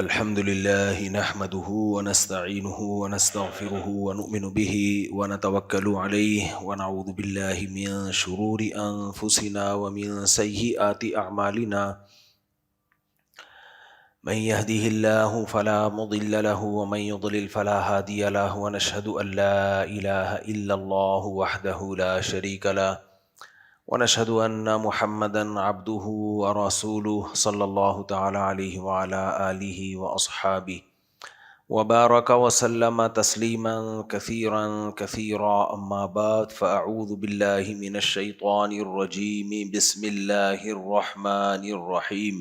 الحمد لله نحمده ونستعينه ونستغفره ونؤمن به ونتوكل عليه ونعوذ بالله من شرور أنفسنا ومن سيئات أعمالنا من يهده الله فلا مضل له ومن يضلل فلا هادي له ونشهد أن لا إله إلا الله وحده لا شريك له ونشهد أن محمدًا عبده ورسوله صلى الله تعالى عليه وعلى آله وأصحابه وبارك وسلم تسليما كثيرا أما بعد فأعوذ بالله من الشيطان الرجيم بسم الله الرحمن الرحيم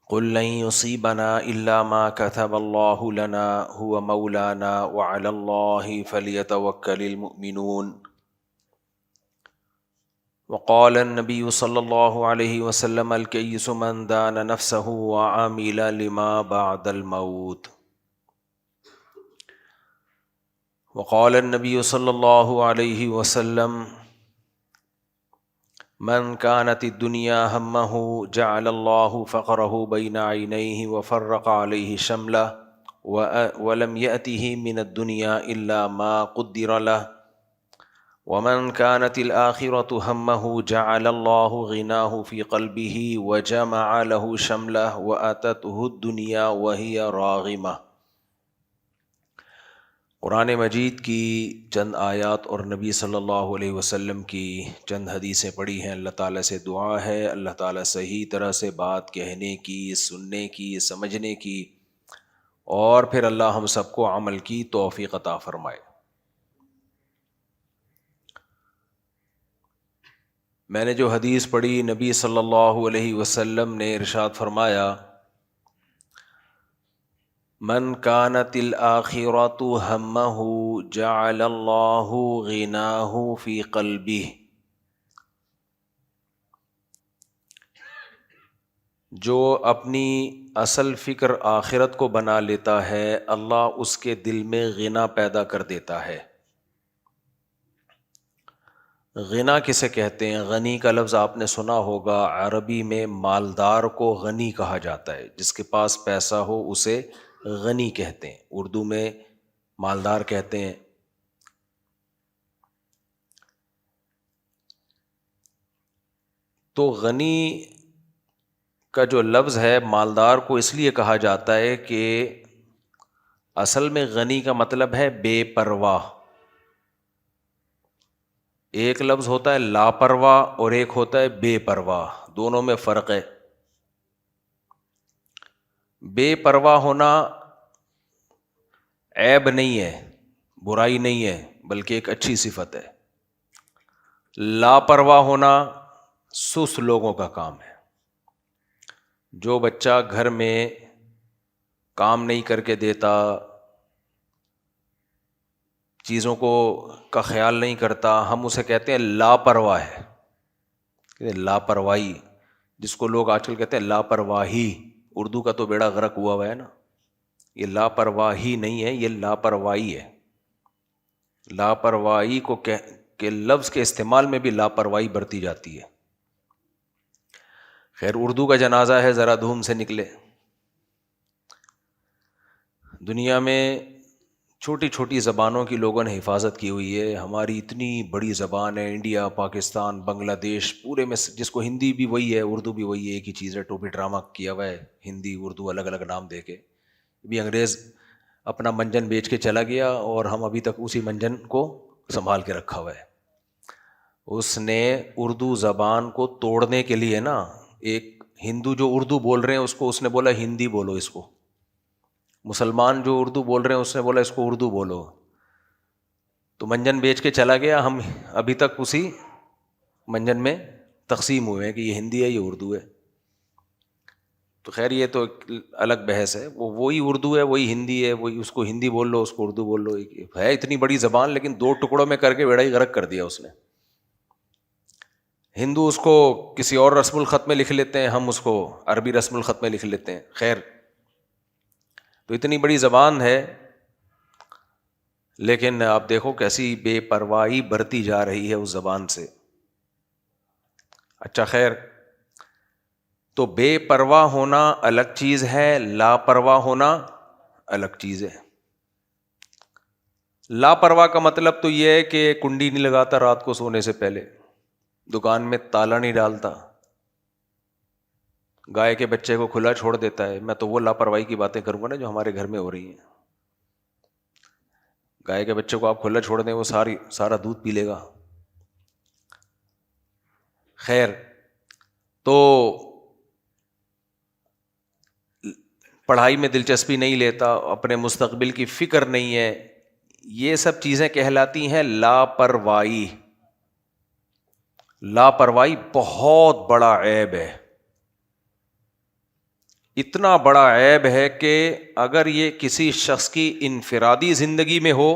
قل لن يصيبنا إلا ما كتب الله لنا هو مولانا وعلى الله فليتوكل المؤمنون وقال النبي صلى الله عليه وسلم الكيس من دان نفسه وعمل لما بعد الموت وقال النبي صلى الله عليه وسلم من كانت الدنيا همه جعل الله فقره بين عينيه وفرق عليه شمله ولم يأته من الدنيا إلا ما قدر له ومن كانت الآخرة همه جعل الله غناه في قلبه وجمع له شمله وأتته الدنيا وهي راغمة۔ قرآن مجید کی چند آیات اور نبی صلی اللہ علیہ وسلم کی چند حدیثیں پڑھی ہیں۔ اللہ تعالیٰ سے دعا ہے اللہ تعالیٰ صحیح طرح سے بات کہنے کی، سننے کی، سمجھنے کی، اور پھر اللہ ہم سب کو عمل کی توفیق عطا فرمائے۔ میں نے جو حدیث پڑھی، نبی صلی اللہ علیہ وسلم نے ارشاد فرمایا من کانت الآخرۃ ہمہ جعل اللہ غناہ فی قلبہ، جو اپنی اصل فکر آخرت کو بنا لیتا ہے اللہ اس کے دل میں غنا پیدا کر دیتا ہے۔ غنا کسے کہتے ہیں؟ غنی کا لفظ آپ نے سنا ہوگا، عربی میں مالدار کو غنی کہا جاتا ہے، جس کے پاس پیسہ ہو اسے غنی کہتے ہیں، اردو میں مالدار کہتے ہیں۔ تو غنی کا جو لفظ ہے مالدار کو اس لیے کہا جاتا ہے کہ اصل میں غنی کا مطلب ہے بے پرواہ۔ ایک لفظ ہوتا ہے لاپرواہ اور ایک ہوتا ہے بے پرواہ، دونوں میں فرق ہے۔ بے پرواہ ہونا عیب نہیں ہے، برائی نہیں ہے، بلکہ ایک اچھی صفت ہے۔ لاپرواہ ہونا سست لوگوں کا کام ہے۔ جو بچہ گھر میں کام نہیں کر کے دیتا، چیزوں کا خیال نہیں کرتا، ہم اسے کہتے ہیں لاپرواہ ہے۔ لاپرواہی، جس کو لوگ آج کل کہتے ہیں لاپرواہی، اردو کا تو بیڑا غرق ہوا ہے نا۔ یہ لاپرواہی نہیں ہے، یہ لاپرواہی ہے۔ لاپرواہی کو کہ لفظ کے استعمال میں بھی لاپرواہی برتی جاتی ہے۔ خیر، اردو کا جنازہ ہے، ذرا دھوم سے نکلے۔ دنیا میں چھوٹی چھوٹی زبانوں کی لوگوں نے حفاظت کی ہوئی ہے۔ ہماری اتنی بڑی زبان ہے، انڈیا، پاکستان، بنگلہ دیش، پورے میں جس کو ہندی بھی وہی ہے، اردو بھی وہی ہے، ایک ہی چیز ہے، ٹوپی ڈرامہ کیا ہوا ہے، ہندی اردو الگ الگ نام دے کے۔ بھی انگریز اپنا منجن بیچ کے چلا گیا اور ہم ابھی تک اسی منجن کو سنبھال کے رکھا ہوا ہے۔ اس نے اردو زبان کو توڑنے کے لیے نا، ایک ہندو جو اردو بول رہے ہیں اس نے بولا ہندی بولو اس کو، مسلمان جو اردو بول رہے ہیں اس نے بولا اس کو اردو بولو، تو منجن بیچ کے چلا گیا۔ ہم ابھی تک اسی منجن میں تقسیم ہوئے ہیں کہ یہ ہندی ہے یہ اردو ہے۔ تو خیر یہ تو ایک الگ بحث ہے، وہی اردو ہے وہی ہندی ہے، وہی اس کو ہندی بول لو اس کو اردو بول لو۔ ہے اتنی بڑی زبان لیکن دو ٹکڑوں میں کر کے بیڑا ہی غرق کر دیا اس نے۔ ہندو اس کو کسی اور رسم الخط میں لکھ لیتے ہیں، ہم اس کو عربی رسم الخط میں لکھ لیتے ہیں۔ خیر، تو اتنی بڑی زبان ہے لیکن آپ دیکھو کیسی بے پرواہی برتی جا رہی ہے اس زبان سے۔ اچھا خیر، تو بے پرواہ ہونا الگ چیز ہے، لاپرواہ ہونا الگ چیز ہے۔ لاپرواہ کا مطلب تو یہ ہے کہ کنڈی نہیں لگاتا رات کو سونے سے پہلے، دکان میں تالا نہیں ڈالتا، گائے کے بچے کو کھلا چھوڑ دیتا ہے۔ میں تو وہ لاپرواہی کی باتیں کروں گا نا جو ہمارے گھر میں ہو رہی ہیں۔ گائے کے بچے کو آپ کھلا چھوڑ دیں، وہ سارا دودھ پی لے گا۔ خیر، تو پڑھائی میں دلچسپی نہیں لیتا، اپنے مستقبل کی فکر نہیں ہے، یہ سب چیزیں کہلاتی ہیں لاپرواہی۔ لاپرواہی بہت بڑا عیب ہے، اتنا بڑا عیب ہے کہ اگر یہ کسی شخص کی انفرادی زندگی میں ہو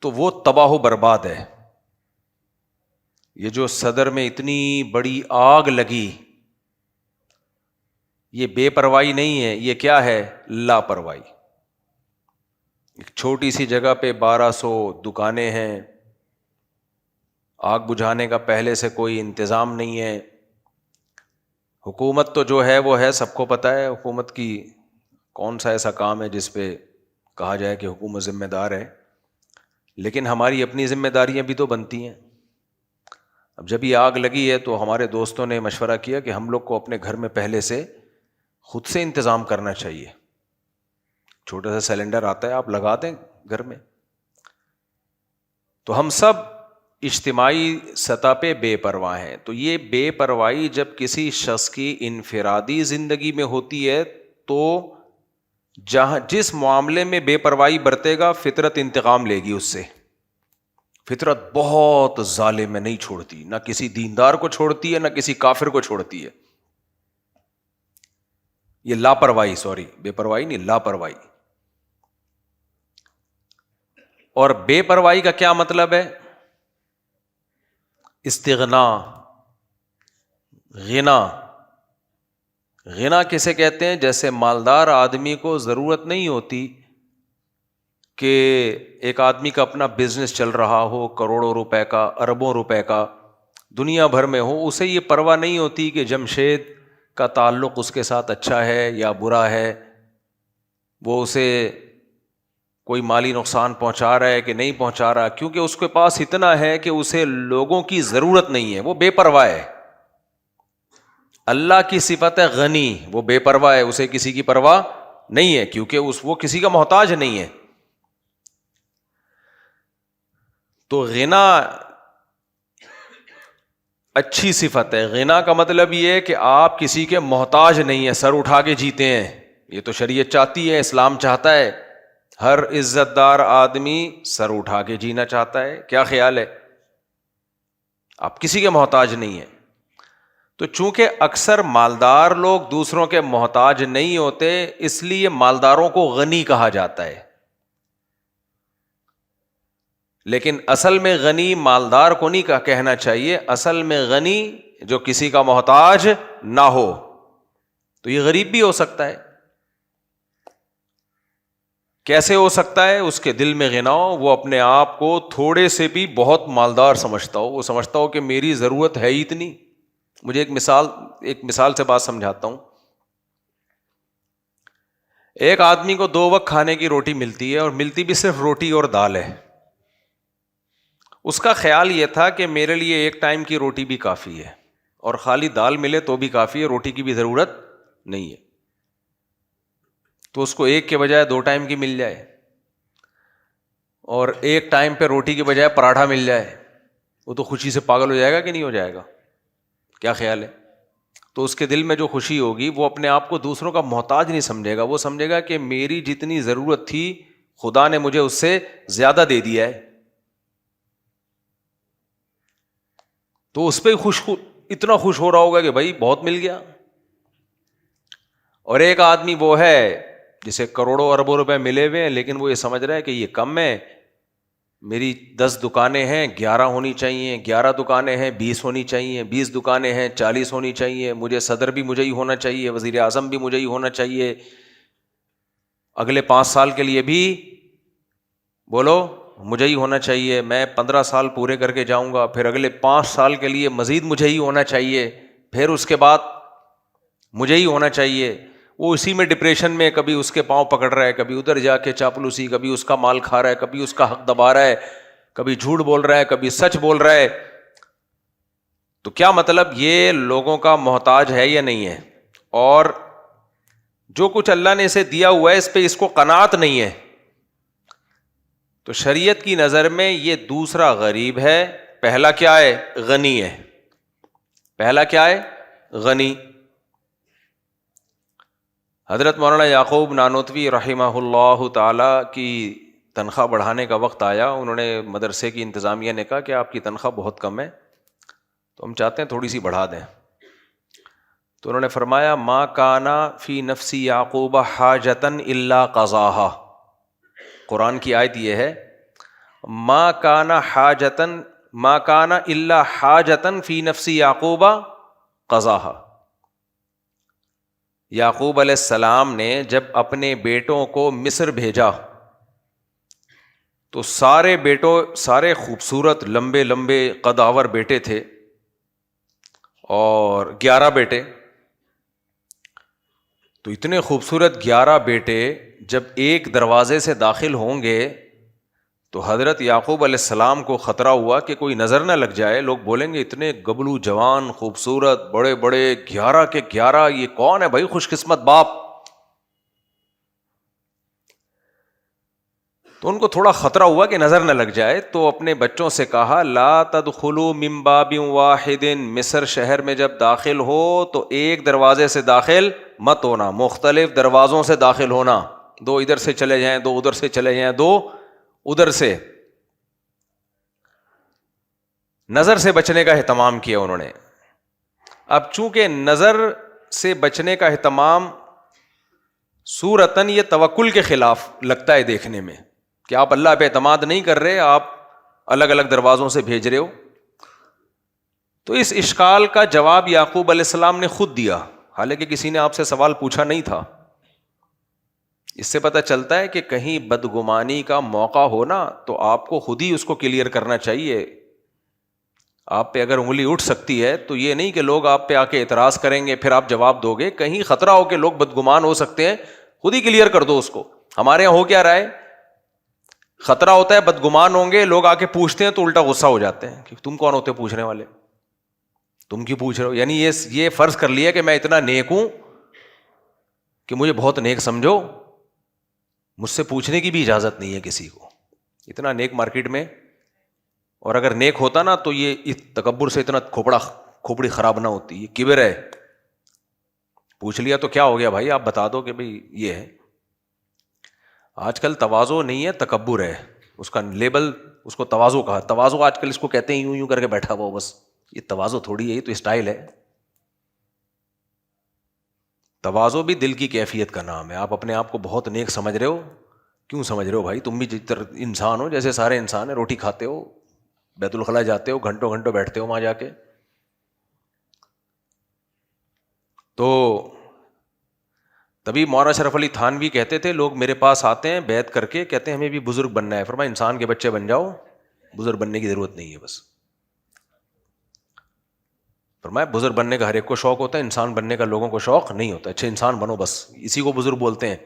تو وہ تباہ و برباد ہے۔ یہ جو صدر میں اتنی بڑی آگ لگی، یہ بے پرواہی نہیں ہے، یہ کیا ہے؟ لاپرواہی۔ ایک چھوٹی سی جگہ پہ 1200 دکانیں ہیں، آگ بجھانے کا پہلے سے کوئی انتظام نہیں ہے۔ حکومت تو جو ہے وہ ہے، سب کو پتہ ہے حکومت کی کون سا ایسا کام ہے جس پہ کہا جائے کہ حکومت ذمہ دار ہے، لیکن ہماری اپنی ذمہ داریاں بھی تو بنتی ہیں۔ اب جب یہ آگ لگی ہے تو ہمارے دوستوں نے مشورہ کیا کہ ہم لوگ کو اپنے گھر میں پہلے سے خود سے انتظام کرنا چاہیے۔ چھوٹا سا سلنڈر آتا ہے، آپ لگا دیں گھر میں۔ تو ہم سب اجتماعی سطح پہ بے پرواہ ہیں۔ تو یہ بے پرواہی جب کسی شخص کی انفرادی زندگی میں ہوتی ہے تو جس معاملے میں بے پرواہی برتے گا، فطرت انتقام لے گی اس سے۔ فطرت بہت ظالم ہے، نہیں چھوڑتی، نہ کسی دیندار کو چھوڑتی ہے نہ کسی کافر کو چھوڑتی ہے۔ یہ لاپرواہی، بے پرواہی نہیں، لاپرواہی۔ اور بے پرواہی کا کیا مطلب ہے؟ استغنا، غنا۔ غنا کسے کہتے ہیں؟ جیسے مالدار آدمی کو ضرورت نہیں ہوتی کہ ایک آدمی کا اپنا بزنس چل رہا ہو، کروڑوں روپے کا، اربوں روپے کا، دنیا بھر میں ہو، اسے یہ پرواہ نہیں ہوتی کہ جمشید کا تعلق اس کے ساتھ اچھا ہے یا برا ہے، وہ اسے کوئی مالی نقصان پہنچا رہا ہے کہ نہیں پہنچا رہا، کیونکہ اس کے پاس اتنا ہے کہ اسے لوگوں کی ضرورت نہیں ہے، وہ بے پرواہ ہے۔ اللہ کی صفت ہے غنی، وہ بے پرواہ ہے، اسے کسی کی پرواہ نہیں ہے، کیونکہ وہ کسی کا محتاج نہیں ہے۔ تو غنا اچھی صفت ہے۔ غنا کا مطلب یہ ہے کہ آپ کسی کے محتاج نہیں ہیں، سر اٹھا کے جیتے ہیں۔ یہ تو شریعت چاہتی ہے، اسلام چاہتا ہے، ہر عزت دار آدمی سر اٹھا کے جینا چاہتا ہے۔ کیا خیال ہے؟ آپ کسی کے محتاج نہیں ہیں۔ تو چونکہ اکثر مالدار لوگ دوسروں کے محتاج نہیں ہوتے، اس لیے مالداروں کو غنی کہا جاتا ہے۔ لیکن اصل میں غنی مالدار کو نہیں کہنا چاہیے، اصل میں غنی جو کسی کا محتاج نہ ہو۔ تو یہ غریب بھی ہو سکتا ہے۔ کیسے ہو سکتا ہے؟ اس کے دل میں غنا ہو، وہ اپنے آپ کو تھوڑے سے بھی بہت مالدار سمجھتا ہو، وہ سمجھتا ہو کہ میری ضرورت ہے ہی اتنی۔ مجھے ایک مثال سے بات سمجھاتا ہوں۔ ایک آدمی کو 2 وقت کھانے کی روٹی ملتی ہے، اور ملتی بھی صرف روٹی اور دال ہے۔ اس کا خیال یہ تھا کہ میرے لیے ایک ٹائم کی روٹی بھی کافی ہے، اور خالی دال ملے تو بھی کافی ہے، روٹی کی بھی ضرورت نہیں ہے۔ تو اس کو ایک کے بجائے 2 ٹائم کی مل جائے، اور ایک ٹائم پہ روٹی کے بجائے پراٹھا مل جائے، وہ تو خوشی سے پاگل ہو جائے گا کہ نہیں ہو جائے گا؟ کیا خیال ہے؟ تو اس کے دل میں جو خوشی ہوگی، وہ اپنے آپ کو دوسروں کا محتاج نہیں سمجھے گا، وہ سمجھے گا کہ میری جتنی ضرورت تھی خدا نے مجھے اس سے زیادہ دے دیا ہے۔ تو اس پہ اتنا خوش ہو رہا ہوگا کہ بھائی بہت مل گیا۔ اور ایک آدمی وہ ہے جسے کروڑوں اربوں روپے ملے ہوئے ہیں، لیکن وہ یہ سمجھ رہا ہے کہ یہ کم ہے، میری 10 دکانیں ہیں، 11 ہونی چاہیے، 11 دکانیں ہیں 20 ہونی چاہیے، 20 دکانیں ہیں 40 ہونی چاہیے، مجھے صدر بھی مجھے ہی ہونا چاہیے، وزیر اعظم بھی مجھے ہی ہونا چاہیے، اگلے 5 سال کے لیے بھی بولو مجھے ہی ہونا چاہیے، میں 15 سال پورے کر کے جاؤں گا، پھر اگلے 5 سال کے لیے مزید مجھے ہی ہونا چاہیے، پھر اس کے بعد مجھے ہی ہونا چاہیے. وہ اسی میں ڈپریشن میں کبھی اس کے پاؤں پکڑ رہا ہے, کبھی ادھر جا کے چاپلوسی, کبھی اس کا مال کھا رہا ہے, کبھی اس کا حق دبا رہا ہے, کبھی جھوٹ بول رہا ہے, کبھی سچ بول رہا ہے. تو کیا مطلب, یہ لوگوں کا محتاج ہے یا نہیں ہے؟ اور جو کچھ اللہ نے اسے دیا ہوا ہے اس پہ اس کو قناعت نہیں ہے. تو شریعت کی نظر میں یہ دوسرا غریب ہے. پہلا کیا ہے؟ غنی ہے. پہلا کیا ہے؟ غنی. حضرت مولانا یعقوب نانوتوی رحمہ اللہ تعالی کی تنخواہ بڑھانے کا وقت آیا. انہوں نے مدرسے کی انتظامیہ نے کہا کہ آپ کی تنخواہ بہت کم ہے, تو ہم چاہتے ہیں تھوڑی سی بڑھا دیں. تو انہوں نے فرمایا ما کانا فی نفسی یعقوب حاجتن الا قضاہا. قرآن کی آیت یہ ہے, ما کانا حاجتن ما کانا الا حاجتن فی نفسی یعقوب قضاہا. یعقوب علیہ السلام نے جب اپنے بیٹوں کو مصر بھیجا تو سارے خوبصورت لمبے لمبے قداور بیٹے تھے اور 11 بیٹے. تو اتنے خوبصورت 11 بیٹے جب ایک دروازے سے داخل ہوں گے تو حضرت یعقوب علیہ السلام کو خطرہ ہوا کہ کوئی نظر نہ لگ جائے. لوگ بولیں گے اتنے گبلو جوان خوبصورت بڑے بڑے 11 کے 11, یہ کون ہے بھائی خوش قسمت باپ. تو ان کو تھوڑا خطرہ ہوا کہ نظر نہ لگ جائے, تو اپنے بچوں سے کہا لا تدخلوا من باب واحد, مصر شہر میں جب داخل ہو تو ایک دروازے سے داخل مت ہونا, مختلف دروازوں سے داخل ہونا. 2 ادھر سے چلے جائیں, 2 ادھر سے چلے جائیں, 2 ادھر سے. نظر سے بچنے کا اہتمام کیا انہوں نے. اب چونکہ نظر سے بچنے کا اہتمام صورتاً یہ توکل کے خلاف لگتا ہے دیکھنے میں, کہ آپ اللہ پہ اعتماد نہیں کر رہے, آپ الگ الگ دروازوں سے بھیج رہے ہو. تو اس اشکال کا جواب یعقوب علیہ السلام نے خود دیا, حالانکہ کسی نے آپ سے سوال پوچھا نہیں تھا. اس سے پتہ چلتا ہے کہ کہیں بدگمانی کا موقع ہو نا تو آپ کو خود ہی اس کو کلیئر کرنا چاہیے. آپ پہ اگر انگلی اٹھ سکتی ہے تو یہ نہیں کہ لوگ آپ پہ آ کے اعتراض کریں گے پھر آپ جواب دو گے. کہیں خطرہ ہو کہ لوگ بدگمان ہو سکتے ہیں, خود ہی کلیئر کر دو اس کو. ہمارے یہاں ہو کیا رہا ہے, خطرہ ہوتا ہے بدگمان ہوں گے, لوگ آ کے پوچھتے ہیں تو الٹا غصہ ہو جاتے ہیں کہ تم کون ہوتے پوچھنے والے, تم کیوں پوچھ رہے ہو. یعنی یہ فرض کر لیا کہ میں اتنا نیک ہوں کہ مجھے بہت نیک سمجھو, مجھ سے پوچھنے کی بھی اجازت نہیں ہے کسی کو. اتنا نیک مارکیٹ میں, اور اگر نیک ہوتا نا تو یہ تکبر سے اتنا کھوپڑی خراب نہ ہوتی. یہ کبر ہے, پوچھ لیا تو کیا ہو گیا بھائی, آپ بتا دو کہ بھائی یہ ہے. آج کل تواضع نہیں ہے تکبر ہے, اس کا لیبل اس کو تواضع کہا. تواضع آج کل اس کو کہتے ہیں یوں یوں کر کے بیٹھا ہوا, بس یہ تواضع تھوڑی ہے, یہ تو اسٹائل ہے. تواضع بھی دل کی کیفیت کا نام ہے. آپ اپنے آپ کو بہت نیک سمجھ رہے ہو, کیوں سمجھ رہے ہو بھائی, تم بھی انسان ہو جیسے سارے انسان ہیں. روٹی کھاتے ہو, بیت الخلاء جاتے ہو, گھنٹوں گھنٹوں بیٹھتے ہو وہاں جا کے. تو تبھی مولانا اشرف علی تھانوی کہتے تھے, لوگ میرے پاس آتے ہیں بیعت کر کے, کہتے ہیں ہمیں بھی بزرگ بننا ہے. فرمایا انسان کے بچے بن جاؤ, بزرگ بننے کی ضرورت نہیں ہے. بس فرمایا بزرگ بننے کا ہر ایک کو شوق ہوتا ہے, انسان بننے کا لوگوں کو شوق نہیں ہوتا. اچھے انسان بنو, بس اسی کو بزرگ بولتے ہیں.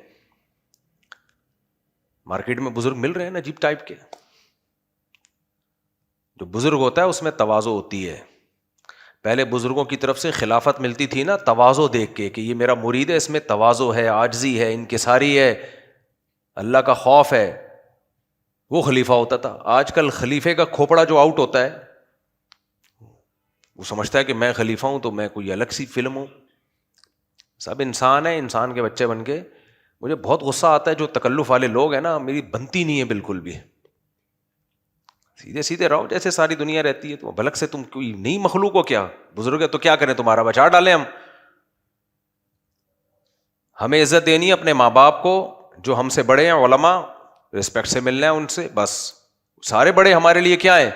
مارکیٹ میں بزرگ مل رہے ہیں نا عجیب ٹائپ کے. جو بزرگ ہوتا ہے اس میں تواضع ہوتی ہے. پہلے بزرگوں کی طرف سے خلافت ملتی تھی نا تواضع دیکھ کے, کہ یہ میرا مرید ہے, اس میں تواضع ہے, عاجزی ہے, انکساری ہے, اللہ کا خوف ہے, وہ خلیفہ ہوتا تھا. آج کل خلیفے کا کھوپڑا جو آؤٹ ہوتا ہے وہ سمجھتا ہے کہ میں خلیفہ ہوں تو میں کوئی الگ سی فلم ہوں. سب انسان ہیں, انسان کے بچے بن کے. مجھے بہت غصہ آتا ہے جو تکلف والے لوگ ہیں نا, میری بنتی نہیں ہے بالکل بھی. سیدھے سیدھے رہو جیسے ساری دنیا رہتی ہے. تو بھلک سے تم کوئی نئی مخلوق ہو کیا, بزرگ ہے تو کیا کریں, تمہارا بچا ڈالیں ہم. ہمیں عزت دینی ہے اپنے ماں باپ کو, جو ہم سے بڑے ہیں علماء, رسپیکٹ سے ملنا ہے ان سے, بس. سارے بڑے ہمارے لیے کیا ہیں,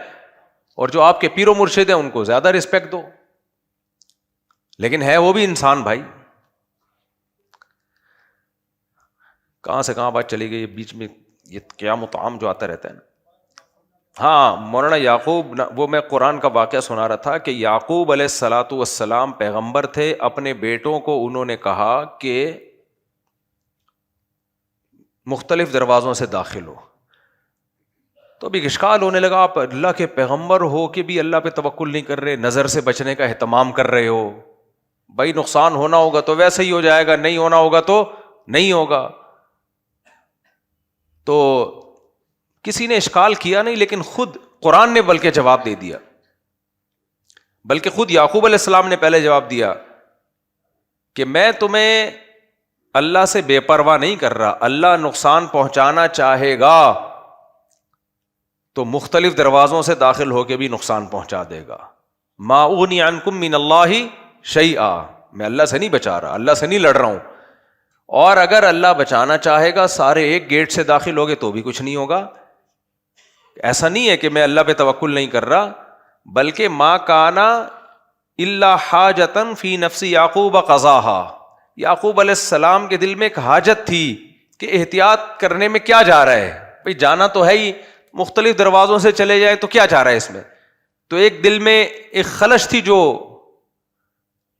اور جو آپ کے پیر و مرشد ہیں ان کو زیادہ رسپیکٹ دو, لیکن ہے وہ بھی انسان بھائی. کہاں سے کہاں بات چلی گئی بیچ میں, یہ قیام و طعام جو آتا رہتا ہے نا. ہاں مولانا یعقوب، وہ میں قرآن کا واقعہ سنا رہا تھا کہ یعقوب علیہ الصلاۃ والسلام پیغمبر تھے، اپنے بیٹوں کو انہوں نے کہا کہ مختلف دروازوں سے داخل ہو. تو ابھی اشکال ہونے لگا، آپ اللہ کے پیغمبر ہو کہ بھی اللہ پہ توکل نہیں کر رہے، نظر سے بچنے کا اہتمام کر رہے ہو. بھائی نقصان ہونا ہوگا تو ویسے ہی ہو جائے گا، نہیں ہونا ہوگا تو نہیں ہوگا. تو کسی نے اشکال کیا نہیں، لیکن خود قرآن نے بلکہ جواب دے دیا، بلکہ خود یعقوب علیہ السلام نے پہلے جواب دیا کہ میں تمہیں اللہ سے بے پرواہ نہیں کر رہا، اللہ نقصان پہنچانا چاہے گا تو مختلف دروازوں سے داخل ہو کے بھی نقصان پہنچا دے گا. ما اغنی عنکم من اللہ شیئا، میں اللہ سے نہیں بچا رہا، اللہ سے نہیں لڑ رہا ہوں. اور اگر اللہ بچانا چاہے گا سارے ایک گیٹ سے داخل ہوگے تو بھی کچھ نہیں ہوگا. ایسا نہیں ہے کہ میں اللہ پہ توکل نہیں کر رہا، بلکہ ما کانا الا حاجتن فی نفس یعقوب قضاها، یعقوب علیہ السلام کے دل میں ایک حاجت تھی کہ احتیاط کرنے میں کیا جا رہا ہے، بھئی جانا تو ہے ہی، مختلف دروازوں سے چلے جائیں تو کیا جا رہا ہے اس میں. تو ایک دل میں ایک خلش تھی، جو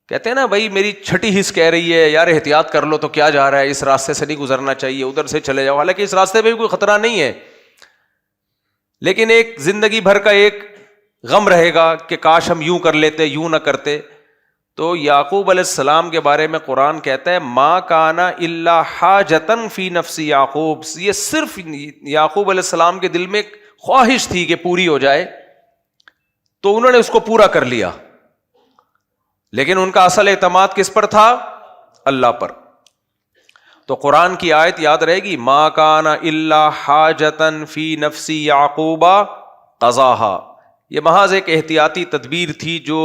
کہتے ہیں نا بھائی میری چھٹی حص کہہ رہی ہے یار احتیاط کر لو، تو کیا جا رہا ہے، اس راستے سے نہیں گزرنا چاہیے، ادھر سے چلے جاؤ. حالانکہ اس راستے پہ بھی کوئی خطرہ نہیں ہے، لیکن ایک زندگی بھر کا ایک غم رہے گا کہ کاش ہم یوں کر لیتے، یوں نہ کرتے. تو یعقوب علیہ السلام کے بارے میں قرآن کہتا ہے ما کانا الا حاجتن فی نفس یعقوب، یہ صرف یعقوب علیہ السلام کے دل میں ایک خواہش تھی کہ پوری ہو جائے، تو انہوں نے اس کو پورا کر لیا. لیکن ان کا اصل اعتماد کس پر تھا؟ اللہ پر. تو قرآن کی آیت یاد رہے گی، ما کان الا حاجتن فی نفس یعقوب قضاها، یہ محض ایک احتیاطی تدبیر تھی جو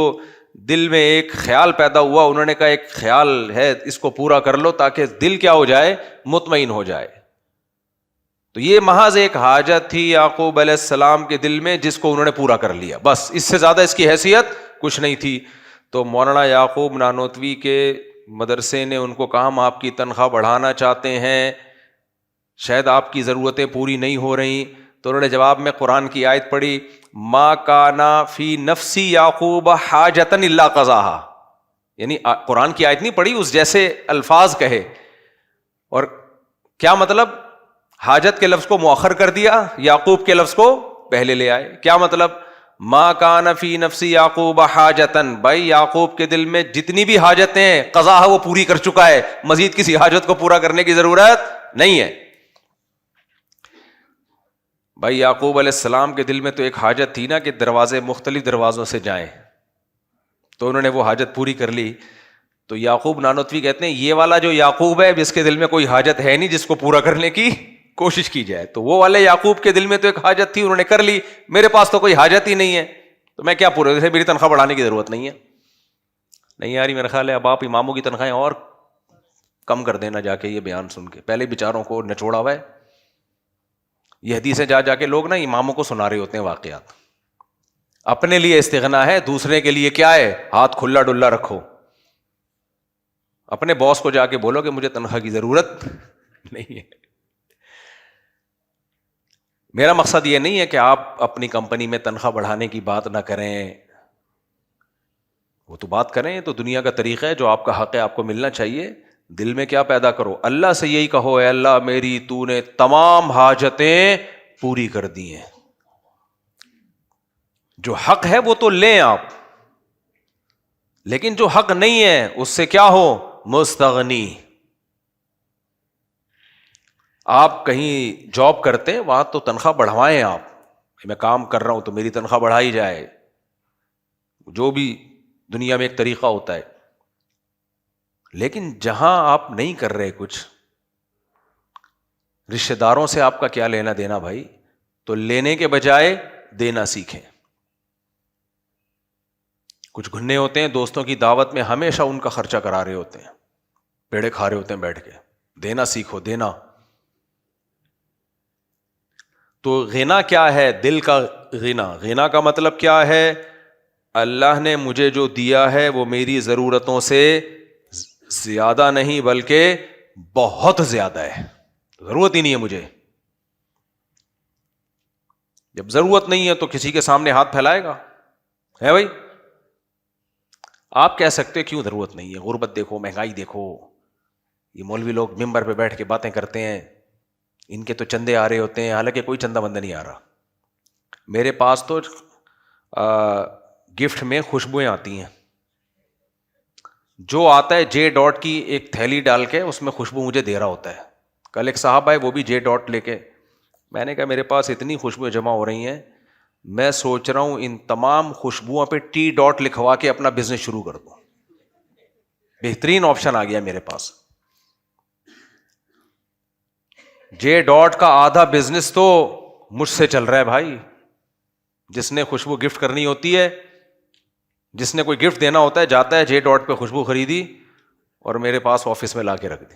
دل میں ایک خیال پیدا ہوا، انہوں نے کہا ایک خیال ہے اس کو پورا کر لو تاکہ دل کیا ہو جائے، مطمئن ہو جائے. تو یہ محض ایک حاجت تھی یعقوب علیہ السلام کے دل میں جس کو انہوں نے پورا کر لیا، بس اس سے زیادہ اس کی حیثیت کچھ نہیں تھی. تو مولانا یعقوب نانوتوی کے مدرسے نے ان کو کہا ہم آپ کی تنخواہ بڑھانا چاہتے ہیں، شاید آپ کی ضرورتیں پوری نہیں ہو رہی. تو انہوں نے جواب میں قرآن کی آیت پڑھی، ما کانا فی نفسی یعقوب حاجتن الا قضاها، یعنی قرآن کی آیت نہیں پڑھی، اس جیسے الفاظ کہے. اور کیا مطلب؟ حاجت کے لفظ کو مؤخر کر دیا، یعقوب کے لفظ کو پہلے لے آئے. کیا مطلب؟ ما کان فی نفسی یعقوب حاجتن، بھائی یعقوب کے دل میں جتنی بھی حاجتیں ہیں قضا وہ پوری کر چکا ہے، مزید کسی حاجت کو پورا کرنے کی ضرورت نہیں ہے. بھائی یعقوب علیہ السلام کے دل میں تو ایک حاجت تھی نا کہ دروازے مختلف دروازوں سے جائیں، تو انہوں نے وہ حاجت پوری کر لی. تو یعقوب نانوتوی کہتے ہیں یہ والا جو یعقوب ہے جس کے دل میں کوئی حاجت ہے نہیں جس کو پورا کرنے کی کوشش کی جائے، تو وہ والے یعقوب کے دل میں تو ایک حاجت تھی، انہوں نے کر لی. میرے پاس تو کوئی حاجت ہی نہیں ہے تو میں کیا پورا، میری تنخواہ بڑھانے کی ضرورت نہیں ہے. نہیں یار میرا خیال ہے اب آپ اماموں کی تنخواہیں اور کم کر دینا جا کے یہ بیان سن کے، پہلے بیچاروں کو نچوڑا ہوا ہے. یہ حدیثیں جا جا کے لوگ نا اماموں کو سنا رہے ہوتے ہیں واقعات. اپنے لیے استغنا ہے، دوسرے کے لیے کیا ہے، ہاتھ کھلا ڈلا رکھو. اپنے باس کو جا کے بولو کہ مجھے تنخواہ کی ضرورت نہیں ہے. میرا مقصد یہ نہیں ہے کہ آپ اپنی کمپنی میں تنخواہ بڑھانے کی بات نہ کریں، وہ تو بات کریں، تو دنیا کا طریقہ ہے، جو آپ کا حق ہے آپ کو ملنا چاہیے. دل میں کیا پیدا کرو، اللہ سے یہی کہو اے اللہ میری تو نے تمام حاجتیں پوری کر دی ہیں، جو حق ہے وہ تو لیں آپ، لیکن جو حق نہیں ہے اس سے کیا ہو، مستغنی. آپ کہیں جاب کرتے ہیں وہاں تو تنخواہ بڑھوائیں آپ، میں کام کر رہا ہوں تو میری تنخواہ بڑھائی جائے، جو بھی دنیا میں ایک طریقہ ہوتا ہے. لیکن جہاں آپ نہیں کر رہے کچھ، رشتہ داروں سے آپ کا کیا لینا دینا بھائی، تو لینے کے بجائے دینا سیکھیں. کچھ گھنے ہوتے ہیں دوستوں کی دعوت میں ہمیشہ ان کا خرچہ کرا رہے ہوتے ہیں، پیڑے کھا رہے ہوتے ہیں بیٹھ کے. دینا سیکھو، دینا. تو غنا کیا ہے؟ دل کا غنا. غنا کا مطلب کیا ہے؟ اللہ نے مجھے جو دیا ہے وہ میری ضرورتوں سے زیادہ نہیں بلکہ بہت زیادہ ہے، ضرورت ہی نہیں ہے مجھے. جب ضرورت نہیں ہے تو کسی کے سامنے ہاتھ پھیلائے گا؟ ہے بھائی؟ آپ کہہ سکتے کیوں ضرورت نہیں ہے، غربت دیکھو، مہنگائی دیکھو، یہ مولوی لوگ ممبر پہ بیٹھ کے باتیں کرتے ہیں، ان کے تو چندے آ رہے ہوتے ہیں، حالانکہ کوئی چندہ بندہ نہیں آ رہا. میرے پاس تو گفٹ میں خوشبوئیں آتی ہیں، جو آتا ہے جے ڈاٹ کی ایک تھیلی ڈال کے اس میں خوشبو مجھے دے رہا ہوتا ہے. کل ایک صاحب آئے وہ بھی جے ڈاٹ لے کے، میں نے کہا میرے پاس اتنی خوشبوئیں جمع ہو رہی ہیں، میں سوچ رہا ہوں ان تمام خوشبوؤں پہ ٹی ڈاٹ لکھوا کے اپنا بزنس شروع کر دوں. بہترین آپشن آ گیا میرے پاس. جے ڈاٹ کا آدھا بزنس تو مجھ سے چل رہا ہے بھائی. جس نے خوشبو گفٹ کرنی ہوتی ہے، جس نے کوئی گفٹ دینا ہوتا ہے، جاتا ہے جے ڈاٹ پہ خوشبو خریدی اور میرے پاس آفس میں لا کے رکھ دی.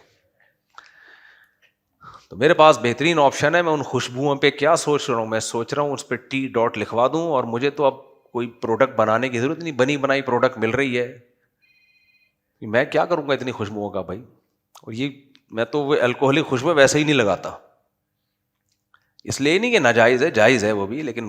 تو میرے پاس بہترین آپشن ہے. میں ان خوشبوؤں پہ کیا سوچ رہا ہوں، میں سوچ رہا ہوں اس پہ ٹی ڈاٹ لکھوا دوں، اور مجھے تو اب کوئی پروڈکٹ بنانے کی ضرورت نہیں، بنی بنائی پروڈکٹ مل رہی ہے. میں کیا کروں گا اتنی خوشبوؤں کا بھائی؟ اور یہ میں تو وہ الکوہلک خوشبو ویسے ہی نہیں لگاتا، اس لیے نہیں کہ ناجائز ہے، جائز ہے وہ بھی، لیکن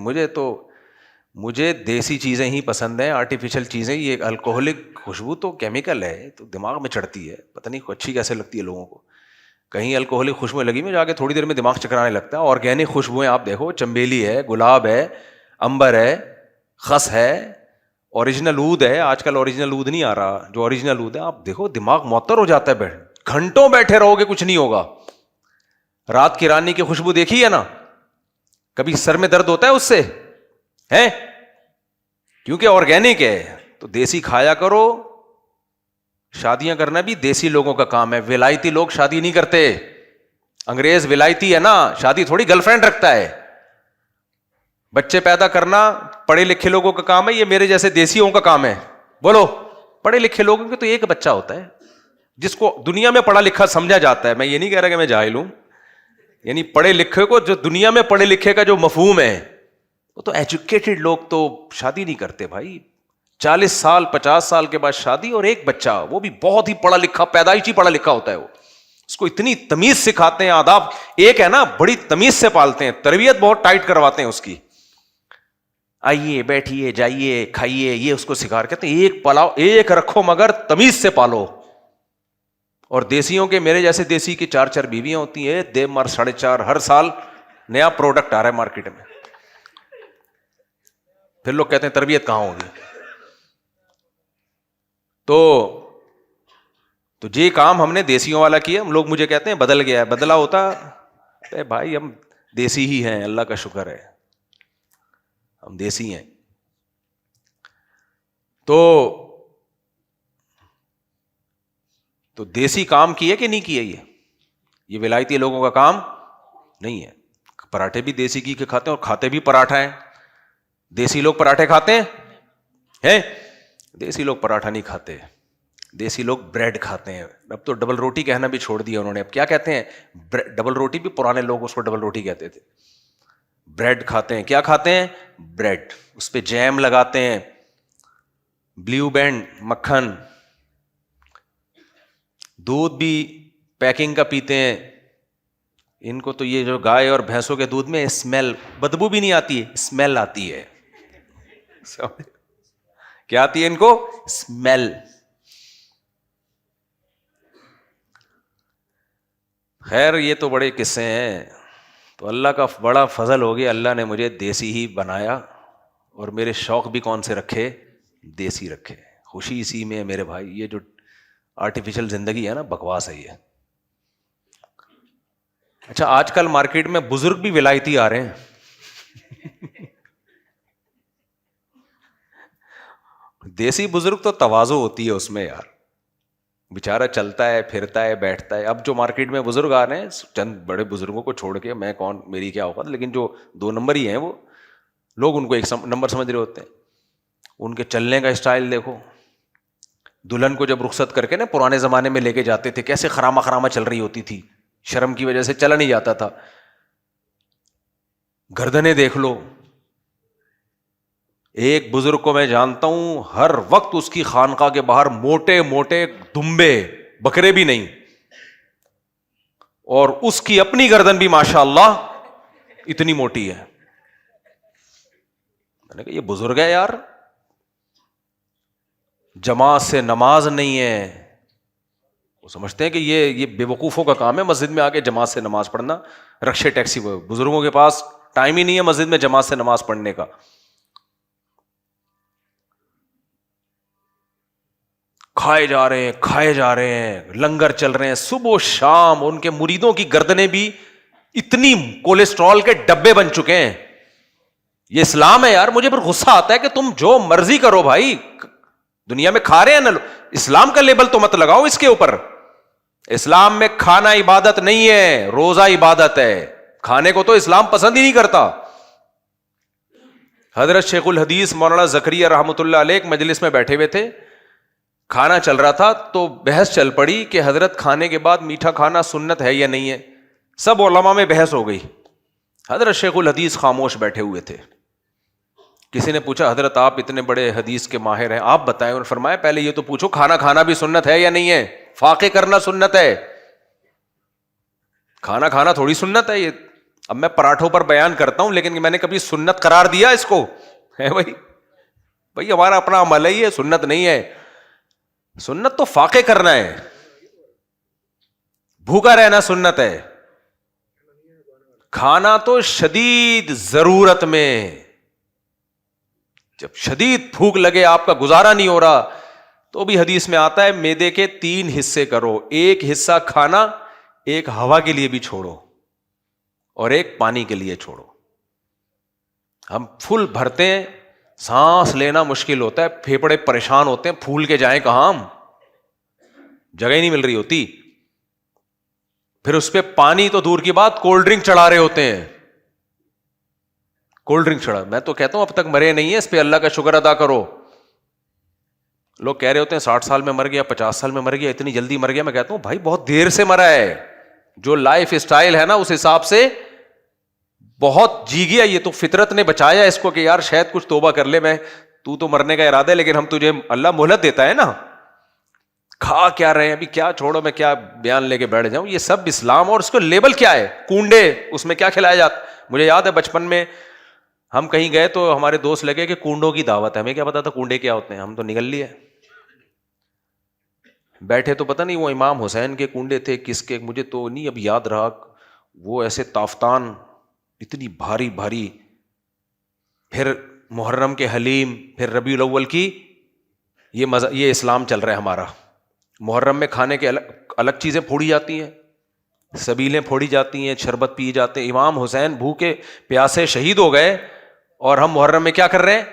مجھے دیسی چیزیں ہی پسند ہیں. آرٹیفیشل چیزیں، یہ الکوہلک خوشبو تو کیمیکل ہے، تو دماغ میں چڑھتی ہے، پتہ نہیں اچھی کیسے لگتی ہے لوگوں کو. کہیں الکوہلک خوشبو لگی میں جا کے تھوڑی دیر میں دماغ چکرانے لگتا ہے. آرگینک خوشبوئیں آپ دیکھو، چنبیلی ہے، گلاب ہے، امبر ہے، خس ہے، اوریجنل عود ہے. آج کل اوریجنل عود نہیں آ رہا، جو اوریجنل عود ہے آپ دیکھو دماغ معطر ہو جاتا ہے. گھنٹوں بیٹھے رہو گے کچھ نہیں ہوگا. رات کی رانی کی خوشبو دیکھی ہے نا؟ کبھی سر میں درد ہوتا ہے اس سے؟ ہے کیونکہ آرگینک ہے. تو دیسی کھایا کرو. شادیاں کرنا بھی دیسی لوگوں کا کام ہے، ولایتی لوگ شادی نہیں کرتے. انگریز ولایتی ہے نا، شادی تھوڑی گرل فرینڈ رکھتا ہے. بچے پیدا کرنا پڑھے لکھے لوگوں کا کام ہے، یہ میرے جیسے دیسیوں کا کام ہے. بولو، پڑھے لکھے لوگوں کے تو ایک بچہ ہوتا ہے جس کو دنیا میں پڑھا لکھا سمجھا جاتا ہے. میں یہ نہیں کہہ رہا کہ میں جاہل ہوں، یعنی پڑھے لکھے کو جو دنیا میں پڑھے لکھے کا جو مفہوم ہے، وہ تو ایجوکیٹڈ لوگ تو شادی نہیں کرتے بھائی. 40 سال 50 سال کے بعد شادی، اور ایک بچہ، وہ بھی بہت ہی پڑھا لکھا، پیدائشی پڑھا لکھا ہوتا ہے. وہ اس کو اتنی تمیز سکھاتے ہیں، آداب ایک ہے نا، بڑی تمیز سے پالتے ہیں، تربیت بہت ٹائٹ کرواتے ہیں اس کی. آئیے بیٹھیے جائیے کھائیے، یہ اس کو سکھا کہتے ہیں ایک پلاؤ ایک رکھو مگر تمیز سے پالو. اور دیسیوں کے، میرے جیسے دیسی کی 4 بیویاں ہوتی ہیں، دے مر 4.5، ہر سال نیا پروڈکٹ آ رہا ہے مارکیٹ میں. پھر لوگ کہتے ہیں تربیت کہاں ہوگی. تو یہ کام ہم نے دیسیوں والا کیا. لوگ مجھے کہتے ہیں بدل گیا ہے، بدلا ہوتا بھائی، ہم دیسی ہی ہیں، اللہ کا شکر ہے ہم دیسی ہیں. تو دیسی کام کیے کہ نہیں کیے؟ یہ ولایتی لوگوں کا کام نہیں ہے. پراٹھے بھی دیسی گھی کے کھاتے ہیں، اور کھاتے بھی پراٹھا ہیں. دیسی لوگ پراٹھے کھاتے ہیں؟ دیسی لوگ پراٹھا نہیں کھاتے، دیسی لوگ بریڈ کھاتے ہیں. اب تو ڈبل روٹی کہنا بھی چھوڑ دیا انہوں نے. اب کیا کہتے ہیں؟ ڈبل روٹی بھی، پرانے لوگ اس کو ڈبل روٹی کہتے تھے. بریڈ کھاتے ہیں. کیا کھاتے ہیں؟ بریڈ. اس پہ جیم لگاتے ہیں، بلیو بینڈ مکھن. دودھ بھی پیکنگ کا پیتے ہیں. ان کو تو یہ جو گائے اور بھینسوں کے دودھ میں اسمیل، بدبو بھی نہیں آتی ہے، اسمیل آتی ہے. کیا آتی ہے ان کو؟ اسمیل. خیر یہ تو بڑے قصے ہیں. تو اللہ کا بڑا فضل ہو گیا، اللہ نے مجھے دیسی ہی بنایا، اور میرے شوق بھی کون سے رکھے؟ دیسی رکھے. خوشی اسی میں ہے میرے بھائی. یہ جو آرٹیفیشل زندگی ہے نا، بکواس ہے یہ. اچھا، آج کل مارکیٹ میں بزرگ بھی ولایتی آ رہے ہیں. دیسی بزرگ تو تواضع ہوتی ہے اس میں یار، بیچارہ چلتا ہے پھرتا ہے بیٹھتا ہے. اب جو مارکیٹ میں بزرگ آ رہے ہیں، چند بڑے بزرگوں کو چھوڑ کے میں کون، میری کیا اوقات، لیکن جو 2 نمبر ہی ہیں وہ لوگ ان کو 1 نمبر سمجھ رہے ہوتے ہیں. ان کے چلنے کا اسٹائل دیکھو. دلہن کو جب رخصت کر کے نا پرانے زمانے میں لے کے جاتے تھے، کیسے خراما خراما چل رہی ہوتی تھی، شرم کی وجہ سے چلا نہیں جاتا تھا. گردنیں دیکھ لو. ایک بزرگ کو میں جانتا ہوں، ہر وقت اس کی خانقاہ کے باہر موٹے موٹے دمبے، بکرے بھی نہیں، اور اس کی اپنی گردن بھی ماشاء اللہ اتنی موٹی ہے. میں نے کہا یہ بزرگ ہے یار, جماعت سے نماز نہیں ہے. وہ سمجھتے ہیں کہ یہ بے وقوفوں کا کام ہے مسجد میں آ کے جماعت سے نماز پڑھنا, رکشے ٹیکسی. بزرگوں کے پاس ٹائم ہی نہیں ہے مسجد میں جماعت سے نماز پڑھنے کا. کھائے جا رہے ہیں, لنگر چل رہے ہیں صبح و شام. ان کے مریدوں کی گردنیں بھی اتنی کولیسٹرول کے ڈبے بن چکے ہیں. یہ اسلام ہے یار. مجھے پھر غصہ آتا ہے کہ تم جو مرضی کرو بھائی, دنیا میں کھا رہے ہیں نا, اسلام کا لیبل تو مت لگاؤ اس کے اوپر. اسلام میں کھانا عبادت نہیں ہے, روزہ عبادت ہے. کھانے کو تو اسلام پسند ہی نہیں کرتا. حضرت شیخ الحدیث مولانا زکریا رحمۃ اللہ علیہ ایک مجلس میں بیٹھے ہوئے تھے, کھانا چل رہا تھا تو بحث چل پڑی کہ حضرت کھانے کے بعد میٹھا کھانا سنت ہے یا نہیں ہے. سب علماء میں بحث ہو گئی. حضرت شیخ الحدیث خاموش بیٹھے ہوئے تھے. کسی نے پوچھا حضرت آپ اتنے بڑے حدیث کے ماہر ہیں, آپ بتائیں. انہوں نے فرمایا پہلے یہ تو پوچھو کھانا کھانا بھی سنت ہے یا نہیں ہے. فاقے کرنا سنت ہے, کھانا کھانا تھوڑی سنت ہے. یہ اب میں پراٹھوں پر بیان کرتا ہوں لیکن میں نے کبھی سنت قرار دیا اس کو ہے بھائی ہمارا اپنا عمل ہے, یہ سنت نہیں ہے. سنت تو فاقے کرنا ہے, بھوکا رہنا سنت ہے. کھانا تو شدید ضرورت میں, جب شدید بھوک لگے, آپ کا گزارا نہیں ہو رہا, تو بھی حدیث میں آتا ہے معدے کے 3 حصے کرو. ایک حصہ کھانا, ایک ہوا کے لیے بھی چھوڑو, اور ایک پانی کے لیے چھوڑو. ہم پھول بھرتے ہیں, سانس لینا مشکل ہوتا ہے, پھیپڑے پریشان ہوتے ہیں, پھول کے جائیں کہاں, ہم جگہ ہی نہیں مل رہی ہوتی. پھر اس پہ پانی تو دور کی بات, کولڈ ڈرنک چڑھا رہے ہوتے ہیں. کولڈ ڈرنک چڑھا, میں تو کہتا ہوں اب تک مرے نہیں ہے, اس پہ اللہ کا شکر ادا کرو. لوگ کہہ رہے ہوتے ہیں 60 سال میں مر گیا, 50 سال میں مر گیا, اتنی جلدی مر گیا. میں کہتا ہوں بھائی بہت دیر سے مرا ہے. جو لائف اسٹائل ہے نا اس حساب سے بہت جی گیا. یہ تو فطرت نے بچایا اس کو کہ یار شاید کچھ توبہ کر لے. میں تو مرنے کا ارادہ ہے لیکن ہم تجھے اللہ مہلت دیتا ہے نا. کھا کیا رہے ہیں ابھی, کیا چھوڑو, میں کیا بیان لے کے بیٹھ جاؤں. یہ سب اسلام, اور اس کو لیبل کیا ہے, کنڈے, اس میں کیا کھلایا جاتا. مجھے یاد ہے بچپن میں ہم کہیں گئے تو ہمارے دوست لگے کہ کنڈوں کی دعوت ہے. ہمیں کیا پتا تھا کنڈے کیا ہوتے ہیں, ہم تو نکل لیے. بیٹھے تو پتہ نہیں وہ امام حسین کے کنڈے تھے کس کے, مجھے تو نہیں اب یاد رہا. وہ ایسے تافتان اتنی بھاری بھاری, پھر محرم کے حلیم, پھر ربیع الاول کی, یہ اسلام چل رہا ہے ہمارا. محرم میں کھانے کے الگ چیزیں پھوڑی جاتی ہیں, سبیلیں پھوڑی جاتی ہیں, شربت پی جاتے ہیں. امام حسین بھوکے پیاسے شہید ہو گئے اور ہم محرم میں کیا کر رہے ہیں,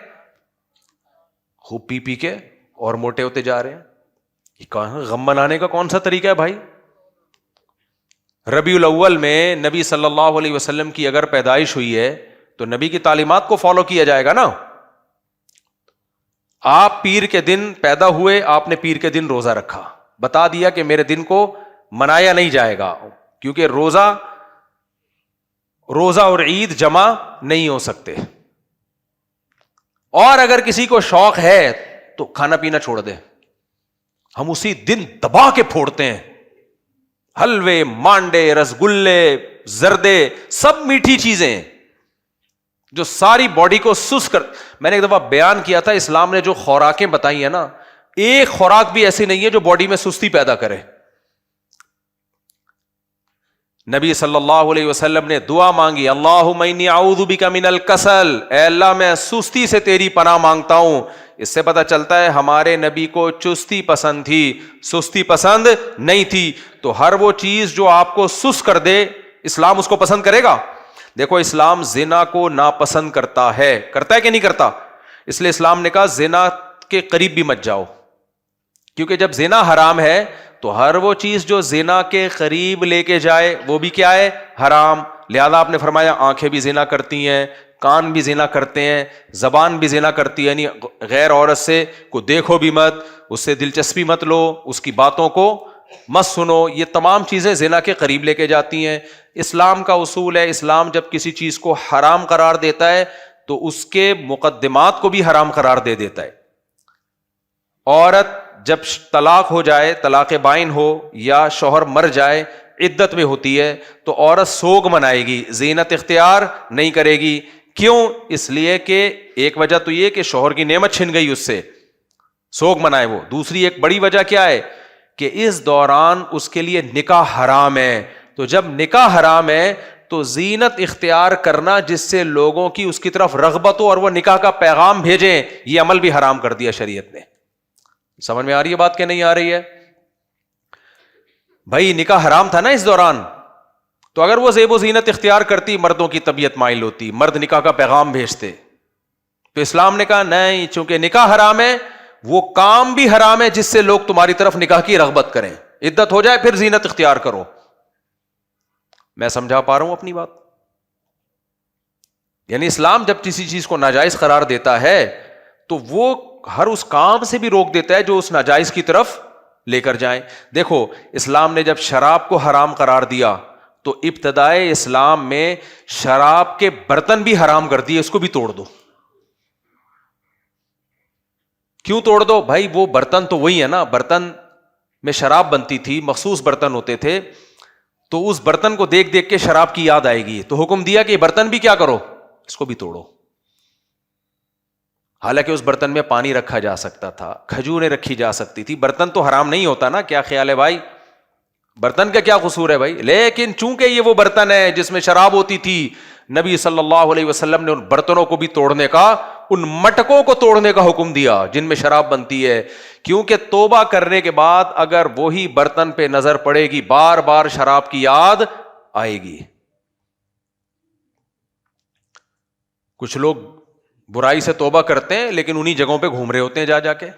خوب پی پی کے اور موٹے ہوتے جا رہے ہیں. غم منانے کا کون سا طریقہ ہے بھائی. ربیع الاول میں نبی صلی اللہ علیہ وسلم کی اگر پیدائش ہوئی ہے تو نبی کی تعلیمات کو فالو کیا جائے گا نا. آپ پیر کے دن پیدا ہوئے, آپ نے پیر کے دن روزہ رکھا, بتا دیا کہ میرے دن کو منایا نہیں جائے گا کیونکہ روزہ اور عید جمع نہیں ہو سکتے. اور اگر کسی کو شوق ہے تو کھانا پینا چھوڑ دے. ہم اسی دن دبا کے پھوڑتے ہیں, حلوے, مانڈے, رسگلے, زردے, سب میٹھی چیزیں جو ساری باڈی کو سست کر. میں نے ایک دفعہ بیان کیا تھا, اسلام نے جو خوراکیں بتائی ہیں نا, ایک خوراک بھی ایسی نہیں ہے جو باڈی میں سستی پیدا کرے. نبی صلی اللہ علیہ وسلم نے دعا مانگی, اللہم انی اعوذ بک من الکسل, اے اللہ میں سستی سے تیری پناہ مانگتا ہوں. اس سے پتہ چلتا ہے ہمارے نبی کو چستی پسند تھی, سستی پسند نہیں تھی. تو ہر وہ چیز جو آپ کو سست کر دے اسلام اس کو پسند کرے گا. دیکھو اسلام زنا کو ناپسند کرتا ہے کہ نہیں کرتا. اس لیے اسلام نے کہا زنا کے قریب بھی مت جاؤ, کیونکہ جب زنا حرام ہے تو ہر وہ چیز جو زنا کے قریب لے کے جائے وہ بھی کیا ہے, حرام. لہذا آپ نے فرمایا آنکھیں بھی زنا کرتی ہیں, کان بھی زنا کرتے ہیں, زبان بھی زنا کرتی ہے, یعنی غیر عورت سے کو دیکھو بھی مت, اس سے دلچسپی مت لو, اس کی باتوں کو مت سنو. یہ تمام چیزیں زنا کے قریب لے کے جاتی ہیں. اسلام کا اصول ہے, اسلام جب کسی چیز کو حرام قرار دیتا ہے تو اس کے مقدمات کو بھی حرام قرار دے دیتا ہے. عورت جب طلاق ہو جائے, طلاق بائن ہو یا شوہر مر جائے, عدت میں ہوتی ہے تو عورت سوگ منائے گی, زینت اختیار نہیں کرے گی کیوں؟ اس لیے کہ ایک وجہ تو یہ کہ شوہر کی نعمت چھن گئی، اس سے سوگ منائے وہ. دوسری ایک بڑی وجہ کیا ہے کہ اس دوران اس کے لیے نکاح حرام ہے. تو جب نکاح حرام ہے تو زینت اختیار کرنا جس سے لوگوں کی اس کی طرف رغبت ہو اور وہ نکاح کا پیغام بھیجیں، یہ عمل بھی حرام کر دیا شریعت نے. سمجھ میں آ رہی ہے بات کہ نہیں آ رہی ہے؟ بھائی نکاح حرام تھا نا اس دوران، تو اگر وہ زیب و زینت اختیار کرتی مردوں کی طبیعت مائل ہوتی، مرد نکاح کا پیغام بھیجتے. تو اسلام نے کہا نہیں، چونکہ نکاح حرام ہے وہ کام بھی حرام ہے جس سے لوگ تمہاری طرف نکاح کی رغبت کریں. عدت ہو جائے پھر زینت اختیار کرو. میں سمجھا پا رہا ہوں اپنی بات؟ یعنی اسلام جب کسی چیز کو ناجائز قرار دیتا ہے تو وہ ہر اس کام سے بھی روک دیتا ہے جو اس ناجائز کی طرف لے کر جائیں. دیکھو اسلام نے جب شراب کو حرام قرار دیا تو ابتدائے اسلام میں شراب کے برتن بھی حرام کر دیے، اس کو بھی توڑ دو. کیوں توڑ دو؟ بھائی وہ برتن تو وہی ہے نا، برتن میں شراب بنتی تھی، مخصوص برتن ہوتے تھے، تو اس برتن کو دیکھ دیکھ کے شراب کی یاد آئے گی، تو حکم دیا کہ یہ برتن بھی کیا کرو، اس کو بھی توڑو. حالانکہ اس برتن میں پانی رکھا جا سکتا تھا، کھجوریں رکھی جا سکتی تھی، برتن تو حرام نہیں ہوتا نا. کیا خیال ہے بھائی؟ برتن کا کیا قصور ہے بھائی؟ لیکن چونکہ یہ وہ برتن ہے جس میں شراب ہوتی تھی، نبی صلی اللہ علیہ وسلم نے ان برتنوں کو بھی توڑنے کا، ان مٹکوں کو توڑنے کا حکم دیا جن میں شراب بنتی ہے. کیونکہ توبہ کرنے کے بعد اگر وہی برتن پہ نظر پڑے گی بار بار شراب کی یاد آئے گی. کچھ لوگ برائی سے توبہ کرتے ہیں لیکن انہی جگہوں پہ گھوم رہے ہوتے ہیں جا جا کے.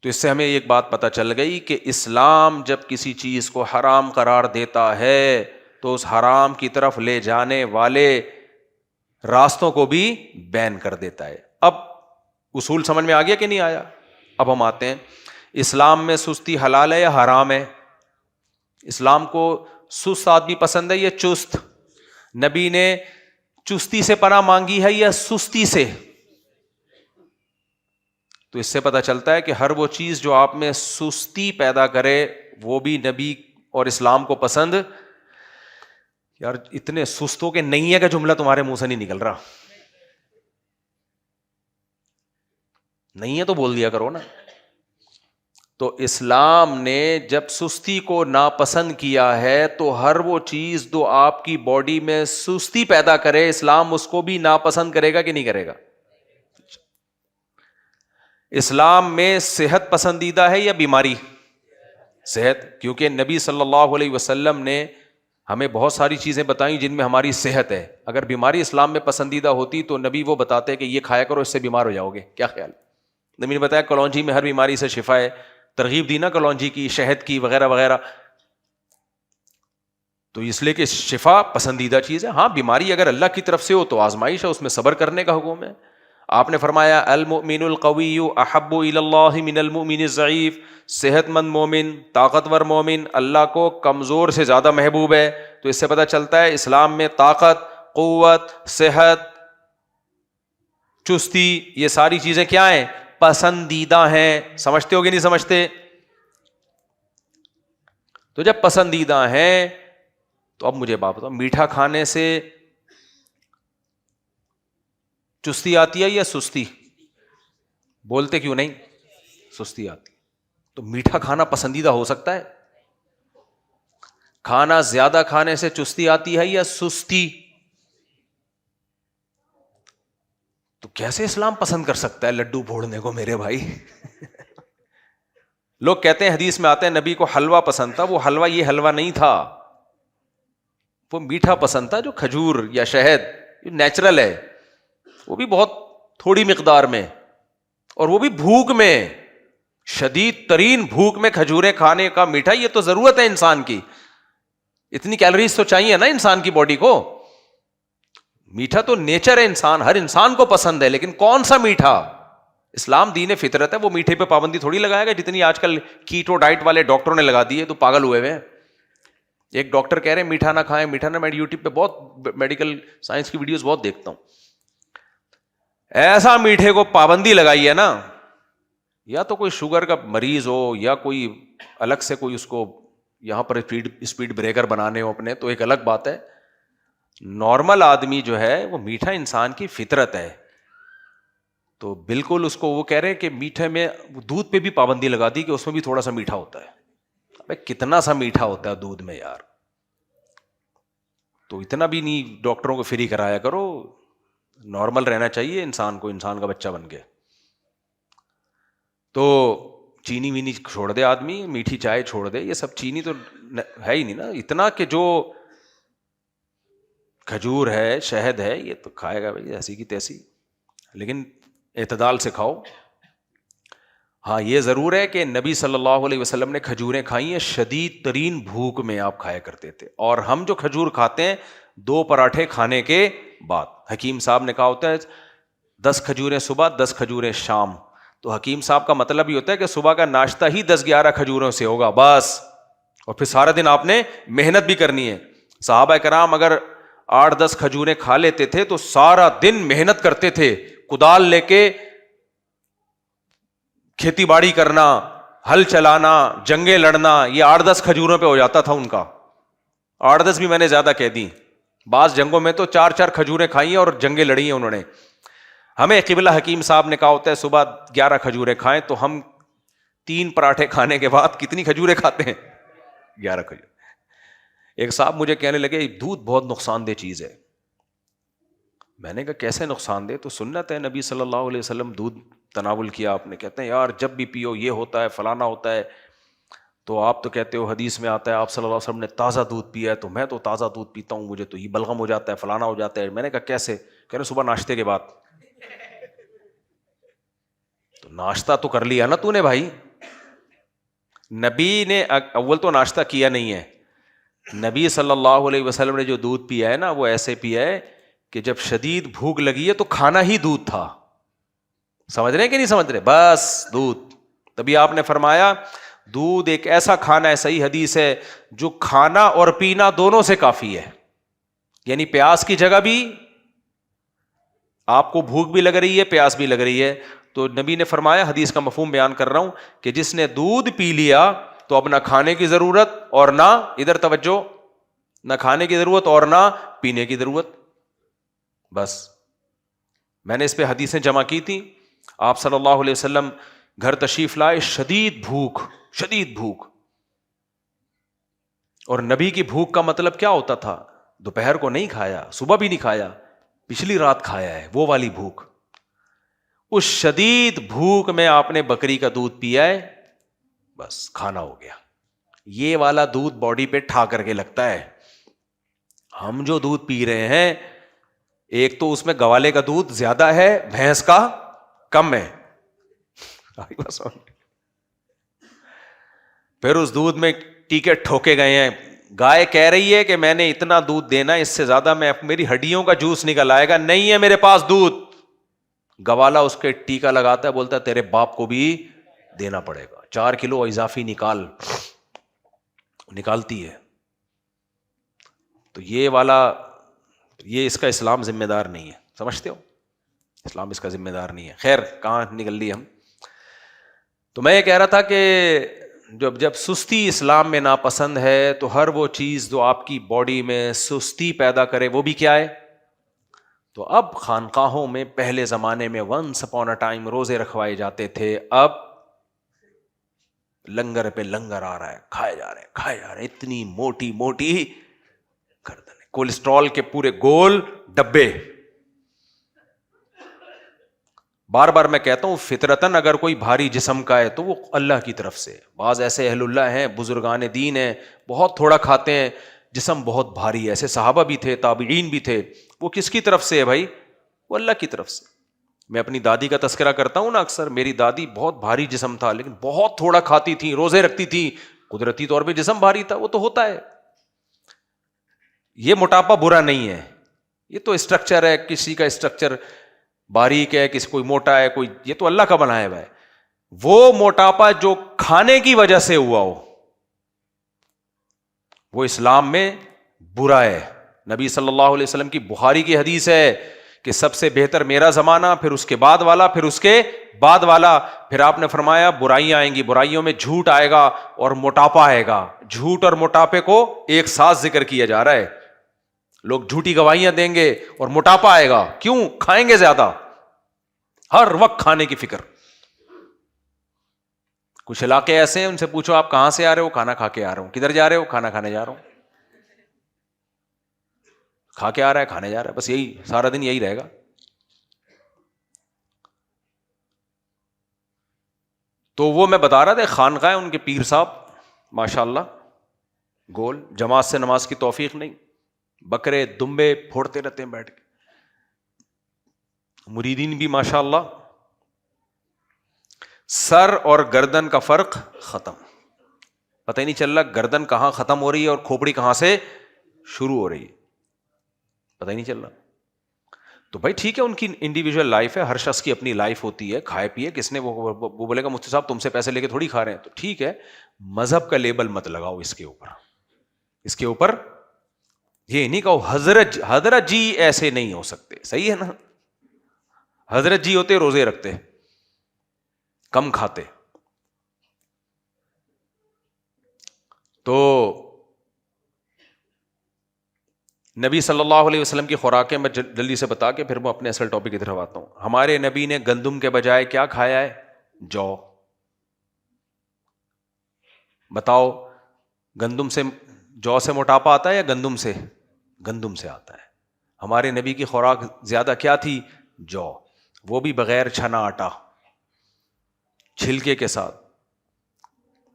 تو اس سے ہمیں ایک بات پتہ چل گئی کہ اسلام جب کسی چیز کو حرام قرار دیتا ہے تو اس حرام کی طرف لے جانے والے راستوں کو بھی بین کر دیتا ہے. اب اصول سمجھ میں آ گیا کہ نہیں آیا؟ اب ہم آتے ہیں، اسلام میں سستی حلال ہے یا حرام ہے؟ اسلام کو سست آدمی پسند ہے یا چست؟ نبی نے چستی سے پناہ مانگی ہے یا سستی سے؟ تو اس سے پتہ چلتا ہے کہ ہر وہ چیز جو آپ میں سستی پیدا کرے وہ بھی نبی اور اسلام کو پسند. یار اتنے سست ہو کہ نہیں ہے کہ جملہ تمہارے منہ سے نہیں نکل رہا، نہیں ہے تو بول دیا کرو نا. تو اسلام نے جب سستی کو ناپسند کیا ہے تو ہر وہ چیز جو آپ کی باڈی میں سستی پیدا کرے اسلام اس کو بھی ناپسند کرے گا کہ نہیں کرے گا؟ اسلام میں صحت پسندیدہ ہے یا بیماری؟ صحت، کیونکہ نبی صلی اللہ علیہ وسلم نے ہمیں بہت ساری چیزیں بتائیں جن میں ہماری صحت ہے. اگر بیماری اسلام میں پسندیدہ ہوتی تو نبی وہ بتاتے کہ یہ کھایا کرو اس سے بیمار ہو جاؤ گے. کیا خیال؟ نبی نے بتایا کلونجی میں ہر بیماری سے شفا ہے، ترغیب دی نا کلونجی کی، شہد کی، وغیرہ وغیرہ. تو اس لیے کہ شفا پسندیدہ چیز ہے. ہاں بیماری اگر اللہ کی طرف سے ہو تو آزمائش ہے، اس میں صبر کرنے کا حکم ہے. آپ نے فرمایا المؤمن القوی احب الی اللہ من المؤمن الضعیف، صحت مند مومن، طاقتور مومن اللہ کو کمزور سے زیادہ محبوب ہے. تو اس سے پتہ چلتا ہے اسلام میں طاقت، قوت، صحت، چستی، یہ ساری چیزیں کیا ہیں؟ پسندیدہ ہیں. سمجھتے ہو کہ نہیں سمجھتے؟ تو جب پسندیدہ ہیں تو اب مجھے بات بتاؤ، میٹھا کھانے سے چستی آتی ہے یا سستی؟ بولتے کیوں نہیں؟ سستی آتی. تو میٹھا کھانا پسندیدہ ہو سکتا ہے؟ کھانا زیادہ کھانے سے چستی آتی ہے یا سستی؟ تو کیسے اسلام پسند کر سکتا ہے لڈو پھوڑنے کو میرے بھائی؟ لوگ کہتے ہیں حدیث میں آتے ہیں نبی کو حلوہ پسند تھا، وہ حلوہ یہ حلوہ نہیں تھا، وہ میٹھا پسند تھا جو کھجور یا شہد نیچرل ہے، وہ بھی بہت تھوڑی مقدار میں، اور وہ بھی بھوک میں، شدید ترین بھوک میں کھجوریں کھانے کا میٹھا. یہ تو ضرورت ہے انسان کی، اتنی کیلوریز تو چاہیے نا انسان کی باڈی کو. میٹھا تو نیچر ہے، انسان ہر انسان کو پسند ہے، لیکن کون سا میٹھا؟ اسلام دین فطرت ہے، وہ میٹھے پہ پابندی تھوڑی لگائے گا جتنی آج کل کیٹو ڈائٹ والے ڈاکٹروں نے لگا دی ہے. تو پاگل ہوئے ہوئے. ایک ڈاکٹر کہہ رہے ہیں میٹھا نہ کھائیں، میٹھا نہ. میں یوٹیوب پہ بہت میڈیکل سائنس کی ویڈیوز بہت دیکھتا ہوں. ایسا میٹھے کو پابندی لگائی ہے نا، یا تو کوئی شوگر کا مریض ہو یا کوئی الگ سے کوئی اس کو یہاں پر اسپیڈ بریکر بنانے ہو اپنے، تو ایک الگ بات ہے. نارمل آدمی جو ہے وہ میٹھا انسان کی فطرت ہے، تو بالکل اس کو وہ کہہ رہے ہیں کہ میٹھے میں دودھ پہ بھی پابندی لگا دی کہ اس میں بھی تھوڑا سا میٹھا ہوتا ہے. کتنا سا میٹھا ہوتا ہے دودھ میں یار، تو اتنا بھی نہیں ڈاکٹروں کو فری کرایا کرو، نارمل رہنا چاہیے انسان کو، انسان کا بچہ بن کے. تو چینی وینی چھوڑ دے آدمی، میٹھی چائے چھوڑ دے، یہ سب چینی تو ہے ہی نہیں نا اتنا، کہ جو کھجور ہے شہد ہے یہ تو کھائے گا بھائی ایسی کی تیسی، لیکن اعتدال سے کھاؤ. ہاں یہ ضرور ہے کہ نبی صلی اللہ علیہ وسلم نے کھجوریں کھائی ہیں شدید ترین بھوک میں آپ کھایا کرتے تھے، اور ہم جو کھجور کھاتے ہیں 2 پراٹھے کھانے کے بعد. حکیم صاحب نے کہا ہوتا ہے 10 کھجوریں صبح 10 کھجوریں شام، تو حکیم صاحب کا مطلب یہ ہوتا ہے کہ صبح کا ناشتہ ہی 10-11 کھجوروں سے ہوگا بس، اور پھر سارا دن آپ نے محنت بھی کرنی ہے. صحابہ کرام اگر 8-10 کھجوریں کھا لیتے تھے تو سارا دن محنت کرتے تھے، کدال لے کے کھیتی باڑی کرنا، ہل چلانا، جنگیں لڑنا، یہ 8-10 کھجوروں پہ ہو جاتا تھا ان کا. 8-10 بھی میں نے زیادہ کہہ دی، بعض جنگوں میں تو 4-4 کھجوریں کھائی ہیں اور جنگیں لڑی ہیں انہوں نے. ہمیں قبلہ حکیم صاحب نے کہا ہوتا ہے صبح 11 کھجوریں کھائیں، تو ہم 3 پراٹھے کھانے کے بعد کتنی کھجوریں کھاتے ہیں؟ 11 کھجور. ایک صاحب مجھے کہنے لگے دودھ بہت نقصان دہ چیز ہے. میں نے کہا کیسے نقصان دہ؟ تو سنت ہے نبی صلی اللہ علیہ وسلم دودھ تناول کیا آپ نے. کہتے ہیں یار جب بھی پیو یہ ہوتا ہے فلانا ہوتا ہے، تو آپ تو کہتے ہو حدیث میں آتا ہے آپ صلی اللہ علیہ وسلم نے تازہ دودھ پیا ہے، تو میں تو تازہ دودھ پیتا ہوں، مجھے تو یہ بلغم ہو جاتا ہے فلانا ہو جاتا ہے. میں نے کہا کیسے؟ کہہ رہے صبح ناشتے کے بعد. تو ناشتہ تو کر لیا نا تو نے بھائی. نبی نے اول تو ناشتہ کیا نہیں ہے، نبی صلی اللہ علیہ وسلم نے جو دودھ پیا ہے نا وہ ایسے پیا ہے کہ جب شدید بھوک لگی ہے تو کھانا ہی دودھ تھا. سمجھ رہے ہیں کہ نہیں سمجھ رہے؟ بس دودھ. تبھی آپ نے فرمایا دودھ ایک ایسا کھانا ہے، صحیح حدیث ہے، جو کھانا اور پینا دونوں سے کافی ہے. یعنی پیاس کی جگہ بھی آپ کو بھوک بھی لگ رہی ہے، پیاس بھی لگ رہی ہے، تو نبی نے فرمایا، حدیث کا مفہوم بیان کر رہا ہوں، کہ جس نے دودھ پی لیا تو اب نہ کھانے کی ضرورت اور نہ ادھر توجہ، نہ کھانے کی ضرورت اور نہ پینے کی ضرورت. بس میں نے اس پہ حدیثیں جمع کی تھی. آپ صلی اللہ علیہ وسلم گھر تشریف لائے، شدید بھوک. اور نبی کی بھوک کا مطلب کیا ہوتا تھا؟ دوپہر کو نہیں کھایا، صبح بھی نہیں کھایا، پچھلی رات کھایا ہے، وہ والی بھوک. اس شدید بھوک میں آپ نے بکری کا دودھ پیا ہے، بس کھانا ہو گیا. یہ والا دودھ باڈی پہ ٹھا کر کے لگتا ہے. ہم جو دودھ پی رہے ہیں، ایک تو اس میں گوالے کا دودھ زیادہ ہے، بھینس کا کم ہے. پھر اس دودھ میں ٹیکے ٹھوکے گئے ہیں. گائے کہہ رہی ہے کہ میں نے اتنا دودھ دینا، اس سے زیادہ میں میری ہڈیوں کا جوس نکل آئے گا، نہیں ہے میرے پاس دودھ. گوالا اس کے ٹیکا لگاتا ہے، بولتا ہے تیرے باپ کو بھی دینا پڑے گا، 4 کلو اضافی نکالتی ہے. تو یہ والا، یہ اس کا اسلام ذمہ دار نہیں ہے، سمجھتے ہو؟ اسلام اس کا ذمہ دار نہیں ہے. خیر کہاں نکل لی ہم. تو میں یہ کہہ رہا تھا کہ جب سستی اسلام میں ناپسند ہے، تو ہر وہ چیز جو آپ کی باڈی میں سستی پیدا کرے وہ بھی کیا ہے. تو اب خانقاہوں میں پہلے زمانے میں ونس اپون اے ٹائم روزے رکھوائے جاتے تھے، اب لنگر پہ لنگر آ رہا ہے، کھائے جا رہے ہیں. اتنی موٹی گردن، کولیسٹرول کے پورے گول ڈبے. بار بار میں کہتا ہوں فطرتاً اگر کوئی بھاری جسم کا ہے تو وہ اللہ کی طرف سے. بعض ایسے اہل اللہ ہیں، بزرگان دین ہیں، بہت تھوڑا کھاتے ہیں، جسم بہت بھاری ہے. ایسے صحابہ بھی تھے، تابعین بھی تھے. وہ کس کی طرف سے ہے بھائی؟ وہ اللہ کی طرف سے. میں اپنی دادی کا تذکرہ کرتا ہوں نا اکثر. میری دادی بہت بھاری جسم تھا، لیکن بہت تھوڑا کھاتی تھی، روزے رکھتی تھی. قدرتی طور پہ جسم بھاری تھا، وہ تو ہوتا ہے. یہ موٹاپا برا نہیں ہے، یہ تو اسٹرکچر ہے. کسی کا اسٹرکچر باریک ہے، کسی کوئی موٹا ہے، کوئی، یہ تو اللہ کا بنایا ہوا ہے. وہ موٹاپا جو کھانے کی وجہ سے ہوا ہو وہ اسلام میں برا ہے. نبی صلی اللہ علیہ وسلم کی بخاری کی حدیث ہے کہ سب سے بہتر میرا زمانہ، پھر اس کے بعد والا، پھر اس کے بعد والا. پھر آپ نے فرمایا برائیاں آئیں گی، برائیوں میں جھوٹ آئے گا اور موٹاپا آئے گا. جھوٹ اور موٹاپے کو ایک ساتھ ذکر کیا جا رہا ہے. لوگ جھوٹی گواہیاں دیں گے اور موٹاپا آئے گا. کیوں؟ کھائیں گے زیادہ، ہر وقت کھانے کی فکر. کچھ علاقے ایسے ہیں، ان سے پوچھو آپ کہاں سے آ رہے ہو، کھانا کھا کے آ رہا ہوں. کدھر جا رہے ہو؟ کھانا کھانے جا رہا ہوں. کھا کے آ رہا ہے، کھانے جا رہا ہے، بس یہی سارا دن یہی رہے گا. تو وہ میں بتا رہا تھا خانقاہ ان کے پیر صاحب ماشاء اللہ گول، جماعت سے نماز کی توفیق نہیں، بکرے دمبے پھوڑتے رہتے ہیں بیٹھ کے. مریدین بھی ماشاء اللہ سر اور گردن کا فرق ختم، پتہ ہی نہیں چل رہا گردن کہاں ختم ہو رہی ہے اور کھوپڑی کہاں سے شروع ہو رہی ہے، پتہ ہی نہیں چل رہا. تو بھائی ٹھیک ہے، ان کی انڈیویجول لائف ہے، ہر شخص کی اپنی لائف ہوتی ہے، کھائے پیے. کس نے وہ بولے گا مفتی صاحب تم سے پیسے لے کے تھوڑی کھا رہے ہیں، تو ٹھیک ہے، مذہب کا لیبل مت لگاؤ اس کے اوپر. اس کے اوپر یہ نہیں کہو حضرت جی ایسے نہیں ہو سکتے. صحیح ہے نا؟ حضرت جی ہوتے روزے رکھتے، کم کھاتے. تو نبی صلی اللہ علیہ وسلم کی خوراکیں میں جلدی سے بتا کے پھر میں اپنے اصل ٹاپک کی طرف آتا ہوں. ہمارے نبی نے گندم کے بجائے کیا کھایا ہے؟ جو. بتاؤ گندم سے، جو سے موٹاپا آتا ہے یا گندم سے؟ گندم سے آتا ہے. ہمارے نبی کی خوراک زیادہ کیا تھی؟ جو، وہ بھی بغیر چھنا آٹا، چھلکے کے ساتھ.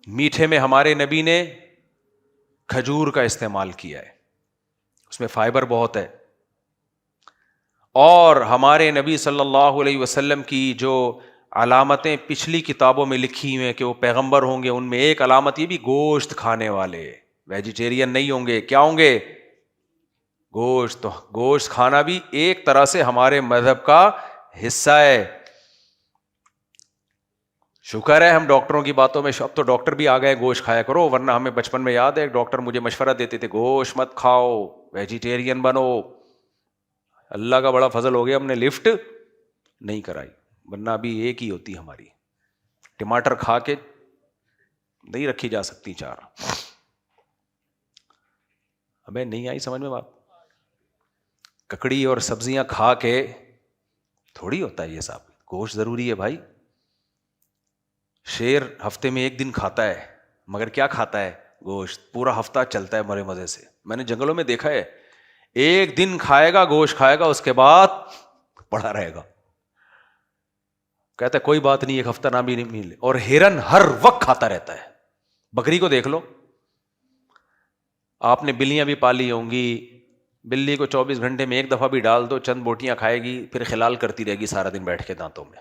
میٹھے میں ہمارے نبی نے کھجور کا استعمال کیا ہے، اس میں فائبر بہت ہے. اور ہمارے نبی صلی اللہ علیہ وسلم کی جو علامتیں پچھلی کتابوں میں لکھی ہوئی ہیں کہ وہ پیغمبر ہوں گے، ان میں ایک علامت یہ بھی گوشت کھانے والے، ویجیٹیرین نہیں ہوں گے. کیا ہوں گے؟ گوشت. تو گوشت کھانا بھی ایک طرح سے ہمارے مذہب کا حصہ ہے. شکر ہے ہم ڈاکٹروں کی باتوں میں، اب تو ڈاکٹر بھی آ گئے گوشت کھایا کرو، ورنہ ہمیں بچپن میں یاد ہے ایک ڈاکٹر مجھے مشورہ دیتے تھے گوشت مت کھاؤ، ویجیٹیرین بنو. اللہ کا بڑا فضل ہو گیا ہم نے لفٹ نہیں کرائی، ورنہ ابھی ایک ہی ہوتی ہماری. ٹماٹر کھا کے نہیں رکھی جا سکتی چار. ہمیں نہیں آئی سمجھ میں بات؟ ککڑی اور سبزیاں کھا کے تھوڑی ہوتا ہے یہ صاحب. گوشت ضروری ہے بھائی. شیر ہفتے میں ایک دن کھاتا ہے، مگر کیا کھاتا ہے؟ گوشت. پورا ہفتہ چلتا ہے مرے مزے سے. میں نے جنگلوں میں دیکھا ہے، ایک دن کھائے گا گوشت کھائے گا، اس کے بعد پڑا رہے گا. کہتا ہے کوئی بات نہیں، ایک ہفتہ نہ بھی نہیں ملے. اور ہرن ہر وقت کھاتا رہتا ہے. بکری کو دیکھ لو، آپ نے بلیاں بھی پالی ہوں گی، بلی کو 24 گھنٹے میں ایک دفعہ بھی ڈال دو، چند بوٹیاں کھائے گی، پھر خلال کرتی رہے گی سارا دن بیٹھ کے دانتوں میں.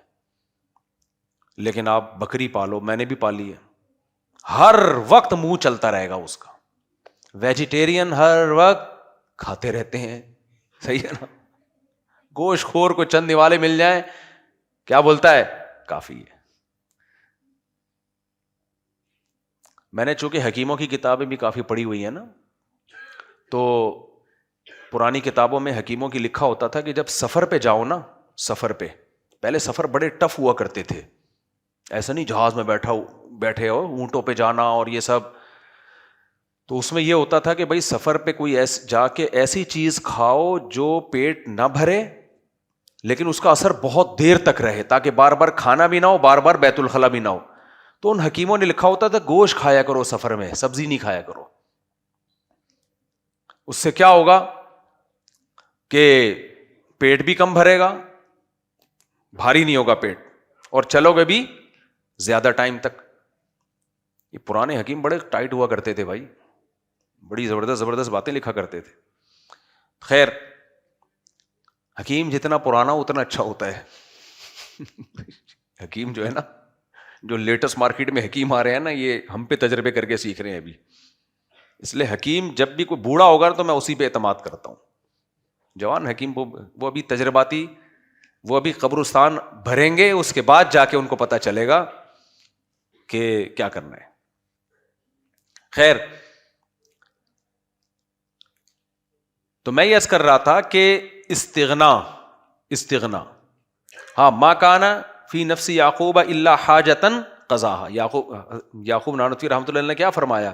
لیکن آپ بکری پالو، میں نے بھی پالی ہے، ہر وقت منہ چلتا رہے گا اس کا. ویجیٹیرین ہر وقت کھاتے رہتے ہیں. صحیح ہے نا؟ گوشت خور کو چند نوالے مل جائیں، کیا بولتا ہے؟ کافی ہے. میں نے چونکہ حکیموں کی کتابیں بھی کافی پڑھی ہوئی ہیں نا، تو پرانی کتابوں میں حکیموں کی لکھا ہوتا تھا کہ جب سفر پہ جاؤ نا، سفر پہ، پہلے سفر بڑے ٹف ہوا کرتے تھے، ایسا نہیں جہاز میں بیٹھے ہو اونٹوں پہ جانا اور یہ سب. تو اس میں یہ ہوتا تھا کہ بھائی سفر پہ کوئی جا کے ایسی چیز کھاؤ جو پیٹ نہ بھرے لیکن اس کا اثر بہت دیر تک رہے، تاکہ بار بار کھانا بھی نہ ہو، بار بار بیت الخلا بھی نہ ہو. تو ان حکیموں نے لکھا ہوتا تھا گوشت کھایا کرو سفر میں، سبزی نہیں کھایا کرو. اس سے کیا ہوگا کہ پیٹ بھی کم بھرے گا، بھاری نہیں ہوگا پیٹ، اور چلو گے بھی زیادہ ٹائم تک. یہ پرانے حکیم بڑے ٹائٹ ہوا کرتے تھے بھائی، بڑی زبردست باتیں لکھا کرتے تھے. خیر، حکیم جتنا پرانا اتنا اچھا ہوتا ہے. حکیم جو ہے نا، جو لیٹسٹ مارکیٹ میں حکیم آ رہے ہیں نا، یہ ہم پہ تجربے کر کے سیکھ رہے ہیں ابھی. اس لیے حکیم جب بھی کوئی بوڑھا ہوگا تو میں اسی پہ اعتماد کرتا ہوں. جوان حکیم وہ ابھی تجرباتی، وہ ابھی قبرستان بھریں گے، اس کے بعد جا کے ان کو پتہ چلے گا کہ کیا کرنا ہے. خیر، تو میں یہ عرض کر رہا تھا کہ استغنا ہاں، ما کانا فی نفس یعقوب الا حاجتن قضاها. یعقوب نانوتوی رحمۃ اللہ نے کیا فرمایا؟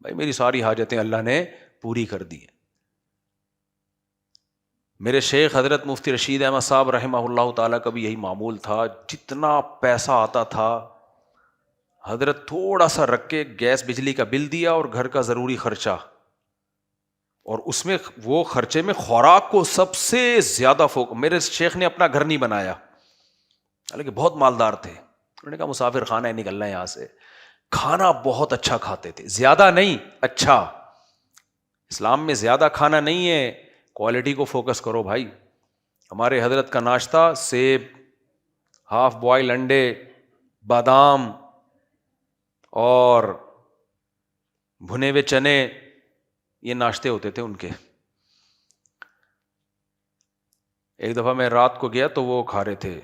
بھائی میری ساری حاجتیں اللہ نے پوری کر دی ہیں. میرے شیخ حضرت مفتی رشید احمد صاحب رحمہ اللہ تعالیٰ کا بھی یہی معمول تھا. جتنا پیسہ آتا تھا حضرت تھوڑا سا رکھ کے گیس بجلی کا بل دیا اور گھر کا ضروری خرچہ, اور اس میں وہ خرچے میں خوراک کو سب سے زیادہ میرے شیخ نے اپنا گھر نہیں بنایا, حالانکہ بہت مالدار تھے. انہوں نے کہا مسافر خانہ ہے, نکلنا ہے یہاں سے. کھانا بہت اچھا کھاتے تھے, زیادہ نہیں, اچھا. اسلام میں زیادہ کھانا نہیں ہے, کوالٹی کو فوکس کرو بھائی. ہمارے حضرت کا ناشتہ سیب, ہاف بوائل انڈے, بادام اور بھنے ہوئے چنے, یہ ناشتے ہوتے تھے ان کے. ایک دفعہ میں رات کو گیا تو وہ کھا رہے تھے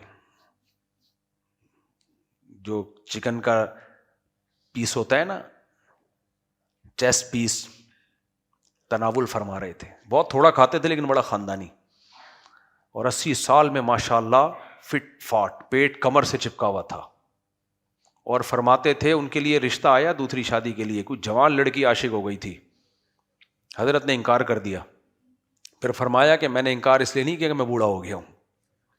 جو چکن کا پیس ہوتا ہے نا, چیسٹ پیس, تناول فرما رہے تھے. بہت تھوڑا کھاتے تھے لیکن بڑا خاندانی, اور 80 سال میں ماشاءاللہ فٹ فاٹ, پیٹ کمر سے چپکا ہوا تھا. اور فرماتے تھے ان کے لیے رشتہ آیا دوسری شادی کے لیے, کچھ جوان لڑکی عاشق ہو گئی تھی. حضرت نے انکار کر دیا. پھر فرمایا کہ میں نے انکار اس لیے نہیں کیا کہ میں بوڑھا ہو گیا ہوں,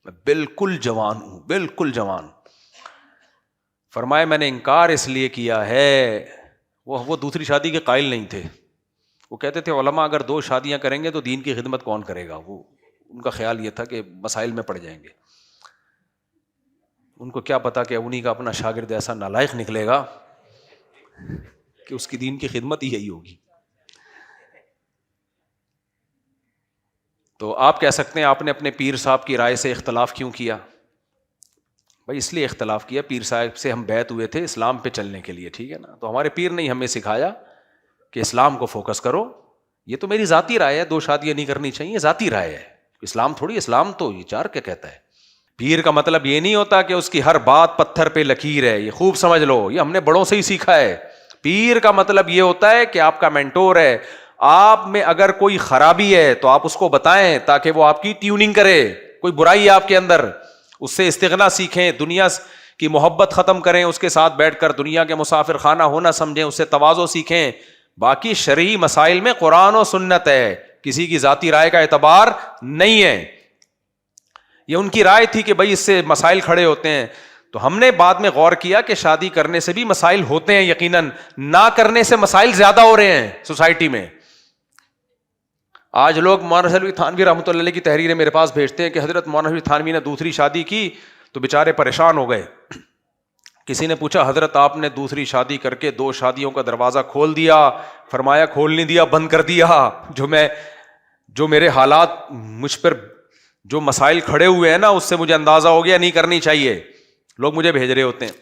میں بالکل جوان ہوں, بالکل جوان. فرمایا میں نے انکار اس لیے کیا ہے, وہ دوسری شادی کے قائل نہیں تھے. وہ کہتے تھے علماء اگر 2 شادیاں کریں گے تو دین کی خدمت کون کرے گا. وہ ان کا خیال یہ تھا کہ مسائل میں پڑ جائیں گے. ان کو کیا پتا کہ انہی کا اپنا شاگرد ایسا نالائق نکلے گا کہ اس کی دین کی خدمت ہی یہی ہوگی. تو آپ کہہ سکتے ہیں آپ نے اپنے پیر صاحب کی رائے سے اختلاف کیوں کیا؟ بھائی اس لیے اختلاف کیا, پیر صاحب سے ہم بیعت ہوئے تھے اسلام پہ چلنے کے لیے, ٹھیک ہے نا. تو ہمارے پیر نے ہمیں سکھایا کہ اسلام کو فوکس کرو. یہ تو میری ذاتی رائے ہے, 2 شادیاں نہیں کرنی چاہیے, ذاتی رائے ہے. اسلام تھوڑی, اسلام تو یہ 4 کیا کہتا ہے. پیر کا مطلب یہ نہیں ہوتا کہ اس کی ہر بات پتھر پہ لکیر ہے, یہ خوب سمجھ لو, یہ ہم نے بڑوں سے ہی سیکھا ہے. پیر کا مطلب یہ ہوتا ہے کہ آپ کا مینٹور ہے, آپ میں اگر کوئی خرابی ہے تو آپ اس کو بتائیں تاکہ وہ آپ کی ٹیوننگ کرے. کوئی برائی ہے آپ کے اندر, اس سے استغنا سیکھیں, دنیا کی محبت ختم کریں, اس کے ساتھ بیٹھ کر دنیا کے مسافر خانہ ہونا سمجھیں, اس سے تواضع سیکھیں. باقی شرعی مسائل میں قرآن و سنت ہے, کسی کی ذاتی رائے کا اعتبار نہیں ہے. یہ ان کی رائے تھی کہ بھائی اس سے مسائل کھڑے ہوتے ہیں. تو ہم نے بعد میں غور کیا کہ شادی کرنے سے بھی مسائل ہوتے ہیں, یقیناً نہ کرنے سے مسائل زیادہ ہو رہے ہیں سوسائٹی میں. آج لوگ مولانا شریف تھانوی رحمۃ اللہ علیہ کی تحریریں میرے پاس بھیجتے ہیں کہ حضرت مولانا شریف تھانوی نے دوسری شادی کی تو بیچارے پریشان ہو گئے. کسی نے پوچھا حضرت آپ نے دوسری شادی کر کے 2 شادیوں کا دروازہ کھول دیا. فرمایا کھول نہیں دیا, بند کر دیا. جو میرے حالات, مجھ پر جو مسائل کھڑے ہوئے ہیں نا, اس سے مجھے اندازہ ہو گیا نہیں کرنی چاہیے. لوگ مجھے بھیج رہے ہوتے ہیں.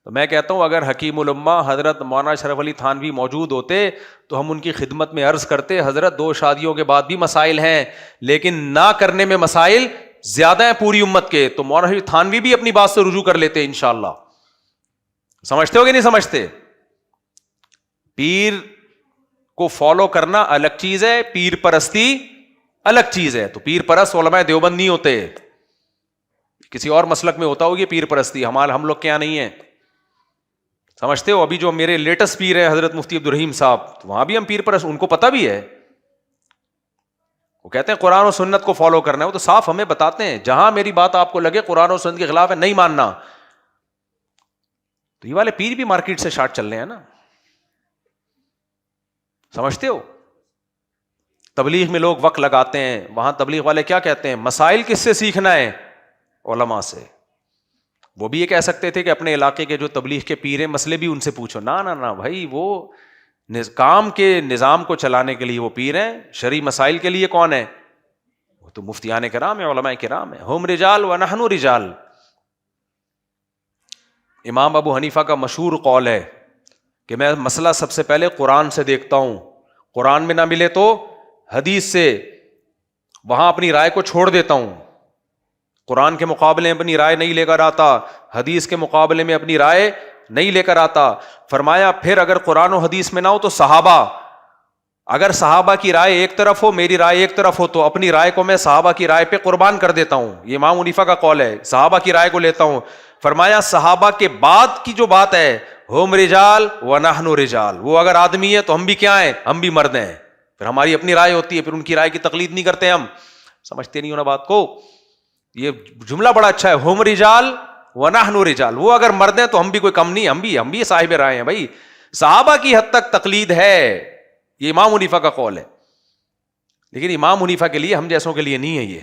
تو میں کہتا ہوں اگر حکیم الامہ حضرت مولانا اشرف علی تھانوی موجود ہوتے تو ہم ان کی خدمت میں عرض کرتے حضرت 2 شادیوں کے بعد بھی مسائل ہیں, لیکن نہ کرنے میں مسائل زیادہ ہیں پوری امت کے. تو مولانا اشرف تھانوی بھی اپنی بات سے رجوع کر لیتے انشاءاللہ. سمجھتے ہو کہ نہیں سمجھتے؟ پیر کو فالو کرنا الگ چیز ہے, پیر پرستی الگ چیز ہے. تو پیر پرست علماء دیوبند نہیں ہوتے, کسی اور مسلک میں ہوتا ہوگی پیر پرستی, ہم لوگ کیا نہیں ہیں. سمجھتے ہو؟ ابھی جو میرے لیٹسٹ پیر ہے حضرت مفتی عبدالرحیم صاحب, وہاں بھی ہم پیر پرست, ان کو پتہ بھی ہے. وہ کہتے ہیں قرآن و سنت کو فالو کرنا ہے, وہ تو صاف ہمیں بتاتے ہیں جہاں میری بات آپ کو لگے قرآن و سنت کے خلاف ہے نہیں ماننا. تو یہ والے پیر بھی مارکیٹ سے شارٹ چل رہے ہیں نا, سمجھتے ہو؟ تبلیغ میں لوگ وقت لگاتے ہیں, وہاں تبلیغ والے کیا کہتے ہیں, مسائل کس سے سیکھنا ہے؟ علماء سے. وہ بھی یہ کہہ سکتے تھے کہ اپنے علاقے کے جو تبلیغ کے پیر ہیں مسئلے بھی ان سے پوچھو. نہ بھائی, وہ کام کے نظام کو چلانے کے لیے وہ پیر ہیں, شرعی مسائل کے لیے کون ہے؟ وہ تو مفتیان کرام ہیں, علماء کرام ہیں. ہم رجال و نحن رجال. امام ابو حنیفہ کا مشہور قول ہے کہ میں مسئلہ سب سے پہلے قرآن سے دیکھتا ہوں, قرآن میں نہ ملے تو حدیث سے, وہاں اپنی رائے کو چھوڑ دیتا ہوں. قرآن کے مقابلے میں اپنی رائے نہیں لے کر آتا, حدیث کے مقابلے میں اپنی رائے نہیں لے کر آتا. فرمایا پھر اگر قرآن و حدیث میں نہ ہو تو صحابہ, اگر صحابہ کی رائے ایک طرف ہو, میری رائے ایک طرف ہو, تو اپنی رائے کو میں صحابہ کی رائے پہ قربان کر دیتا ہوں. یہ امام حنیفہ کا قول ہے, صحابہ کی رائے کو لیتا ہوں. فرمایا صحابہ کے بعد کی جو بات ہے, ہم رجال و نحن رجال, وہ اگر آدمی ہے تو ہم بھی کیا ہیں, ہم بھی مرد ہیں. پھر ہماری اپنی رائے ہوتی ہے, پھر ان کی رائے کی تقلید نہیں کرتے ہم. سمجھتے نہیں ہو نا بات کو. یہ جملہ بڑا اچھا ہے, ہم رجال ونحن رجال. وہ اگر مرد ہیں تو ہم بھی کوئی کم نہیں, ہم بھی صاحب رائے ہیں بھائی. صحابہ کی حد تک تقلید ہے, یہ امام حنیفہ کا قول ہے, لیکن امام حنیفہ کے لیے, ہم جیسوں کے لیے نہیں ہے یہ.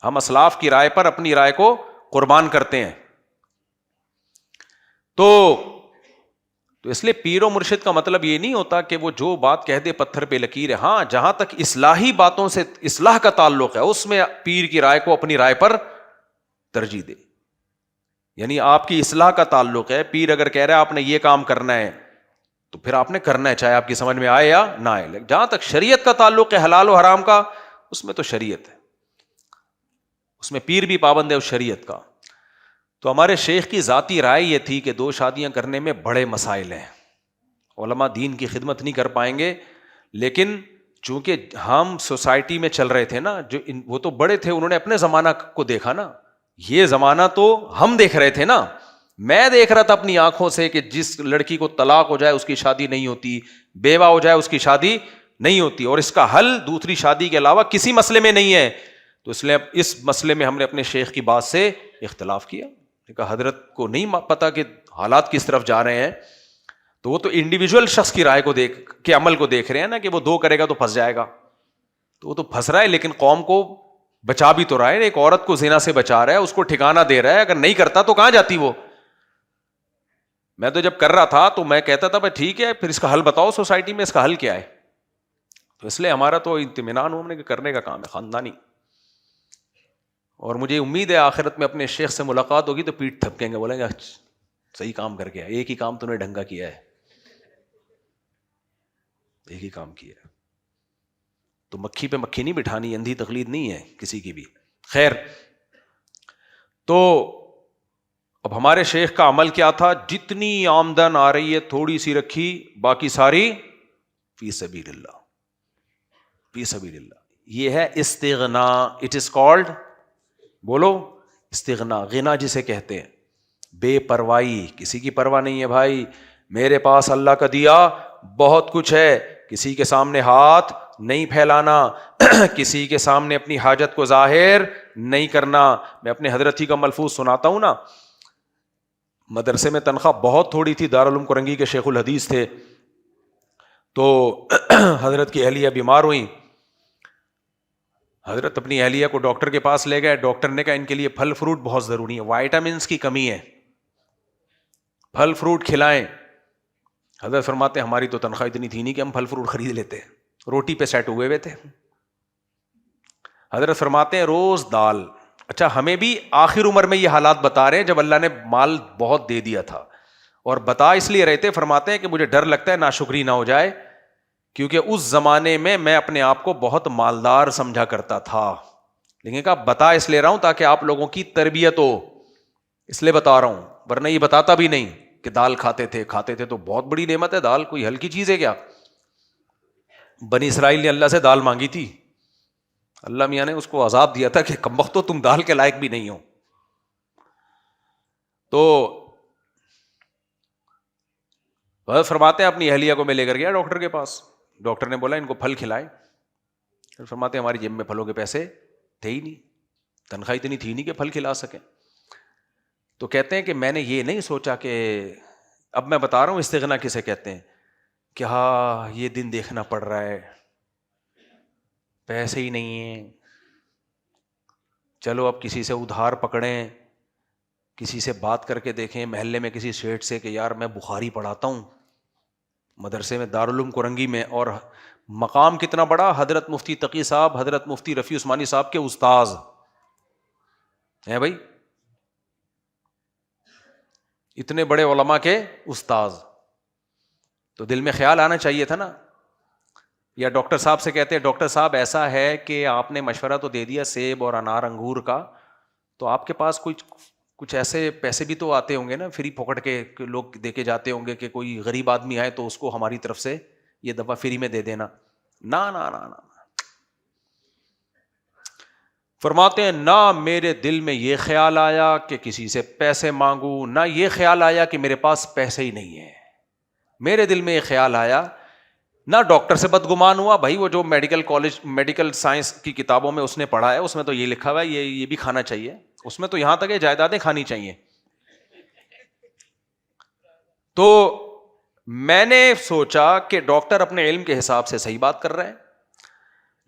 ہم اسلاف کی رائے پر اپنی رائے کو قربان کرتے ہیں. تو اس لیے پیر و مرشد کا مطلب یہ نہیں ہوتا کہ وہ جو بات کہہ دے پتھر پہ لکیر ہے. ہاں جہاں تک اصلاحی باتوں سے اصلاح کا تعلق ہے اس میں پیر کی رائے کو اپنی رائے پر ترجیح دے. یعنی آپ کی اصلاح کا تعلق ہے, پیر اگر کہہ رہا ہے آپ نے یہ کام کرنا ہے تو پھر آپ نے کرنا ہے, چاہے آپ کی سمجھ میں آئے یا نہ آئے. جہاں تک شریعت کا تعلق ہے حلال و حرام کا, اس میں تو شریعت ہے, اس میں پیر بھی پابند ہے اس شریعت کا. تو ہمارے شیخ کی ذاتی رائے یہ تھی کہ 2 شادیاں کرنے میں بڑے مسائل ہیں, علماء دین کی خدمت نہیں کر پائیں گے. لیکن چونکہ ہم سوسائٹی میں چل رہے تھے نا, جو وہ تو بڑے تھے, انہوں نے اپنے زمانہ کو دیکھا نا, یہ زمانہ تو ہم دیکھ رہے تھے نا. میں دیکھ رہا تھا اپنی آنکھوں سے کہ جس لڑکی کو طلاق ہو جائے اس کی شادی نہیں ہوتی, بیوہ ہو جائے اس کی شادی نہیں ہوتی, اور اس کا حل دوسری شادی کے علاوہ کسی مسئلے میں نہیں ہے. تو اس لیے اس مسئلے میں ہم نے اپنے شیخ کی بات سے اختلاف کیا. کہ حضرت کو نہیں پتا کہ حالات کس طرف جا رہے ہیں, تو وہ تو انڈیویجول شخص کی رائے کو دیکھ کے عمل کو دیکھ رہے ہیں نا, کہ وہ 2 کرے گا تو پھنس جائے گا. تو وہ تو پھنس رہا ہے, لیکن قوم کو بچا بھی تو رہا ہے. ایک عورت کو زنا سے بچا رہا ہے, اس کو ٹھکانہ دے رہا ہے. اگر نہیں کرتا تو کہاں جاتی وہ. میں تو جب کر رہا تھا تو میں کہتا تھا بھائی ٹھیک ہے, پھر اس کا حل بتاؤ سوسائٹی میں, اس کا حل کیا ہے. تو اس لیے ہمارا تو اطمینان ہونے کے کرنے کا کام ہے خاندانی. اور مجھے امید ہے آخرت میں اپنے شیخ سے ملاقات ہوگی تو پیٹھ تھپکیں گے, بولیں گے صحیح کام کر کے آیا, ایک ہی کام تو نے ڈھنگا کیا ہے, ایک ہی کام کیا ہے. تو مکھی پہ مکھی نہیں بٹھانی, اندھی تقلید نہیں ہے کسی کی بھی. خیر, تو اب ہمارے شیخ کا عمل کیا تھا, جتنی آمدن آ رہی ہے تھوڑی سی رکھی, باقی ساری فی سبیل اللہ, فی سبیل اللہ. یہ ہے استغنا, اٹ از کالڈ, بولو استغنا, غنا جسے کہتے ہیں, بے پرواہی, کسی کی پرواہ نہیں ہے بھائی. میرے پاس اللہ کا دیا بہت کچھ ہے, کسی کے سامنے ہاتھ نہیں پھیلانا, کسی کے سامنے اپنی حاجت کو ظاہر نہیں کرنا. میں اپنے حضرت ہی کا ملفوظ سناتا ہوں نا. مدرسے میں تنخواہ بہت تھوڑی تھی, دارالعلوم کرنگی کے شیخ الحدیث تھے. تو حضرت کی اہلیہ بیمار ہوئیں, حضرت اپنی اہلیہ کو ڈاکٹر کے پاس لے گئے. ڈاکٹر نے کہا ان کے لیے پھل فروٹ بہت ضروری ہے, وائٹامنس کی کمی ہے, پھل فروٹ کھلائیں. حضرت فرماتے ہیں ہماری تو تنخواہ اتنی تھی نہیں کہ ہم پھل فروٹ خرید لیتے, روٹی پہ سیٹ ہوئے ہوئے تھے. حضرت فرماتے ہیں روز دال. اچھا, ہمیں بھی آخر عمر میں یہ حالات بتا رہے ہیں جب اللہ نے مال بہت دے دیا تھا, اور بتا اس لیے رہتے, فرماتے ہیں کہ مجھے ڈر لگتا ہے ناشکری نہ ہو جائے, کیونکہ اس زمانے میں اپنے آپ کو بہت مالدار سمجھا کرتا تھا. لیکن کہا بتا اس لیے رہا ہوں تاکہ آپ لوگوں کی تربیت ہو, اس لیے بتا رہا ہوں, ورنہ یہ بتاتا بھی نہیں کہ دال کھاتے تھے تو بہت بڑی نعمت ہے, دال کوئی ہلکی چیز ہے کیا. بنی اسرائیل نے اللہ سے دال مانگی تھی, اللہ میاں نے اس کو عذاب دیا تھا کہ کمبختو تم دال کے لائق بھی نہیں ہو. تو فرماتے ہیں اپنی اہلیہ کو میں لے کر گیا ڈاکٹر کے پاس. ڈاکٹر نے بولا ان کو پھل کھلائے. فرماتے ہیں ہماری جیب میں پھلوں کے پیسے تھے ہی نہیں, تنخواہ اتنی تھی نہیں کہ پھل کھلا سکیں. تو کہتے ہیں کہ میں نے یہ نہیں سوچا کہ, اب میں بتا رہا ہوں استغنا کسے کہتے ہیں, کہ ہاں یہ دن دیکھنا پڑ رہا ہے, پیسے ہی نہیں ہیں, چلو اب کسی سے ادھار پکڑیں, کسی سے بات کر کے دیکھیں, محلے میں کسی سیٹ سے کہ یار میں بخاری پڑھاتا ہوں مدرسے میں دارالعلوم کرنگی میں, اور مقام کتنا بڑا, حضرت مفتی تقی صاحب, حضرت مفتی رفیع عثمانی صاحب کے استاذ ہیں بھائی, اتنے بڑے علماء کے استاذ. تو دل میں خیال آنا چاہیے تھا نا. یا ڈاکٹر صاحب سے کہتے ہیں ڈاکٹر صاحب ایسا ہے کہ آپ نے مشورہ تو دے دیا سیب اور انار انگور کا, تو آپ کے پاس کچھ ایسے پیسے بھی تو آتے ہوں گے نا, فری پکڑ کے لوگ دے کے جاتے ہوں گے کہ کوئی غریب آدمی آئے تو اس کو ہماری طرف سے یہ دفعہ فری میں دے دینا. نا نا نا نا, فرماتے ہیں نہ میرے دل میں یہ خیال آیا کہ کسی سے پیسے مانگوں, نہ یہ خیال آیا کہ میرے پاس پیسے ہی نہیں ہیں. میرے دل میں یہ خیال آیا نہ ڈاکٹر سے بدگمان ہوا، بھائی وہ جو میڈیکل کالج میڈیکل سائنس کی کتابوں میں اس نے پڑھا ہے اس میں تو یہ لکھا ہوا ہے یہ بھی کھانا چاہیے، اس میں تو یہاں تک یہ جائیدادیں کھانی چاہیے. تو میں نے سوچا کہ ڈاکٹر اپنے علم کے حساب سے صحیح بات کر رہے ہیں،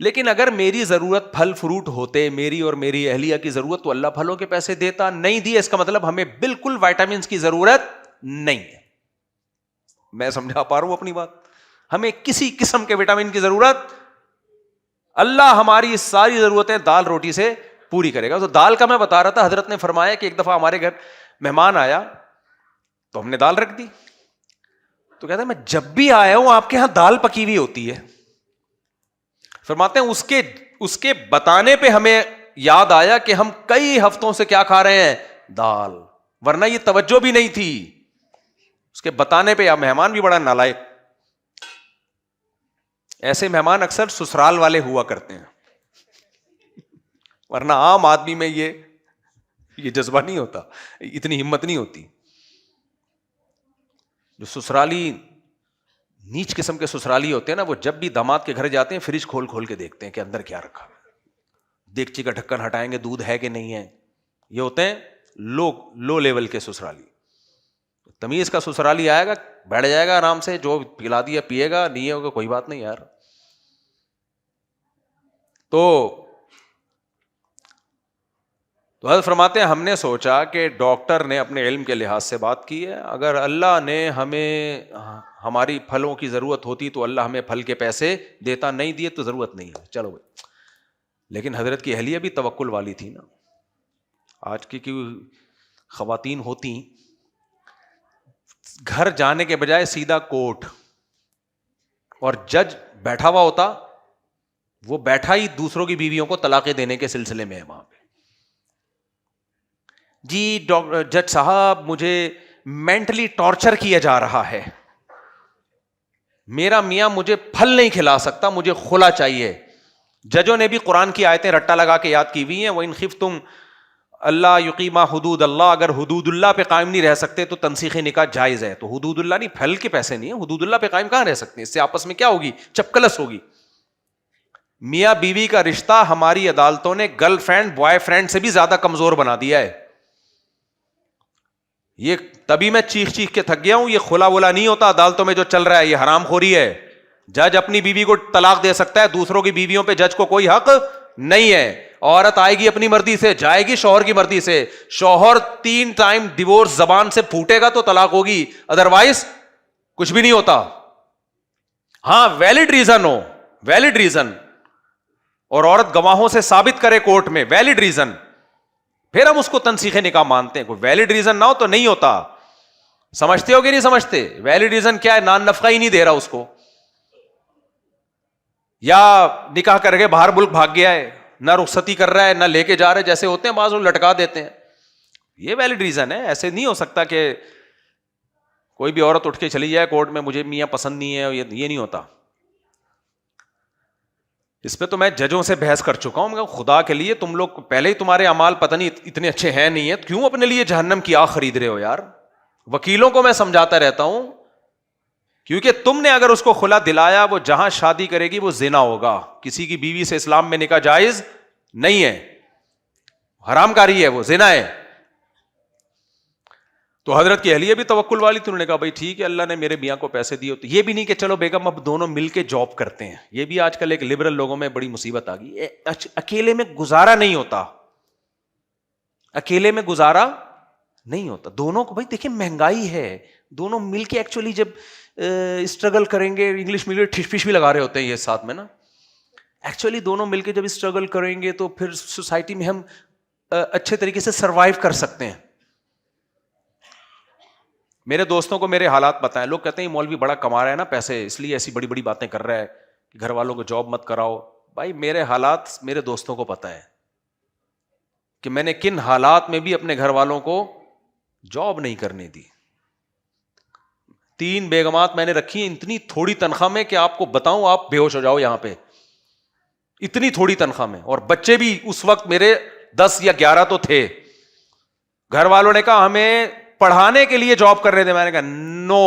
لیکن اگر میری ضرورت پھل فروٹ ہوتے، میری اور میری اہلیہ کی ضرورت، تو اللہ پھلوں کے پیسے دیتا. نہیں دیے، اس کا مطلب ہمیں بالکل وائٹامنس کی ضرورت نہیں ہے. میں سمجھا پا رہا ہوں اپنی بات؟ ہمیں کسی قسم کے وٹامن کی ضرورت، اللہ ہماری ساری ضرورتیں دال روٹی سے پوری کرے گا. تو دال کا میں بتا رہا تھا، حضرت نے فرمایا کہ ایک دفعہ ہمارے گھر مہمان آیا تو ہم نے دال رکھ دی. تو کہتا ہے میں جب بھی آیا ہوں آپ کے یہاں دال پکی ہوئی ہوتی ہے. فرماتے ہیں اس کے بتانے پہ ہمیں یاد آیا کہ ہم کئی ہفتوں سے کیا کھا رہے ہیں؟ دال. ورنہ یہ توجہ بھی نہیں تھی. اس کے بتانے پہ. مہمان بھی بڑا نالائق. ایسے مہمان اکثر سسرال والے ہوا کرتے ہیں، ورنہ عام آدمی میں یہ جذبہ نہیں ہوتا، اتنی ہمت نہیں ہوتی. جو سسرالی نیچ قسم کے سسرالی ہوتے ہیں نا، وہ جب بھی داماد کے گھر جاتے ہیں فریج کھول کھول کے دیکھتے ہیں کہ اندر کیا رکھا ہے، دیگچی کا ڈھکن ہٹائیں گے دودھ ہے کہ نہیں ہے. یہ ہوتے ہیں لو لیول کے سسرالی. تمیز کا سسرالی آئے گا، بیٹھ جائے گا آرام سے، جو پلا دیا پیے گا، نہیں ہوگا کوئی بات نہیں یار. تو حضرت فرماتے ہیں ہم نے سوچا کہ ڈاکٹر نے اپنے علم کے لحاظ سے بات کی ہے، اگر اللہ نے ہمیں ہماری پھلوں کی ضرورت ہوتی تو اللہ ہمیں پھل کے پیسے دیتا، نہیں دیے تو ضرورت نہیں ہے. چلو بھائی. لیکن حضرت کی اہلیہ بھی توکل والی تھی نا. آج کی خواتین ہوتی گھر جانے کے بجائے سیدھا کورٹ، اور جج بیٹھا ہوا ہوتا، وہ بیٹھا ہی دوسروں کی بیویوں کو طلاقیں دینے کے سلسلے میں ہے وہاں پہ. جی جج صاحب مجھے مینٹلی ٹارچر کیا جا رہا ہے، میرا میاں مجھے پھل نہیں کھلا سکتا، مجھے خلا چاہیے. ججوں نے بھی قرآن کی آیتیں رٹا لگا کے یاد کی ہوئی ہیں. وَإِنْ خِفْتُمْ اللہ یقیما حدود اللہ، اگر حدود اللہ پہ قائم نہیں رہ سکتے تو تنسیخ نکاح جائز ہے. تو حدود اللہ نہیں، پھل کے پیسے نہیں ہیں، حدود اللہ پہ قائم کہاں رہ سکتے ہیں؟ اس سے آپس میں کیا ہوگی؟ چپکلس ہوگی. میاں بیوی کا رشتہ ہماری عدالتوں نے گرل فرینڈ بوائے فرینڈ سے بھی زیادہ کمزور بنا دیا ہے. یہ تبھی میں چیخ کے تھک گیا ہوں. یہ خلا ولا نہیں ہوتا عدالتوں میں جو چل رہا ہے، یہ حرام خوری ہے. جج اپنی بیوی کو طلاق دے سکتا ہے، دوسروں کی بیویوں پہ جج کو کوئی حق نہیں ہے. عورت آئے گی اپنی مرضی سے، جائے گی شوہر کی مرضی سے. شوہر 3 ٹائم ڈیورس زبان سے پھوٹے گا تو طلاق ہوگی، ادروائز کچھ بھی نہیں ہوتا. ہاں ویلڈ ریزن ہو، ویلڈ ریزن، اور عورت گواہوں سے ثابت کرے کورٹ میں ویلڈ ریزن، پھر ہم اس کو تنسیخ نکاح مانتے ہیں. کوئی ویلڈ ریزن نہ ہو تو نہیں ہوتا. سمجھتے ہو کہ نہیں سمجھتے؟ ویلڈ ریزن کیا ہے؟ نان نفقہ ہی نہیں دے رہا اس کو، یا نکاح کر کے باہر ملک بھاگ گیا ہے، نہ رخصتی کر رہا ہے، نہ لے کے جا رہے، جیسے ہوتے ہیں بعض لوگ لٹکا دیتے ہیں. یہ ویلڈ ریزن ہے. ایسے نہیں ہو سکتا کہ کوئی بھی عورت اٹھ کے چلی جائے کورٹ میں مجھے میاں پسند نہیں ہے، یہ نہیں ہوتا. اس پہ تو میں ججوں سے بحث کر چکا ہوں. خدا کے لیے تم لوگ پہلے ہی تمہارے اعمال پتہ نہیں اتنے اچھے ہیں نہیں ہیں، کیوں اپنے لیے جہنم کی آگ خرید رہے ہو یار؟ وکیلوں کو میں سمجھاتا رہتا ہوں، کیونکہ تم نے اگر اس کو خلا دلایا، وہ جہاں شادی کرے گی وہ زنا ہوگا. کسی کی بیوی سے اسلام میں نکاح جائز نہیں ہے، حرام کاری ہے، وہ زنا ہے. تو حضرت کی اہلیہ بھی توکل والی تھی. انہوں نے کہا بھائی ٹھیک ہے، اللہ نے میرے میاں کو پیسے دیے. یہ بھی نہیں کہ چلو بیگم اب دونوں مل کے جاب کرتے ہیں. یہ بھی آج کل ایک لبرل لوگوں میں بڑی مصیبت آ گئی. اکیلے میں گزارا نہیں ہوتا، اکیلے میں گزارا نہیں ہوتا. دونوں کو بھائی دیکھیں مہنگائی ہے، دونوں مل کے ایکچولی جب اسٹرگل کریں گے، انگلش میں ٹھش پش بھی لگا رہے ہوتے ہیں یہ ساتھ میں نا، ایکچولی دونوں مل کے جب اسٹرگل کریں گے تو پھر سوسائٹی میں ہم اچھے طریقے سے سروائیو کر سکتے ہیں. میرے دوستوں کو میرے حالات بتائیں، لوگ کہتے ہیں مولوی بڑا کما رہا ہے نا پیسے، اس لیے ایسی بڑی بڑی باتیں کر رہا ہے کہ گھر والوں کو جاب مت کراؤ. بھائی میرے حالات میرے دوستوں کو پتہ ہے کہ میں نے کن حالات میں بھی اپنے گھر والوں کو جاب نہیں کرنے دی. 3 بیگمات میں نے رکھی ہیں اتنی تھوڑی تنخواہ میں کہ آپ کو بتاؤں آپ بے ہوش ہو جاؤ یہاں پہ، اتنی تھوڑی تنخواہ میں. اور بچے بھی اس وقت میرے 10 یا 11 تو تھے. گھر والوں نے کہا ہمیں پڑھانے کے لیے جاب کر رہے تھے. میں نے کہا نو،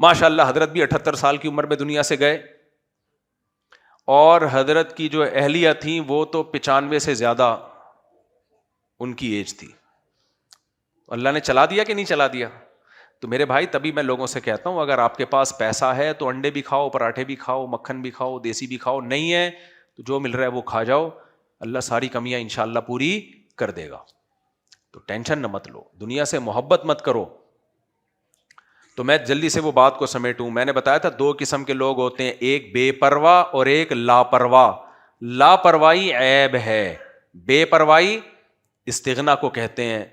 ماشاء اللہ حضرت بھی 78 سال کی عمر میں دنیا سے گئے، اور حضرت کی جو اہلیہ تھیں وہ تو 95 سے زیادہ ان کی ایج تھی. اللہ نے چلا دیا کہ نہیں چلا دیا؟ تو میرے بھائی تبھی میں لوگوں سے کہتا ہوں اگر آپ کے پاس پیسہ ہے تو انڈے بھی کھاؤ، پراٹھے بھی کھاؤ، مکھن بھی کھاؤ، دیسی بھی کھاؤ، نہیں ہے تو جو مل رہا ہے وہ کھا جاؤ، اللہ ساری کمیاں انشاءاللہ پوری کر دے گا. تو ٹینشن نہ مت لو، دنیا سے محبت مت کرو. تو میں جلدی سے وہ بات کو سمیٹوں. میں نے بتایا تھا 2 قسم کے لوگ ہوتے ہیں، ایک بے پرواہ اور ایک لاپرواہ. لاپرواہی عیب ہے، بے پرواہی استغنا کو کہتے ہیں.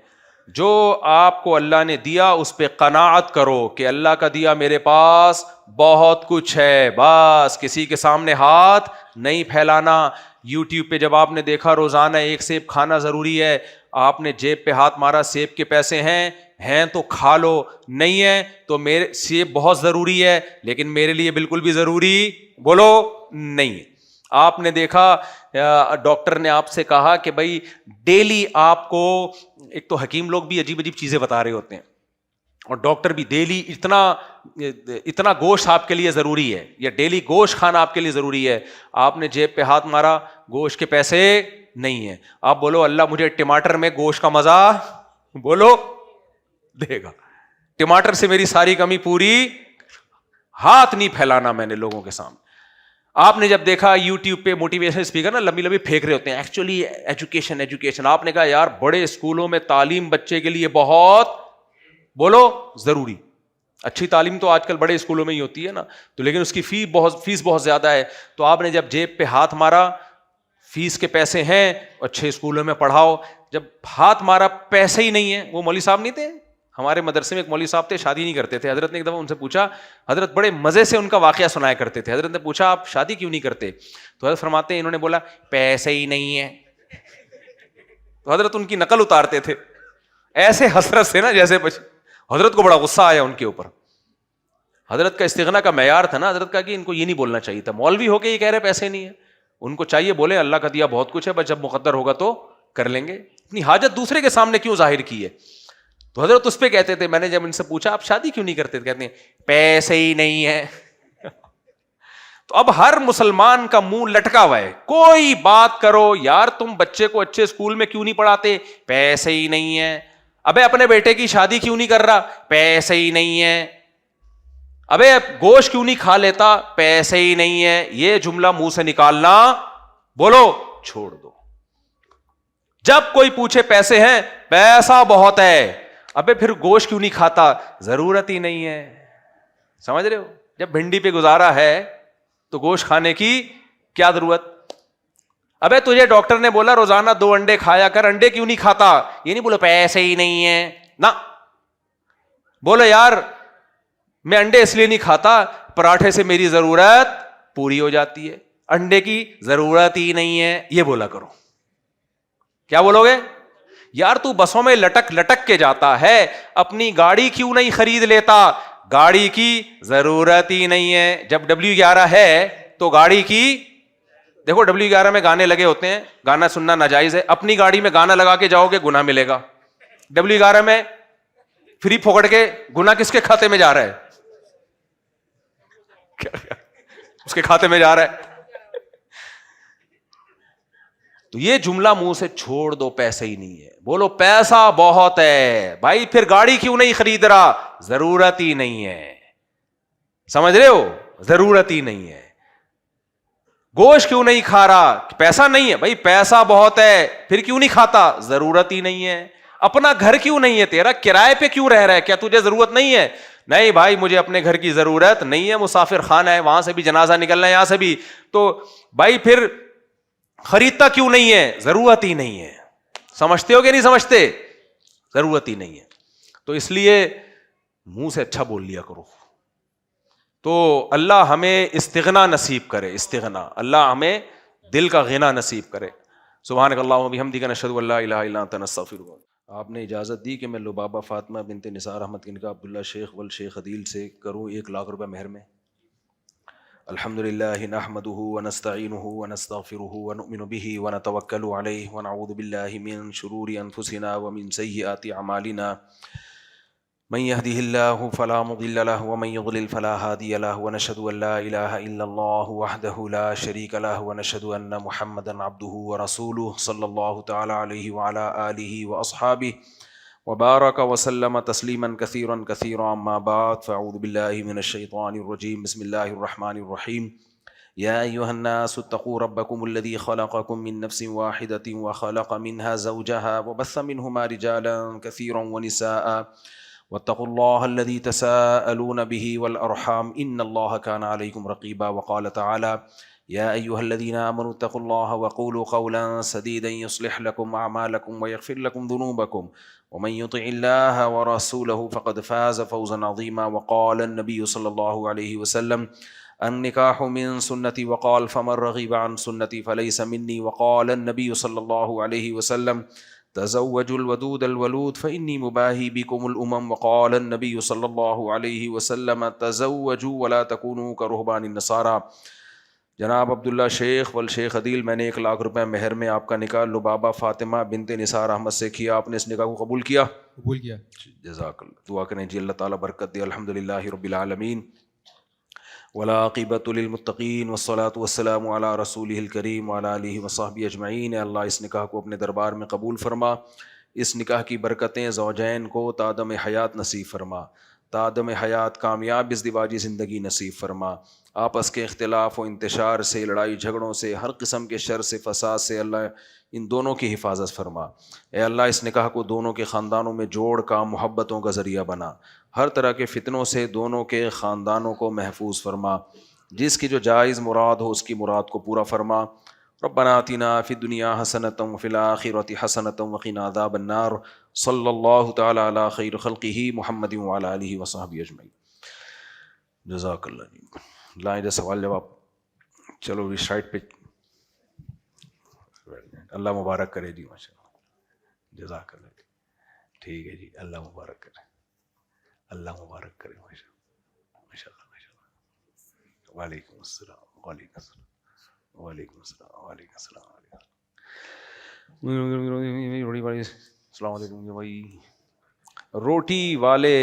جو آپ کو اللہ نے دیا اس پہ قناعت کرو کہ اللہ کا دیا میرے پاس بہت کچھ ہے، بس کسی کے سامنے ہاتھ نہیں پھیلانا. یوٹیوب پہ جب آپ نے دیکھا روزانہ 1 سیب کھانا ضروری ہے، آپ نے جیب پہ ہاتھ مارا، سیب کے پیسے ہیں تو کھا لو، نہیں ہے تو میرے سیب بہت ضروری ہے لیکن میرے لیے بالکل بھی ضروری بولو نہیں. آپ نے دیکھا ڈاکٹر نے آپ سے کہا کہ بھائی ڈیلی آپ کو، ایک تو حکیم لوگ بھی عجیب عجیب چیزیں بتا رہے ہوتے ہیں اور ڈاکٹر بھی ڈیلی اتنا گوشت آپ کے لیے ضروری ہے یا ڈیلی گوشت کھانا آپ کے لیے ضروری ہے. آپ نے جیب پہ ہاتھ مارا، گوشت کے پیسے نہیں ہیں. آپ بولو اللہ مجھے ٹماٹر میں گوشت کا مزہ بولو دے گا، ٹماٹر سے میری ساری کمی پوری. ہاتھ نہیں پھیلانا میں نے لوگوں کے سامنے. آپ نے جب دیکھا یوٹیوب پہ موٹیویشن اسپیکر نا لمبی لمبی پھینک رہے ہوتے ہیں ایکچولی ایجوکیشن، آپ نے کہا یار بڑے اسکولوں میں تعلیم بچے کے لیے بہت بولو ضروری. اچھی تعلیم تو آج کل بڑے اسکولوں میں ہی ہوتی ہے نا، تو لیکن اس کی فیس بہت زیادہ ہے. تو آپ نے جب جیب پہ ہاتھ مارا، فیس کے پیسے ہیں، اچھے اسکولوں میں پڑھاؤ، جب ہاتھ مارا پیسے ہی نہیں ہے. وہ مولوی صاحب نہیں تھے ہمارے مدرسے میں، ایک مولوی صاحب تھے، شادی نہیں کرتے تھے. حضرت نے ایک دفعہ ان سے پوچھا، حضرت بڑے مزے سے ان کا واقعہ سنایا کرتے تھے. حضرت نے پوچھا آپ شادی کیوں نہیں کرتے؟ تو حضرت فرماتے ہیں انہوں نے بولا پیسے ہی نہیں ہے. تو حضرت ان کی نقل اتارتے تھے ایسے حسرت سے نا جیسے حضرت کو بڑا غصہ آیا ان کے اوپر. حضرت کا استغنا کا معیار تھا نا، حضرت کا کہ ان کو یہ نہیں بولنا چاہیے تھا. مولوی ہو کے یہ کہہ رہے پیسے نہیں ہے، ان کو چاہیے بولے اللہ کا دیا بہت کچھ ہے، بس جب مقدر ہوگا تو کر لیں گے. اپنی حاجت دوسرے کے سامنے کیوں ظاہر کی ہے؟ تو حضرت اس پہ کہتے تھے. میں نے جب ان سے پوچھا آپ شادی کیوں نہیں کرتے، کہتے ہیں پیسے ہی نہیں ہے. تو اب ہر مسلمان کا منہ لٹکا ہوا ہے، کوئی بات کرو یار تم بچے کو اچھے اسکول میں کیوں نہیں پڑھاتے، پیسے ہی نہیں ہے. ابے اپنے بیٹے کی شادی کیوں نہیں کر رہا، پیسے ہی نہیں ہے. ابے گوشت کیوں نہیں کھا لیتا، پیسے ہی نہیں ہے. یہ جملہ منہ سے نکالنا بولو چھوڑ دو. جب کوئی پوچھے پیسے ہیں، پیسہ بہت ہے. ابے پھر گوشت کیوں نہیں کھاتا، ضرورت ہی نہیں ہے. سمجھ رہے ہو؟ جب بھنڈی پہ گزارا ہے تو گوشت کھانے کی کیا ضرورت. ابے تجھے ڈاکٹر نے بولا روزانہ 2 انڈے کھایا کر، انڈے کیوں نہیں کھاتا، یہ نہیں بولو پیسے ہی نہیں ہے. نہ بولو یار میں انڈے اس لیے نہیں کھاتا، پراٹھے سے میری ضرورت پوری ہو جاتی ہے، انڈے کی ضرورت ہی نہیں ہے. یہ بولا کرو. کیا بولو گے؟ یار تو بسوں میں لٹک لٹک کے جاتا ہے، اپنی گاڑی کیوں نہیں خرید لیتا، گاڑی کی ضرورت ہی نہیں ہے. جب W11 ہے تو گاڑی کی، دیکھو W11 میں گانے لگے ہوتے ہیں، گانا سننا ناجائز ہے. اپنی گاڑی میں گانا لگا کے جاؤ گے گناہ ملے گا. W11 میں فری پھوکڑ کے گناہ کس کے کھاتے میں جا رہا ہے؟ اس کے کھاتے میں جا رہا ہے. تو یہ جملہ منہ سے چھوڑ دو، پیسے ہی نہیں ہے. بولو پیسہ بہت ہے. بھائی پھر گاڑی کیوں نہیں خرید رہا، ضرورت ہی نہیں ہے. سمجھ رہے ہو؟ ضرورت ہی نہیں ہے. گوشت کیوں نہیں کھا رہا، پیسہ نہیں ہے. بھائی پیسہ بہت ہے، پھر کیوں نہیں کھاتا، ضرورت ہی نہیں ہے. اپنا گھر کیوں نہیں ہے تیرا، کرائے پہ کیوں رہ رہا ہے، کیا تجھے ضرورت نہیں ہے؟ نہیں بھائی مجھے اپنے گھر کی ضرورت نہیں ہے، مسافر خانہ ہے، وہاں سے بھی جنازہ نکلنا ہے، یہاں سے بھی. تو بھائی پھر خریدتا کیوں نہیں ہے، ضرورت ہی نہیں ہے. سمجھتے ہو کہ نہیں سمجھتے؟ ضرورت ہی نہیں ہے. تو اس لیے منہ سے اچھا بول لیا کرو. تو اللہ ہمیں استغنا نصیب کرے، استغنا، اللہ ہمیں دل کا غنا نصیب کرے. سبحانک اللہم وبحمدک، نشہد ان لا الہ الا انت، نستغفرک. آپ نے اجازت دی کہ میں لبابہ فاطمہ بنت نثار احمد کنکا عبداللہ شیخ والشیخ عدیل سے کروں 1,00,000 روپے مہر میں. الحمدللہ نحمده ونستعینه ونستغفره ونؤمن به ونتوکل علیہ ونعوذ باللہ من شرور انفسنا ومن سیئات اعمالنا. من يهده الله فلا مضل له ومن يضلل فلا هادي له ونشهد أن لا إله إلا الله وحده لا شريك له ونشهد أن محمدا عبده ورسوله صلى الله تعالى عليه وعلى آله وأصحابه وبارك وسلم تسليما كثيرا كثيرا. أما بعد فأعوذ بالله من الشيطان الرجيم. بسم الله الرحمن الرحيم. يا أيها الناس اتقوا ربكم الذي خلقكم من نفس واحدة وخلق منها زوجها وبث منهما رجالا كثيرا ونساء واتقوا الله الذي تساءلون به والأرحام إن الله كان عليكم رقيبا. وقال تعالى يا أيها الذين آمنوا اتقوا الله وقولوا قولا سديدا يصلح لكم أعمالكم ويغفر لكم ذنوبكم ومن يطع الله ورسوله فقد فاز فوزا عظيما. وقال النبي صلى الله عليه وسلم النكاح من سنتي وقال فمن رغب عن سنتي فليس مني. وقال النبي صلى الله عليه وسلم تزوجوا الودود الولود فإني مباهي بكم الأمم. وقال النبي صلى الله عليه وسلم تزوجوا ولا تكونوا كرهبان النصارى. جناب عبداللہ شیخ والشیخ عدیل، میں نے 1 لاکھ روپے مہر میں آپ کا نکاح لبابہ فاطمہ بنت نثار احمد سے کیا. آپ نے اس نکاح کو قبول کیا؟ قبول کیا. جزاک اللہ. دعا کریں جی اللہ تعالیٰ برکت دے. الحمدللہ رب العالمین والعاقبۃ للمتقین والصلاۃ والسلام علی رسولہ الکریم وعلی آلہ وصحبہ اجمعین. اللہ اس نکاح کو اپنے دربار میں قبول فرما. اس نکاح کی برکتیں زوجین کو تادم حیات نصیب فرما. تادم حیات کامیاب ازدواجی زندگی نصیب فرما. آپس کے اختلاف و انتشار سے، لڑائی جھگڑوں سے، ہر قسم کے شر سے، فساد سے اللہ ان دونوں کی حفاظت فرما. اے اللہ اس نکاح کو دونوں کے خاندانوں میں جوڑ کا محبتوں کا ذریعہ بنا. ہر طرح کے فتنوں سے دونوں کے خاندانوں کو محفوظ فرما. جس کی جو جائز مراد ہو اس کی مراد کو پورا فرما. ربنا آتنا فی الدنیا حسنۃ وفی الآخرۃ حسنۃ وقنا عذاب النار. صلی اللہ تعالی علی خیر خلقہ محمد وعلی آلہ وصحبہ اجمعین. جزاک اللہ. لائیں جو سوال جواب. چلو اس سائڈ پہ اللہ مبارک کرے جی. ماشاء اللہ جزاک اللہ. ٹھیک ہے جی. اللہ مبارک کرے. اللہ مبارک کرے. ماشاء اللہ ماشاء اللہ ماشاء اللہ. وعلیکم السلام. وعلیکم السلام. وعلیکم السلام. وعلیکم السلام. السلام علیکم بھائی. روٹی والے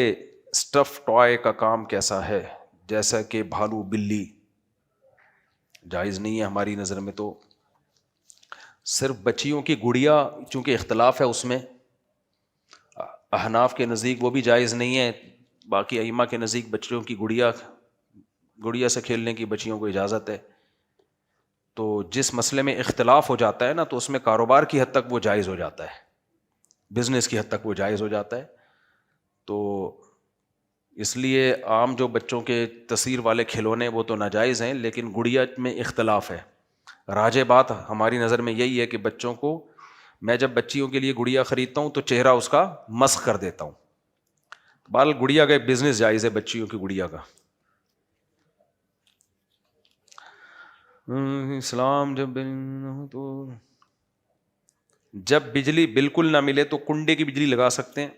اسٹف ٹوائے کا کام کیسا ہے؟ جیسا کہ بھالو بلی. جائز نہیں ہے ہماری نظر میں. تو صرف بچیوں کی گڑیا چونکہ اختلاف ہے اس میں، احناف کے نزدیک وہ بھی جائز نہیں ہے. باقی ائمہ کے نزدیک بچیوں کی گڑیا سے کھیلنے کی بچیوں کو اجازت ہے. تو جس مسئلے میں اختلاف ہو جاتا ہے نا تو اس میں کاروبار کی حد تک وہ جائز ہو جاتا ہے، بزنس کی حد تک وہ جائز ہو جاتا ہے. تو اس لیے عام جو بچوں کے تصویر والے کھلونے وہ تو ناجائز ہیں، لیکن گڑیا میں اختلاف ہے. راجح بات ہماری نظر میں یہی ہے کہ بچوں کو، میں جب بچیوں کے لیے گڑیا خریدتا ہوں تو چہرہ اس کا مسخ کر دیتا ہوں. بال گڑیا کا بزنس جائز ہے بچیوں کی گڑیا کا. اسلام جب بجلی بالکل نہ ملے تو کنڈے کی بجلی لگا سکتے ہیں.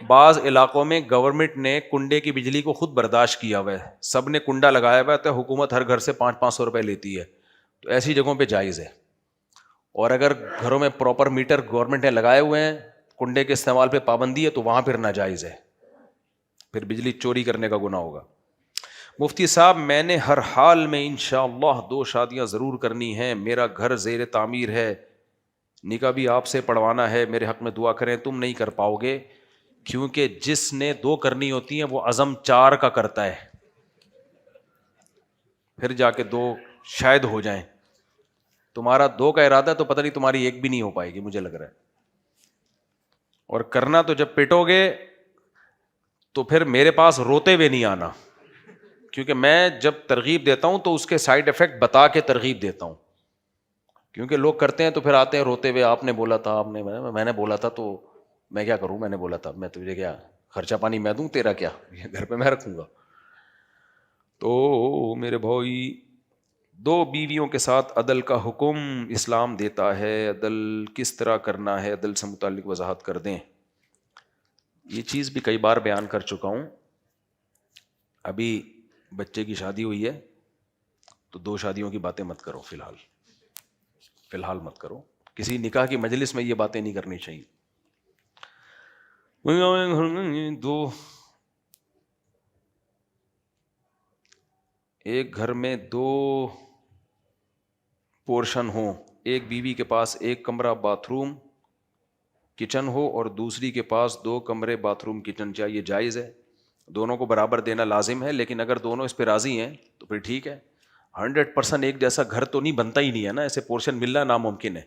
بعض علاقوں میں گورنمنٹ نے کنڈے کی بجلی کو خود برداشت کیا ہوا ہے، سب نے کنڈا لگایا ہوا ہے تو حکومت ہر گھر سے 500 روپے لیتی ہے. تو ایسی جگہوں پہ جائز ہے. اور اگر گھروں میں پراپر میٹر گورنمنٹ نے لگائے ہوئے ہیں، کنڈے کے استعمال پہ پابندی ہے، تو وہاں پھر ناجائز ہے، پھر بجلی چوری کرنے کا گناہ ہوگا. مفتی صاحب میں نے ہر حال میں انشاءاللہ 2 شادیاں ضرور کرنی ہیں. میرا گھر زیر تعمیر ہے، نکاح بھی آپ سے پڑھوانا ہے. میرے حق میں دعا کریں. تم نہیں کر پاؤ گے کیونکہ جس نے 2 کرنی ہوتی ہیں وہ عزم 4 کا کرتا ہے، پھر جا کے 2 شاید ہو جائیں. تمہارا 2 کا ارادہ تو پتہ نہیں تمہاری 1 بھی نہیں ہو پائے گی مجھے لگ رہا ہے. اور کرنا تو جب پٹو گے تو پھر میرے پاس روتے ہوئے نہیں آنا، کیونکہ میں جب ترغیب دیتا ہوں تو اس کے سائیڈ افیکٹ بتا کے ترغیب دیتا ہوں. کیونکہ لوگ کرتے ہیں تو پھر آتے ہیں روتے ہوئے، آپ نے بولا تھا، میں نے بولا تھا، تو میں کیا کروں، میں نے بولا تھا، میں تجھے کیا خرچہ پانی میں دوں، تیرا کیا، گھر پہ میں رکھوں گا. تو میرے بھائی 2 بیویوں کے ساتھ عدل کا حکم اسلام دیتا ہے، عدل کس طرح کرنا ہے، عدل سے متعلق وضاحت کر دیں. یہ چیز بھی کئی بار بیان کر چکا ہوں. ابھی بچے کی شادی ہوئی ہے تو 2 شادیوں کی باتیں مت کرو، فی الحال مت کرو. کسی نکاح کی مجلس میں یہ باتیں نہیں کرنی چاہیے. ایک گھر میں دو پورشن ہوں، ایک بیوی کے پاس ایک کمرہ باتھ روم کچن ہو اور دوسری کے پاس 2 کمرے باتھ روم کچن، کیا یہ جائز ہے؟ دونوں کو برابر دینا لازم ہے، لیکن اگر دونوں اس پہ راضی ہیں تو پھر ٹھیک ہے۔ 100% ایک جیسا گھر تو نہیں بنتا ہی نہیں ہے نا، ایسے پورشن ملنا ناممکن ہے،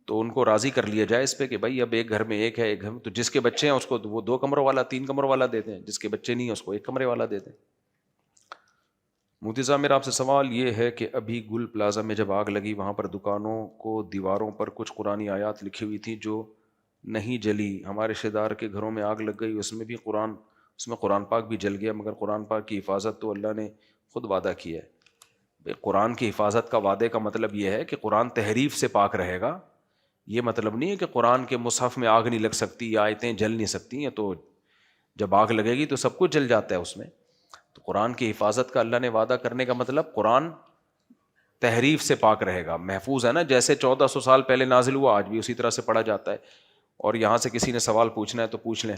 تو ان کو راضی کر لیا جائے اس پہ کہ بھائی اب ایک گھر میں ایک ہے، ایک گھر میں تو جس کے بچے ہیں اس کو وہ 2 کمروں والا 3 کمروں والا دیتے ہیں، جس کے بچے نہیں ہیں اس کو 1 کمرے والا دیتے ہیں۔ مفتی صاحب میرا آپ سے سوال یہ ہے کہ ابھی گل پلازا میں جب آگ لگی وہاں پر دکانوں کو دیواروں پر کچھ قرآنی آیات لکھی ہوئی تھی جو نہیں جلی، ہمارے رشتہ دار کے گھروں میں آگ لگ گئی، اس میں قرآن پاک بھی جل گیا، مگر قرآن پاک کی حفاظت تو اللہ نے خود وعدہ کیا ہے۔ قرآن کی حفاظت کا وعدے کا مطلب یہ ہے کہ قرآن تحریف سے پاک رہے گا، یہ مطلب نہیں ہے کہ قرآن کے مصحف میں آگ نہیں لگ سکتی یا آیتیں جل نہیں سکتی ہیں، تو جب آگ لگے گی تو سب کچھ جل جاتا ہے اس میں۔ تو قرآن کی حفاظت کا اللہ نے وعدہ کرنے کا مطلب قرآن تحریف سے پاک رہے گا، محفوظ ہے نا، جیسے 1400 سال پہلے نازل ہوا آج بھی اسی طرح سے پڑھا جاتا ہے۔ اور یہاں سے کسی نے سوال پوچھنا ہے تو پوچھ لیں۔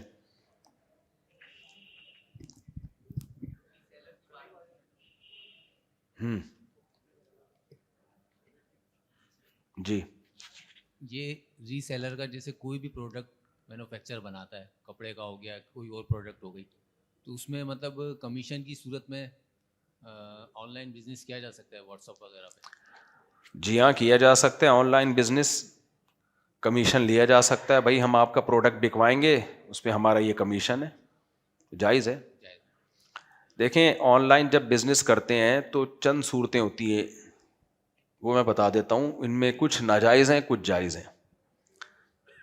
جی یہ ری سیلر کا جیسے کوئی بھی پروڈکٹ مینوفیکچر بناتا ہے، کپڑے کا ہو گیا کوئی اور پروڈکٹ ہو گئی، تو اس میں مطلب کمیشن کی صورت میں آن لائن بزنس کیا جا سکتا ہے واٹس ایپ وغیرہ پہ؟ جی ہاں کیا جا سکتا ہے، آن لائن بزنس کمیشن لیا جا سکتا ہے، بھائی ہم آپ کا پروڈکٹ بکوائیں گے اس پہ ہمارا یہ کمیشن ہے، جائز ہے۔ دیکھیں آن لائن جب بزنس کرتے ہیں تو چند صورتیں ہوتی ہیں، وہ میں بتا دیتا ہوں، ان میں کچھ ناجائز ہیں کچھ جائز ہیں۔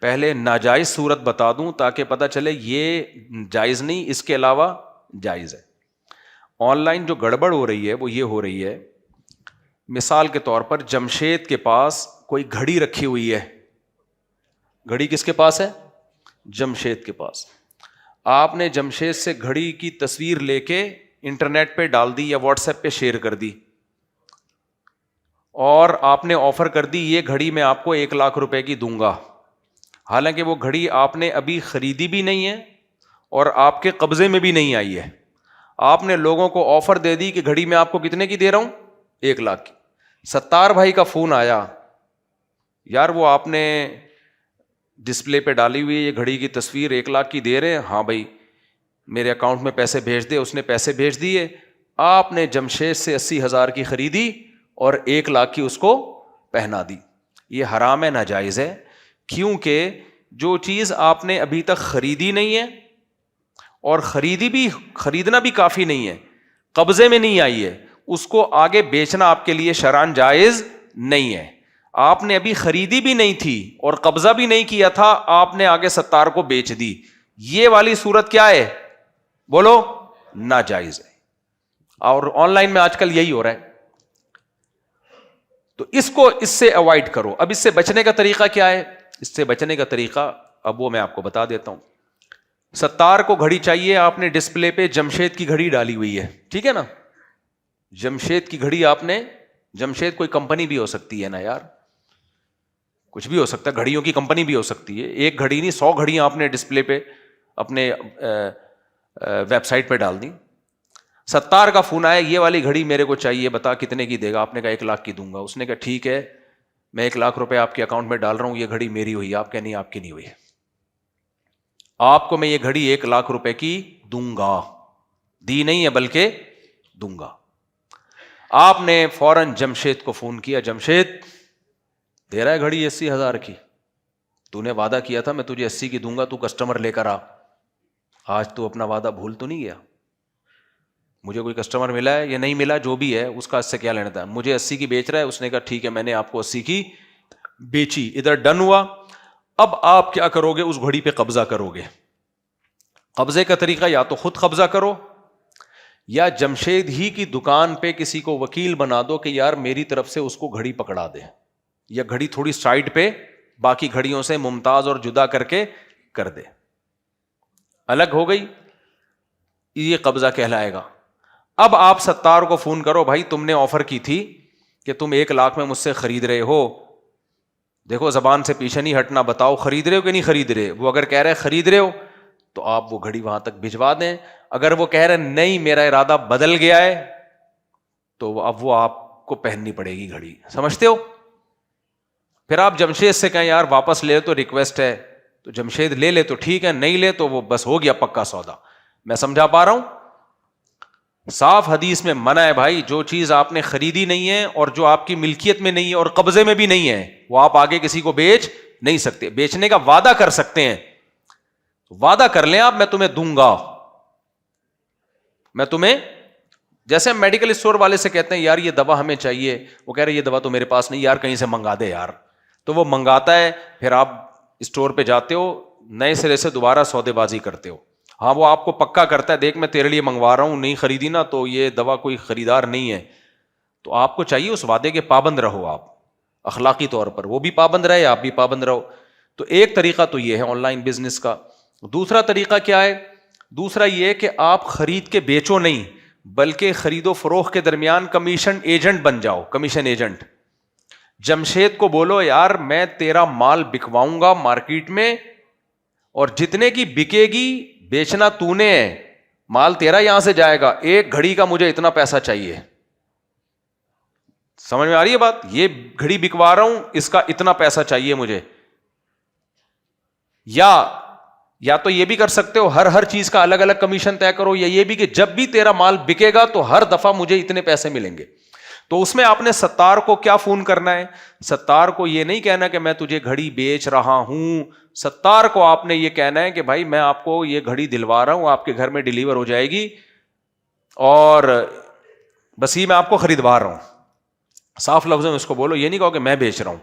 پہلے ناجائز صورت بتا دوں تاکہ پتہ چلے یہ جائز نہیں، اس کے علاوہ جائز ہے۔ آن لائن جو گڑبڑ ہو رہی ہے وہ یہ ہو رہی ہے، مثال کے طور پر جمشید کے پاس کوئی گھڑی رکھی ہوئی ہے، گھڑی کس کے پاس ہے؟ جمشید کے پاس۔ آپ نے جمشید سے گھڑی کی تصویر لے کے انٹرنیٹ پہ ڈال دی یا واٹس ایپ پہ شیئر کر دی، اور آپ نے آفر کر دی یہ گھڑی میں آپ کو 1,00,000 روپے کی دوں گا، حالانکہ وہ گھڑی آپ نے ابھی خریدی بھی نہیں ہے اور آپ کے قبضے میں بھی نہیں آئی ہے۔ آپ نے لوگوں کو آفر دے دی کہ گھڑی میں آپ کو کتنے کی دے رہا ہوں؟ 1,00,000 کی۔ ستار بھائی کا فون آیا، یار وہ آپ نے ڈسپلے پہ ڈالی ہوئی یہ گھڑی کی تصویر 1,00,000 کی دے رہے ہیں؟ ہاں بھائی میرے اکاؤنٹ میں پیسے بھیج دے۔ اس نے پیسے بھیج دیے، آپ نے جمشید سے 80,000 کی خریدی اور 1,00,000 کی اس کو پہنا دی۔ یہ حرام ہے، ناجائز ہے، کیونکہ جو چیز آپ نے ابھی تک خریدی نہیں ہے اور خریدنا بھی کافی نہیں ہے، قبضے میں نہیں آئی ہے، اس کو آگے بیچنا آپ کے لیے شرعاً جائز نہیں ہے۔ آپ نے ابھی خریدی بھی نہیں تھی اور قبضہ بھی نہیں کیا تھا، آپ نے آگے ستار کو بیچ دی، یہ والی صورت کیا ہے؟ بولو، ناجائز ہے۔ اور آن لائن میں آج کل یہی ہو رہا ہے، تو اس سے اوائڈ کرو۔ اب اس سے بچنے کا طریقہ کیا ہے؟ اس سے بچنے کا طریقہ اب وہ میں آپ کو بتا دیتا ہوں۔ ستار کو گھڑی چاہیے، آپ نے ڈسپلے پہ جمشید کی گھڑی ڈالی ہوئی ہے، ٹھیک ہے نا، جمشید کی گھڑی آپ نے، جمشید کوئی کمپنی بھی ہو سکتی ہے نا یار، کچھ بھی ہو سکتا ہے، گھڑیوں کی کمپنی بھی ہو سکتی ہے، ایک گھڑی نہیں 100 گھڑیاں آپ نے ڈسپلے پہ اپنے ویب سائٹ پہ ڈال دی۔ ستار کا فون آیا، یہ والی گھڑی میرے کو چاہیے، بتا کتنے کی دے گا؟ آپ نے کہا 1,00,000 کی دوں گا۔ اس نے کہا ٹھیک ہے، میں 1,00,000 روپے آپ کے اکاؤنٹ میں ڈال رہا ہوں، یہ گھڑی میری ہوئی۔ آپ کہ نہیں، آپ کی نہیں ہوئی، آپ کو میں یہ گھڑی 1,00,000 روپے کی دوں گا، دی نہیں ہے بلکہ دوں گا۔ آپ نے فوراً جمشید کو فون کیا، جمشید دے رہا ہے گھڑی 80,000 کی، تو نے وعدہ کیا تھا میں تجھے 80 کی دوں گا، تو کسٹمر لے کر آ، آج تو اپنا وعدہ بھول تو نہیں گیا؟ مجھے کوئی کسٹمر ملا ہے یا نہیں ملا، جو بھی ہے اس کا اس سے کیا لینا تھا؟ مجھے 80 کی بیچ رہا ہے، اس نے کہا ٹھیک ہے میں نے آپ کو 80 کی بیچی، ادھر ڈن ہوا۔ اب آپ کیا کرو گے؟ اس گھڑی پہ قبضہ کرو گے۔ قبضے کا طریقہ یا تو خود قبضہ کرو، یا جمشید ہی کی دکان پہ کسی کو وکیل بنا دو کہ یار میری طرف سے اس کو گھڑی پکڑا دے، یا گھڑی تھوڑی سائڈ پہ باقی گھڑیوں سے ممتاز اور جدا کر کے کر دے، الگ ہو گئی، یہ قبضہ کہلائے گا۔ اب آپ ستار کو فون کرو، بھائی تم نے آفر کی تھی کہ تم 1,00,000 میں مجھ سے خرید رہے ہو، دیکھو زبان سے پیچھے نہیں ہٹنا, بتاؤ خرید رہے ہو کہ نہیں خرید رہے. وہ اگر کہہ رہے خرید رہے ہو تو آپ وہ گھڑی وہاں تک بھجوا دیں. اگر وہ کہہ رہے نہیں میرا ارادہ بدل گیا ہے تو اب وہ آپ کو پہننی پڑے گی گھڑی, سمجھتے ہو. پھر آپ جمشید سے کہیں یار واپس لے تو ریکویسٹ ہے, تو جمشید لے لے تو ٹھیک ہے, نہیں لے تو وہ بس ہو گیا پکا سودا. میں سمجھا پا رہا ہوں. صاف حدیث میں منع ہے بھائی, جو چیز آپ نے خریدی نہیں ہے اور جو آپ کی ملکیت میں نہیں ہے اور قبضے میں بھی نہیں ہے وہ آپ آگے کسی کو بیچ نہیں سکتے. بیچنے کا وعدہ کر سکتے ہیں, وعدہ کر لیں آپ میں تمہیں دوں گا, میں تمہیں, جیسے ہم میڈیکل اسٹور والے سے کہتے ہیں یار یہ دوا ہمیں چاہیے, وہ کہہ رہے یہ دوا تو میرے پاس نہیں, یار کہیں سے منگا دے یار, تو وہ منگاتا ہے, پھر آپ اسٹور پہ جاتے ہو نئے سرے سے دوبارہ سودے بازی کرتے ہو. ہاں وہ آپ کو پکا کرتا ہے, دیکھ میں تیرے لیے منگوا رہا ہوں, نہیں خریدی نا تو یہ دوا کوئی خریدار نہیں ہے. تو آپ کو چاہیے اس وعدے کے پابند رہو, آپ اخلاقی طور پر, وہ بھی پابند رہے آپ بھی پابند رہو. تو ایک طریقہ تو یہ ہے آن لائن بزنس کا. دوسرا طریقہ کیا ہے؟ دوسرا یہ کہ آپ خرید کے بیچو نہیں, بلکہ خرید و فروخت کے درمیان کمیشن ایجنٹ بن جاؤ. کمیشن ایجنٹ, جمشید کو بولو یار میں تیرا مال بکواؤں گا مارکیٹ میں, اور جتنے کی بکے گی بیچنا تو نے ہے, مال تیرا یہاں سے جائے گا, ایک گھڑی کا مجھے اتنا پیسہ چاہیے. سمجھ میں آ رہی ہے بات؟ یہ گھڑی بکوا رہا ہوں اس کا اتنا پیسہ چاہیے مجھے. یا تو یہ بھی کر سکتے ہو ہر چیز کا الگ الگ کمیشن طے کرو, یا یہ بھی کہ جب بھی تیرا مال بکے گا تو ہر دفعہ مجھے اتنے پیسے ملیں گے. تو اس میں آپ نے ستار کو کیا فون کرنا ہے؟ ستار کو یہ نہیں کہنا کہ میں تجھے گھڑی بیچ رہا ہوں, ستار کو آپ نے یہ کہنا ہے کہ بھائی میں آپ کو یہ گھڑی دلوا رہا ہوں, آپ کے گھر میں ڈیلیور ہو جائے گی, اور بس یہ میں آپ کو خریدوا رہا ہوں. صاف لفظوں میں اس کو بولو, یہ نہیں کہو کہ میں بیچ رہا ہوں,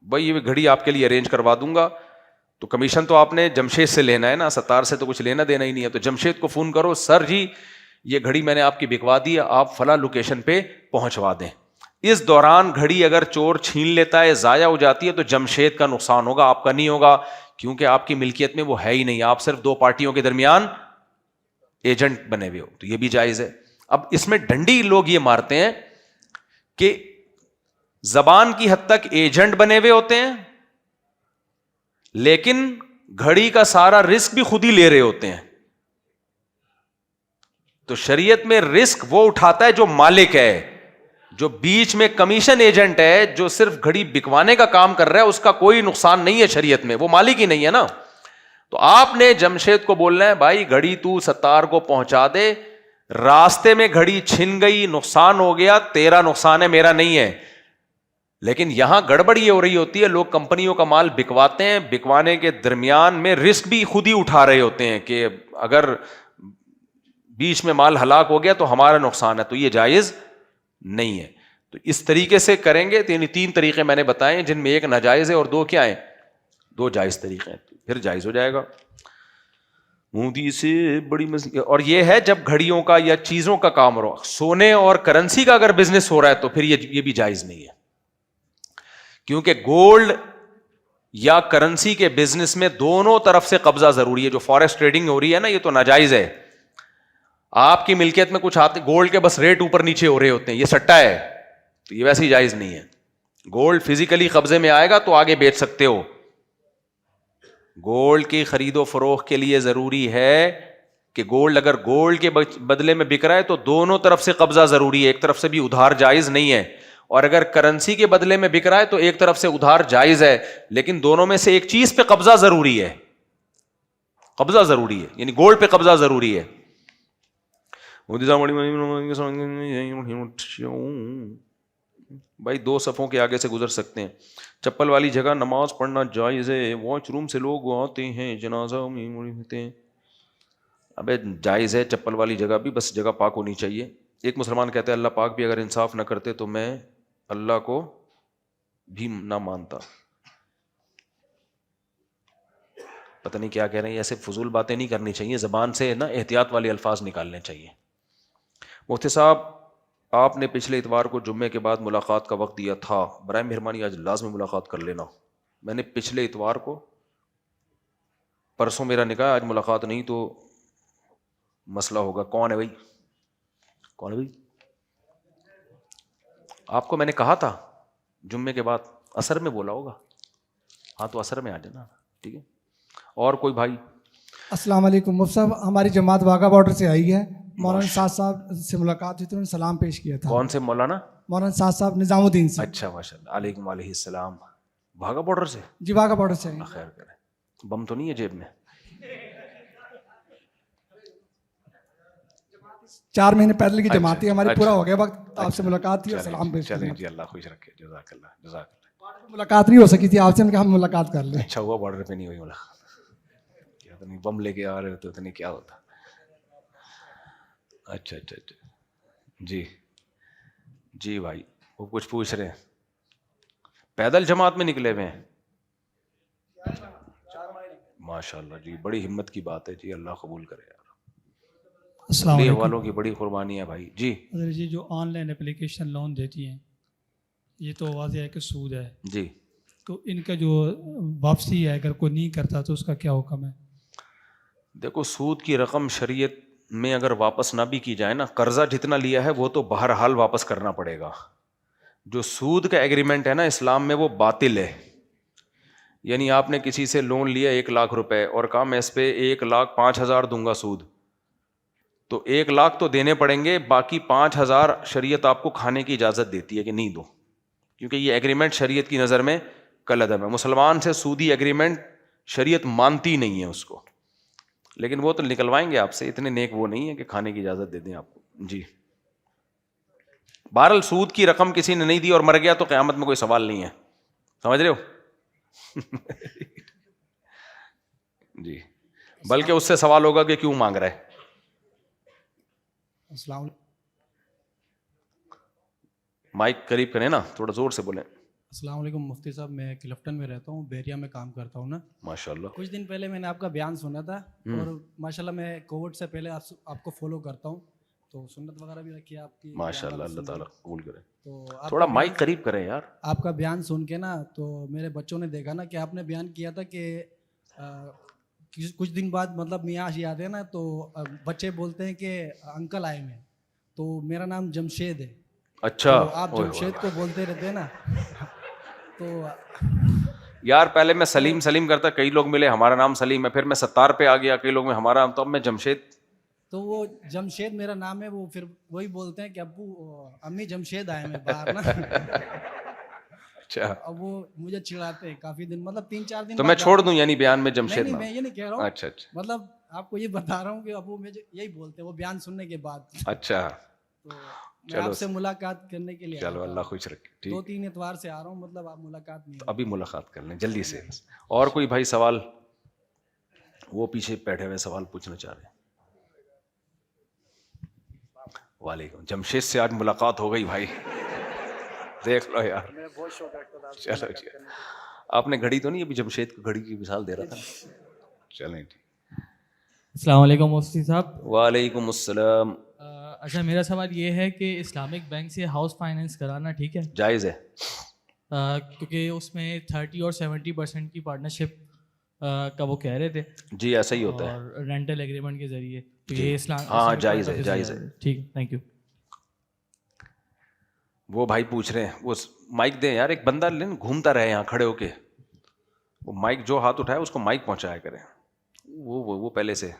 بھائی یہ گھڑی آپ کے لیے ارینج کروا دوں گا. تو کمیشن تو آپ نے جمشید سے لینا ہے نا, ستار سے تو کچھ لینا دینا ہی نہیں ہے. تو جمشید کو فون کرو, سر جی یہ گھڑی میں نے آپ کی بکوا دی ہے, آپ فلاں لوکیشن پہ پہنچوا دیں. اس دوران گھڑی اگر چور چھین لیتا ہے, ضائع ہو جاتی ہے, تو جمشید کا نقصان ہوگا, آپ کا نہیں ہوگا, کیونکہ آپ کی ملکیت میں وہ ہے ہی نہیں, آپ صرف دو پارٹیوں کے درمیان ایجنٹ بنے ہوئے ہو. تو یہ بھی جائز ہے. اب اس میں ڈنڈی لوگ یہ مارتے ہیں کہ زبان کی حد تک ایجنٹ بنے ہوئے ہوتے ہیں, لیکن گھڑی کا سارا رسک بھی خود ہی لے رہے ہوتے ہیں. تو شریعت میں رسک وہ اٹھاتا ہے جو مالک ہے, جو بیچ میں کمیشن ایجنٹ ہے, جو صرف گھڑی بکوانے کا کام کر رہا ہے, اس کا کوئی نقصان نہیں ہے شریعت میں, وہ مالک ہی نہیں ہے نا. تو آپ نے جمشید کو بولنا ہے بھائی گھڑی تو ستار کو پہنچا دے, راستے میں گھڑی چھن گئی, نقصان ہو گیا, تیرا نقصان ہے میرا نہیں ہے. لیکن یہاں گڑبڑ یہ ہو رہی ہوتی ہے, لوگ کمپنیوں کا مال بکواتے ہیں, بکوانے کے درمیان میں رسک بھی خود ہی اٹھا رہے ہوتے ہیں کہ اگر بیچ میں مال ہلاک ہو گیا تو ہمارا نقصان ہے. تو یہ جائز نہیں ہے. تو اس طریقے سے کریں گے. تین طریقے میں نے بتائے ہیں, جن میں ایک ناجائز ہے اور دو کیا ہیں, دو جائز طریقے ہیں, پھر جائز ہو جائے گا. مودی سے بڑی اور یہ ہے جب گھڑیوں کا یا چیزوں کا کام ہو, سونے اور کرنسی کا اگر بزنس ہو رہا ہے تو پھر یہ بھی جائز نہیں ہے, کیونکہ گولڈ یا کرنسی کے بزنس میں دونوں طرف سے قبضہ ضروری ہے. جو فارسٹ ٹریڈنگ ہو رہی ہے نا, یہ تو ناجائز ہے. آپ کی ملکیت میں کچھ آتے گولڈ کے بس ریٹ اوپر نیچے ہو رہے ہوتے ہیں, یہ سٹا ہے, تو یہ ویسے ہی جائز نہیں ہے. گولڈ فزیکلی قبضے میں آئے گا تو آگے بیچ سکتے ہو. گولڈ کی خرید و فروخت کے لیے ضروری ہے کہ گولڈ اگر گولڈ کے بدلے میں بک رہا ہے تو دونوں طرف سے قبضہ ضروری ہے, ایک طرف سے بھی ادھار جائز نہیں ہے. اور اگر کرنسی کے بدلے میں بک رہا ہے تو ایک طرف سے ادھار جائز ہے, لیکن دونوں میں سے ایک چیز پہ قبضہ ضروری ہے. قبضہ ضروری ہے, یعنی گولڈ پہ قبضہ ضروری ہے. بھائی دو صفوں کے آگے سے گزر سکتے ہیں. چپل والی جگہ نماز پڑھنا جائز ہے, واش روم سے لوگ آتے ہیں جنازہ میں ہوتے ہیں. ابے جائز ہے چپل والی جگہ بھی, بس جگہ پاک ہونی چاہیے. ایک مسلمان کہتا ہے اللہ پاک بھی اگر انصاف نہ کرتے تو میں اللہ کو بھی نہ مانتا. پتہ نہیں کیا کہہ رہے ہیں, ایسے فضول باتیں نہیں کرنی چاہیے, زبان سے نا احتیاط والے الفاظ نکالنے چاہیے. مفتی صاحب آپ نے پچھلے اتوار کو جمعے کے بعد ملاقات کا وقت دیا تھا, برائے مہربانی آج لازمی ملاقات کر لینا. میں نے پچھلے اتوار کو, پرسوں میرا نکاح, آج ملاقات نہیں تو مسئلہ ہوگا. کون ہے بھائی, کون ہے بھائی؟ آپ کو میں نے کہا تھا جمعے کے بعد, اثر میں بولا ہوگا. ہاں تو اثر میں آ جانا, ٹھیک ہے. اور کوئی بھائی؟ السلام علیکم مفتی صاحب, ہماری جماعت واگا بارڈر سے آئی ہے. مولانا سعد صاحب سے ملاقات ہوئی تو انہوں نے سلام پیش کیا تھا. کون سے مولانا؟ مولانا سعد صاحب نظام الدین سے. اچھا ماشاء اللہ, علیکم علیہ السلام. بھاگا بارڈر سے؟ جی واگا بارڈر سے. اللہ خیر کرے. بم تو نہیں ہے جیب میں؟ 4 مہینے پیدل کی جماعت تھی ہماری, اچھا. پورا ہو گیا وقت, آپ سے ملاقات تھی اور سلام پیش چلیں کیا. جی, اللہ خوش رکھے, جزاک اللہ جزاک اللہ. ملاقات نہیں ہو سکی تھی آپ سے, ہم کہا ہم ملاقات کر لیں. اچھا ہوا بارڈر پہ نہیں ہوئی ملاقات, کیا تو نہیں بم لے کے آ رہے تو نہیں کیا ہوتا. اچھا اچھا اچھا جی جی بھائی, وہ کچھ پوچھ رہے ہیں. پیدل جماعت میں نکلے ہوئے ہیں؟ ماشاء اللہ جی, بڑی ہمت کی بات ہے جی, اللہ قبول کرے یار. السلام لیے علیکم. والوں کی بڑی قربانی ہے بھائی. جی حضرت جی, جو آن لائن اپلیکیشن لون دیتی ہیں یہ تو واضح ہے کہ سود ہے, جی. تو ان کا جو واپسی ہے اگر کوئی نہیں کرتا تو اس کا کیا حکم ہے؟ دیکھو, سود کی رقم شریعت میں اگر واپس نہ بھی کی جائے نا, قرضہ جتنا لیا ہے وہ تو بہرحال واپس کرنا پڑے گا. جو سود کا ایگریمنٹ ہے نا اسلام میں, وہ باطل ہے. یعنی آپ نے کسی سے لون لیا 1 لاکھ روپے اور کہا میں اس پہ 1,05,000 دوں گا سود, تو 1 لاکھ تو دینے پڑیں گے, باقی 5,000 شریعت آپ کو کھانے کی اجازت دیتی ہے کہ نہیں دو, کیونکہ یہ ایگریمنٹ شریعت کی نظر میں کالعدم ہے. مسلمان سے سودی ایگریمنٹ شریعت مانتی نہیں ہے اس کو, لیکن وہ تو نکلوائیں گے آپ سے, اتنے نیک وہ نہیں ہے کہ کھانے کی اجازت دے دیں آپ کو. جی بہرحال سود کی رقم کسی نے نہیں دی اور مر گیا تو قیامت میں کوئی سوال نہیں ہے, سمجھ رہے ہو. جی, بلکہ اس سے سوال ہوگا کہ کیوں مانگ رہا ہے. السلام علیکم. مائک قریب کریں نا, تھوڑا زور سے بولیں. السلام علیکم مفتی صاحب, میں کلفٹن میں رہتا ہوں, بیریا میں کام کرتا ہوں نا. ماشاء اللہ. کچھ دن پہلے میں نے آپ کا بیان سنا تھا, اور ماشاء اللہ میں کووڈ سے پہلے آپ کو فالو کرتا ہوں, تو سنت وغیرہ بھی رکھی ہے آپ کی. ماشاء اللہ, اللہ تعالیٰ قبول کرے. تو تھوڑا مائک قریب کریں یار. آپ کا بیان سن کے نا, تو میرے بچوں نے دیکھا نا کہ آپ نے بیان کیا تھا کہ کچھ دن بعد مطلب میاں یاد ہے نا, تو بچے بولتے ہیں کہ انکل آئے میں, تو میرا نام جمشید ہے. اچھا, آپ جمشید کو بولتے رہتے ہیں نا, تو یار پہلے میں سلیم سلیم کرتا, کئی لوگ ملے ہمارا نام سلیم ہے, پھر میں ستار پہ آ گیا, کئی لوگ میں ہمارا, تو اب میں جمشید. تو وہ جمشید میرا نام ہے, وہ پھر وہی بولتے ہیں کہ ابو امی جمشید آئے میں باہر نا. اچھا, اب وہ مجھے چڑھاتے ہیں کافی دن, مطلب 3-4 دن. تو میں چھوڑ دوں یعنی بیان میں جمشید نہیں, نام؟ میں یہ نہیں کہہ رہا ہوں. اچھا اچھا, مطلب آپ کو یہ بتا رہا ہوں کہ ابو مجھے یہی بولتے ہیں وہ بیان سننے کے بعد. اچھا, تو میں آپ سے ملاقات کرنے کے لیے, چلو اللہ خوش رکھے. 2-3 اتوار سے آ رہا ہوں, مطلب آپ ملاقات نہیں. ابھی ملاقات کر لیں جلدی سے. اور کوئی بھائی سوال؟ وہ پیچھے بیٹھے ہوئے سوال پوچھنا چاہ رہے ہیں. وعلیکم, جمشید سے آج ملاقات ہو گئی بھائی, دیکھ لو یار. چلو جی, آپ نے گھڑی تو نہیں ابھی جمشید کو گھڑی کی مثال دے رہا تھا. چلیں ٹھیک. السلام علیکم مفتی صاحب. وعلیکم السلام. اچھا, میرا سوال یہ ہے کہ اسلامک بینک سے ہاؤس فائنینس کرانا ٹھیک ہے؟ جائز ہے, کیونکہ اس میں 30 اور 70% کی پارٹنرشپ کا وہ کہہ رہے تھے. جی ایسا ہی ہوتا ہے, اور رینٹل ایگریمنٹ کے ذریعے, تو یہ اسلام. ہاں جائز ہے, جائز ہے. ٹھیک ہے, تھینک یو. وہ بھائی پوچھ رہے ہیں, وہ مائک دیں یار, ایک بندہ گھومتا رہے یہاں کھڑے ہو کے, وہ مائک جو ہاتھ اٹھائے اس کو مائک پہنچایا کریں, وہ پہلے سے.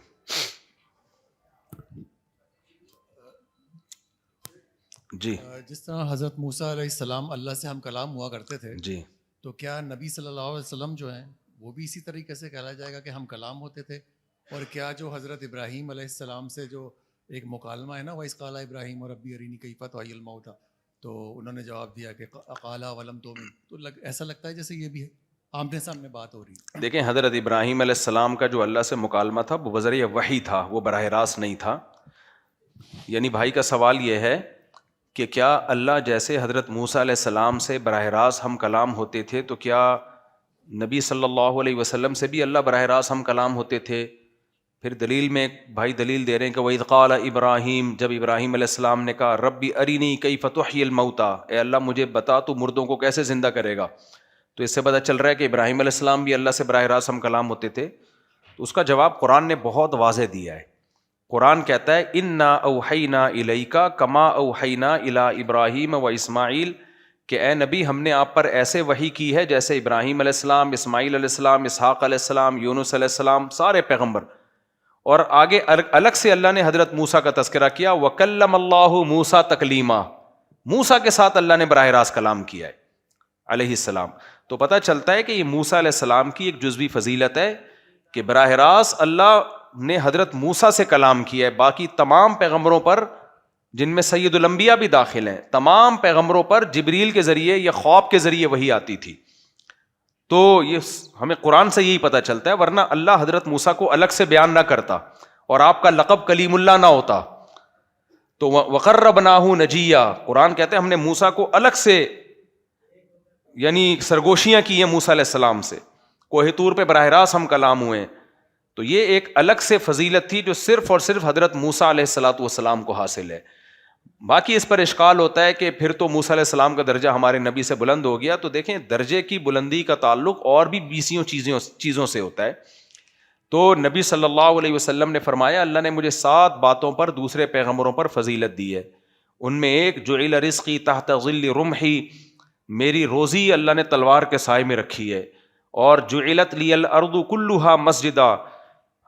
جی, جس طرح حضرت موسیٰ علیہ السلام اللہ سے ہم کلام ہوا کرتے تھے, جی, تو کیا نبی صلی اللہ علیہ وسلم جو ہیں وہ بھی اسی طریقے سے کہا جائے گا کہ ہم کلام ہوتے تھے؟ اور کیا جو حضرت ابراہیم علیہ السلام سے جو ایک مکالمہ ہے نا, وَإِذْ قَالَ إِبْرَاهِيمُ رَبِّ أَرِنِي كَيْفَ تُحْيِي الْمَوْتَى, تو انہوں نے جواب دیا کہ قَالَ وَلَمْ تُؤْمِن, تو ایسا لگتا ہے جیسے یہ بھی آمنے سامنے بات ہو رہی ہے. دیکھیں حضرت ابراہیم علیہ السلام کا جو اللہ سے مکالمہ تھا وہ بذریعہ وحی تھا, وہ براہ راست نہیں تھا. یعنی بھائی کا سوال یہ ہے کہ کیا اللہ جیسے حضرت موسیٰ علیہ السلام سے براہ راست ہم کلام ہوتے تھے, تو کیا نبی صلی اللہ علیہ وسلم سے بھی اللہ براہ راست ہم کلام ہوتے تھے؟ پھر دلیل میں بھائی دلیل دے رہے ہیں کہ وَإِذْ قَالَ إِبْرَاهِيمُ, جب ابراہیم علیہ السلام نے کہا ربی ارینی کیف تحیی الموتیٰ, اے اللہ مجھے بتا تو مردوں کو کیسے زندہ کرے گا. تو اس سے پتہ چل رہا ہے کہ ابراہیم علیہ السلام بھی اللہ سے براہ راست ہم کلام ہوتے تھے. تو اس کا جواب قرآن نے بہت واضح دیا ہے. قرآن کہتا ہے انا اوحینا الیک کما اوحینا الی ابراہیم و اسماعیل, کہ اے نبی ہم نے آپ پر ایسے وحی کی ہے جیسے ابراہیم علیہ السلام، اسماعیل علیہ السلام، اسحاق علیہ السلام، یونس علیہ السلام، سارے پیغمبر. اور آگے الگ سے اللہ نے حضرت موسیٰ کا تذکرہ کیا، وَكَلَّمَ اللَّهُ مُوسَىٰ تَكْلِيمًا، موسیٰ کے ساتھ اللہ نے براہ راست کلام کیا ہے علیہ السلام. تو پتہ چلتا ہے کہ یہ موسیٰ علیہ السلام کی ایک جزوی فضیلت ہے کہ براہ راست اللہ نے حضرت موسیٰ سے کلام کیا ہے. باقی تمام پیغمبروں پر، جن میں سید الانبیاء بھی داخل ہیں، تمام پیغمبروں پر جبریل کے ذریعے یا خواب کے ذریعے وحی آتی تھی. تو یہ ہمیں قرآن سے یہی پتہ چلتا ہے، ورنہ اللہ حضرت موسیٰ کو الگ سے بیان نہ کرتا اور آپ کا لقب کلیم اللہ نہ ہوتا. تو وَقَرَّبْنَاهُ نَجِيًّا، قرآن کہتے ہیں ہم نے موسیٰ کو الگ سے یعنی سرگوشیاں کی ہیں موسیٰ علیہ السلام سے، کوہ طور پہ براہ راست ہم کلام ہوئے ہیں. تو یہ ایک الگ سے فضیلت تھی جو صرف اور صرف حضرت موسیٰ علیہ السلام کو حاصل ہے. باقی اس پر اشکال ہوتا ہے کہ پھر تو موسیٰ علیہ السلام کا درجہ ہمارے نبی سے بلند ہو گیا. تو دیکھیں درجے کی بلندی کا تعلق اور بھی 20 چیزوں سے ہوتا ہے. تو نبی صلی اللہ علیہ وسلم نے فرمایا اللہ نے مجھے 7 باتوں پر دوسرے پیغمبروں پر فضیلت دی ہے. ان میں ایک جعل رزقی تحت ظل رمحی، میری روزی اللہ نے تلوار کے سائے میں رکھی ہے. اور جعلت لی الارض کلھا مسجدا،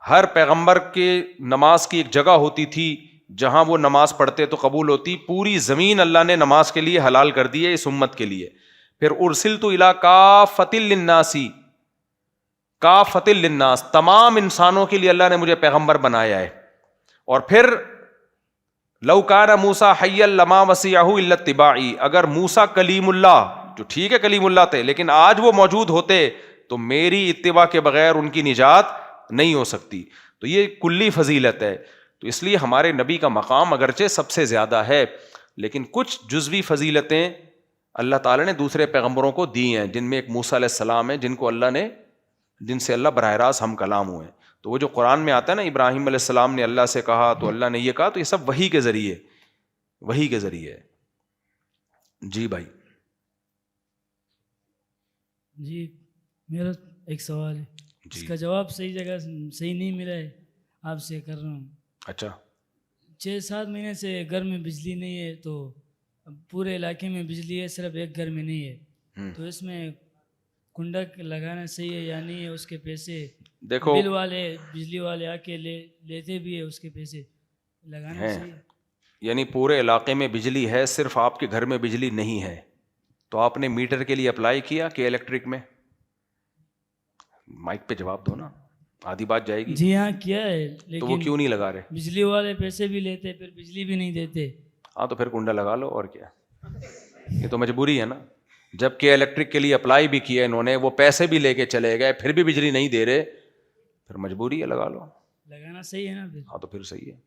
ہر پیغمبر کے نماز کی ایک جگہ ہوتی تھی جہاں وہ نماز پڑھتے تو قبول ہوتی. پوری زمین اللہ نے نماز کے لیے حلال کر دی ہے اس امت کے لیے. پھر ارسلت الی کافۃ للناس، کافۃ للناس، تمام انسانوں کے لیے اللہ نے مجھے پیغمبر بنایا ہے. اور پھر لو کان موسیٰ حیا لما وسعہ الا اتباعی، اگر موسیٰ کلیم اللہ، جو ٹھیک ہے کلیم اللہ تھے لیکن آج وہ موجود ہوتے تو میری اتباع کے بغیر ان کی نجات نہیں ہو سکتی. تو یہ کلی فضیلت ہے. تو اس لیے ہمارے نبی کا مقام اگرچہ سب سے زیادہ ہے لیکن کچھ جزوی فضیلتیں اللہ تعالیٰ نے دوسرے پیغمبروں کو دی ہیں، جن میں ایک موسیٰ علیہ السلام ہے جن سے اللہ براہ راست ہم کلام ہوئے. تو وہ جو قرآن میں آتا ہے نا ابراہیم علیہ السلام نے اللہ سے کہا تو اللہ نے یہ کہا، تو یہ سب وحی کے ذریعے ہے. جی بھائی. جی میرا ایک سوال ہے، اس کا جواب صحیح جگہ صحیح نہیں ملا ہے، آپ سے کر رہا ہوں. اچھا. 6-7 مہینے سے گھر میں بجلی نہیں ہے، تو پورے علاقے میں بجلی ہے، صرف ایک گھر میں نہیں ہے. تو اس میں کنڈا لگانا صحیح ہے یا نہیں ہے؟ اس کے پیسے دیکھو بل والے بجلی والے آ کے لیتے بھی ہے، اس کے پیسے لگانا صحیح ہے. یعنی پورے علاقے میں بجلی ہے، صرف آپ کے گھر میں بجلی نہیں ہے. تو آپ نے میٹر کے لیے اپلائی کیا کہ الیکٹرک میں؟ مائک پہ جواب دو نا، آدھی بات جائے گی. جی ہاں کیا ہے، تو وہ لیکن کیوں نہیں لگا رہے؟ بجلی والے پیسے بھی لیتے پھر بجلی بھی نہیں دیتے. ہاں تو پھر کنڈا لگا لو، اور کیا، یہ تو مجبوری ہے نا. جب کہ الیکٹرک کے لیے اپلائی بھی کیا انہوں نے، وہ پیسے بھی لے کے چلے گئے، پھر بھی بجلی نہیں دے رہے، پھر مجبوری ہے، لگا لو. لگانا صحیح ہے نا پھر. ہاں تو پھر صحیح ہے.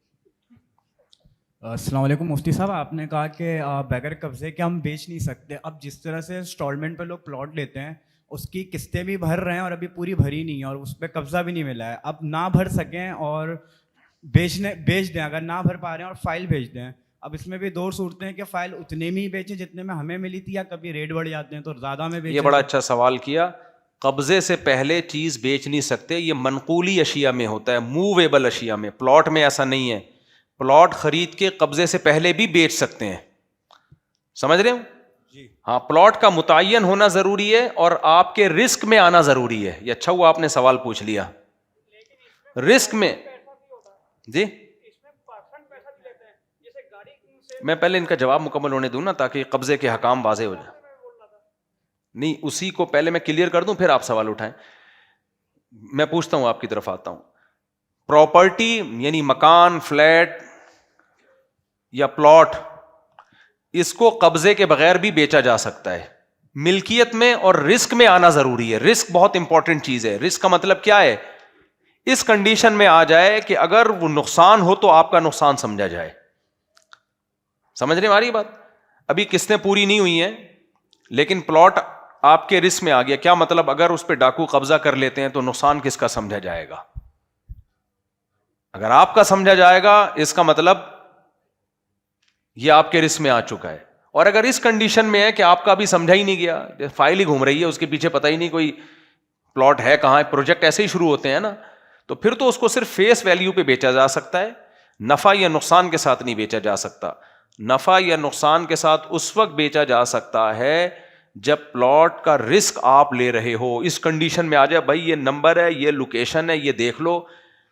السلام علیکم مفتی صاحب، آپ نے کہا کہ بغیر قبضے کے ہم بیچ نہیں سکتے. اب جس طرح سے انسٹالمنٹ پہ لوگ پلاٹ لیتے ہیں، اس کی قسطیں بھی بھر رہے ہیں اور ابھی پوری بھری نہیں ہے اور اس پہ قبضہ بھی نہیں ملا ہے. اب نہ بھر سکیں اور بیچ دیں، اگر نہ بھر پا رہے ہیں اور فائل بھیج دیں. اب اس میں بھی 2 صورتیں ہیں کہ فائل اتنے میں ہی بیچیں جتنے میں ہمیں ملی تھی، یا کبھی ریٹ بڑھ جاتے ہیں تو زیادہ میں بیچیں. یہ بڑا اچھا سوال کیا. قبضے سے پہلے چیز بیچ نہیں سکتے، یہ منقولی اشیاء میں ہوتا ہے، موویبل اشیاء میں. پلاٹ میں ایسا نہیں ہے. پلاٹ خرید کے قبضے سے پہلے بھی بیچ سکتے ہیں، سمجھ رہے ہو؟ جی ہاں، پلاٹ کا متعین ہونا ضروری ہے اور آپ کے رسک میں آنا ضروری ہے. یہ اچھا ہوا آپ نے سوال پوچھ لیا. رسک میں جی میں پہلے ان کا جواب مکمل ہونے دوں نا تاکہ قبضے کے حکام واضح ہو جائیں. نہیں، اسی کو پہلے میں کلیئر کر دوں پھر آپ سوال اٹھائیں. میں پوچھتا ہوں، آپ کی طرف آتا ہوں. پراپرٹی یعنی مکان، فلیٹ یا پلاٹ، اس کو قبضے کے بغیر بھی بیچا جا سکتا ہے. ملکیت میں اور رسک میں آنا ضروری ہے. رسک بہت امپورٹنٹ چیز ہے. رسک کا مطلب کیا ہے؟ اس کنڈیشن میں آ جائے کہ اگر وہ نقصان ہو تو آپ کا نقصان سمجھا جائے. سمجھ رہے ہماری بات؟ ابھی قسطیں پوری نہیں ہوئی ہیں لیکن پلاٹ آپ کے رسک میں آ گیا. کیا مطلب؟ اگر اس پہ ڈاکو قبضہ کر لیتے ہیں تو نقصان کس کا سمجھا جائے گا؟ اگر آپ کا سمجھا جائے گا، اس کا مطلب یہ آپ کے رسک میں آ چکا ہے. اور اگر اس کنڈیشن میں ہے کہ آپ کا بھی سمجھا ہی نہیں گیا، فائل ہی گھوم رہی ہے، اس کے پیچھے پتہ ہی نہیں کوئی پلاٹ ہے کہاں ہے، پروجیکٹ ایسے ہی شروع ہوتے ہیں نا، تو پھر تو اس کو صرف فیس ویلیو پہ بیچا جا سکتا ہے، نفع یا نقصان کے ساتھ نہیں بیچا جا سکتا. نفع یا نقصان کے ساتھ اس وقت بیچا جا سکتا ہے جب پلاٹ کا رسک آپ لے رہے ہو. اس کنڈیشن میں آ جائے بھائی یہ نمبر ہے, یہ لوکیشن ہے, یہ دیکھ لو,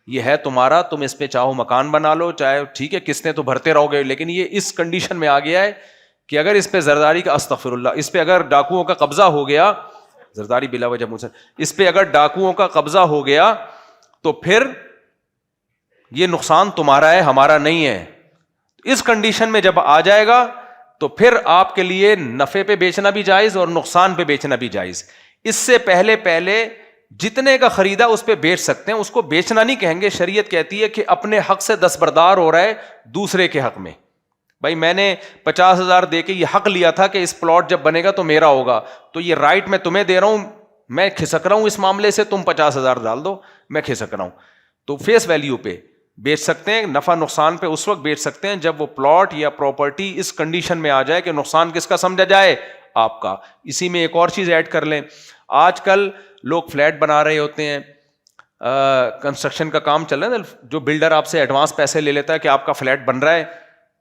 یہ ہے تمہارا, تم اس پہ چاہو مکان بنا لو, چاہے ٹھیک ہے قسطیں تو بھرتے رہو گے, لیکن یہ اس کنڈیشن میں آ گیا ہے کہ اگر اس پہ زرداری کا استغفر اللہ, اس پہ اگر ڈاکوؤں کا قبضہ ہو گیا, زرداری بلا وجہ منہ سے, اس پہ اگر ڈاکوؤں کا قبضہ ہو گیا تو پھر یہ نقصان تمہارا ہے, ہمارا نہیں ہے. اس کنڈیشن میں جب آ جائے گا تو پھر آپ کے لیے نفع پہ بیچنا بھی جائز اور نقصان پہ بیچنا بھی جائز. اس سے پہلے جتنے کا خریدا اس پہ بیچ سکتے ہیں, اس کو بیچنا نہیں کہیں گے. شریعت کہتی ہے کہ اپنے حق سے دستبردار ہو رہا ہے دوسرے کے حق میں. بھائی میں نے 50,000 دے کے یہ حق لیا تھا کہ اس پلاٹ جب بنے گا تو میرا ہوگا, تو یہ رائٹ میں تمہیں دے رہا ہوں, میں کھسک رہا ہوں اس معاملے سے, تم 50,000 ڈال دو, میں کھسک رہا ہوں. تو فیس ویلیو پہ بیچ سکتے ہیں, نفع نقصان پہ اس وقت بیچ سکتے ہیں جب وہ پلاٹ یا پراپرٹی اس کنڈیشن میں آ جائے کہ نقصان کس کا سمجھا جائے, آپ کا. اسی میں ایک اور چیز ایڈ کر لیں, آج کل لوگ فلیٹ بنا رہے ہوتے ہیں, کنسٹرکشن کا کام چل رہا ہے, جو بلڈر آپ سے ایڈوانس پیسے لے لیتا ہے کہ آپ کا فلیٹ بن رہا ہے,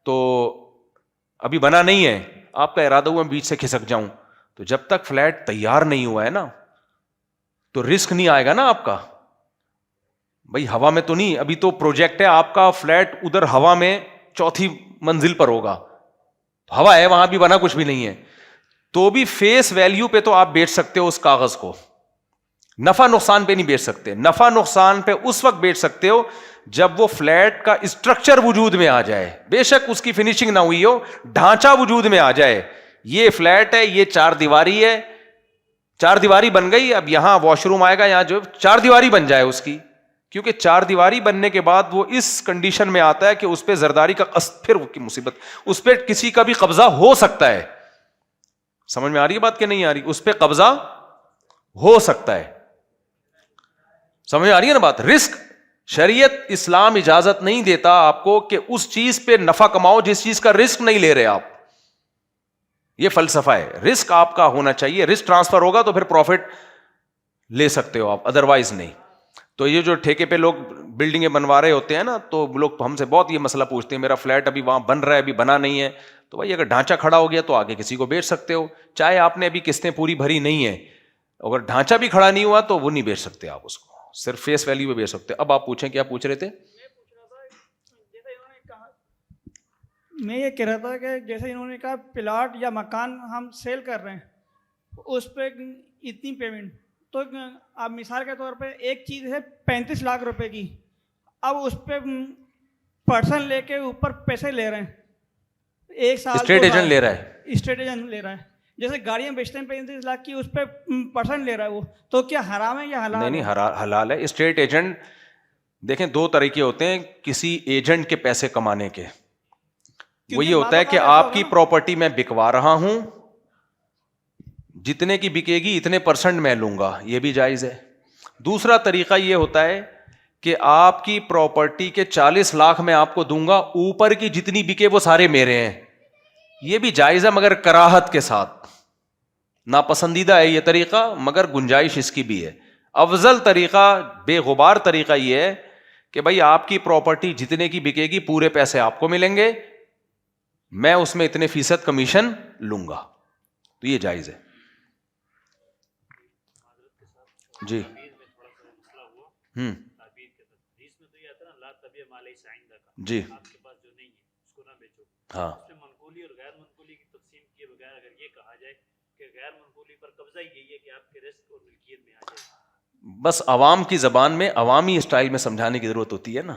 تو ابھی بنا نہیں ہے, آپ کا ارادہ ہوا بیچ سے کھسک جاؤں, تو جب تک فلیٹ تیار نہیں ہوا ہے نا تو رسک نہیں آئے گا نا آپ کا. بھائی ہوا میں تو نہیں, ابھی تو پروجیکٹ ہے, آپ کا فلیٹ ادھر ہوا میں 4تھی منزل پر ہوگا, ہوا ہے وہاں بھی, بنا کچھ بھی نہیں ہے, تو بھی فیس ویلیو پہ تو آپ بیچ سکتے ہو اس کاغذ کو, نفع نقصان پہ نہیں بیچ سکتے. نفع نقصان پہ اس وقت بیچ سکتے ہو جب وہ فلیٹ کا اسٹرکچر وجود میں آ جائے, بے شک اس کی فنیشنگ نہ ہوئی ہو, ڈھانچہ وجود میں آ جائے. یہ فلیٹ ہے, یہ 4 دیواری ہے, 4 دیواری بن گئی, اب یہاں واش روم آئے گا, یہاں جو 4 دیواری بن جائے اس کی, کیونکہ 4 دیواری بننے کے بعد وہ اس کنڈیشن میں آتا ہے کہ اس پہ زرداری کا قصد, پھر کی مصیبت, اس پہ کسی کا بھی قبضہ ہو سکتا ہے. سمجھ میں آ رہی ہے بات کہ نہیں آ رہی؟ اس پہ قبضہ ہو سکتا ہے. سمجھ میں آ رہی ہے نا بات؟ رسک شریعت اسلام اجازت نہیں دیتا آپ کو کہ اس چیز پہ نفع کماؤ جس چیز کا رسک نہیں لے رہے آپ. یہ فلسفہ ہے. رسک آپ کا ہونا چاہیے, رسک ٹرانسفر ہوگا تو پھر پروفٹ لے سکتے ہو آپ, ادروائز نہیں. تو یہ جو ٹھیکے پہ لوگ بلڈنگیں بنوا رہے ہوتے ہیں نا, تو لوگ ہم سے بہت یہ مسئلہ پوچھتے ہیں, میرا فلیٹ ابھی وہاں بن رہا ہے, ابھی بنا نہیں ہے. تو بھائی اگر ڈھانچہ کھڑا ہو گیا تو آگے کسی کو بیچ سکتے ہو, چاہے آپ نے ابھی قسطیں پوری بھری نہیں ہے, اگر ڈھانچہ بھی کھڑا نہیں ہوا تو وہ نہیں بیچ سکتے آپ اس کو, صرف فیس ویلیو پہ بیچ سکتے. اب آپ پوچھیں, کیا پوچھ رہے تھے؟ میں یہ کہہ رہا تھا کہ جیسے انہوں نے کہا پلاٹ یا مکان ہم سیل کر رہے ہیں, اس پہ اتنی پیمنٹ, تو اب مثال کے طور پہ ایک چیز ہے 35 لاکھ روپے کی, اب اس پہ پرسن لے کے اوپر پیسے لے رہے ہیں, 1 سال اسٹیٹ ایجنٹ لے رہا ہے, اسٹیٹ ایجنٹ لے رہا ہے. جیسے گاڑیاں بیچتے ہیں 35 لاکھ کی, اس پہ پرسن لے رہا ہے وہ, تو کیا حرام ہے یا حلال؟ نہیں, حلال ہے. اسٹیٹ ایجنٹ دیکھیں 2 طریقے ہوتے ہیں کسی ایجنٹ کے پیسے کمانے کے. وہ یہ ہوتا ہے کہ آپ کی پراپرٹی میں بکوا رہا ہوں, جتنے کی بکے گی اتنے % میں لوں گا, یہ بھی جائز ہے. دوسرا طریقہ یہ ہوتا ہے کہ آپ کی پراپرٹی کے 40 لاکھ میں آپ کو دوں گا, اوپر کی جتنی بکے وہ سارے میرے ہیں, یہ بھی جائز ہے مگر کراہت کے ساتھ. ناپسندیدہ ہے یہ طریقہ مگر گنجائش اس کی بھی ہے. افضل طریقہ, بے غبار طریقہ یہ ہے کہ بھائی آپ کی پراپرٹی جتنے کی بکے گی پورے پیسے آپ کو ملیں گے, میں اس میں اتنے % کمیشن لوں گا, تو یہ جائز ہے. جی جی ہاں, بس عوام کی زبان میں عوامی اسٹائل میں سمجھانے کی ضرورت ہوتی ہے نا.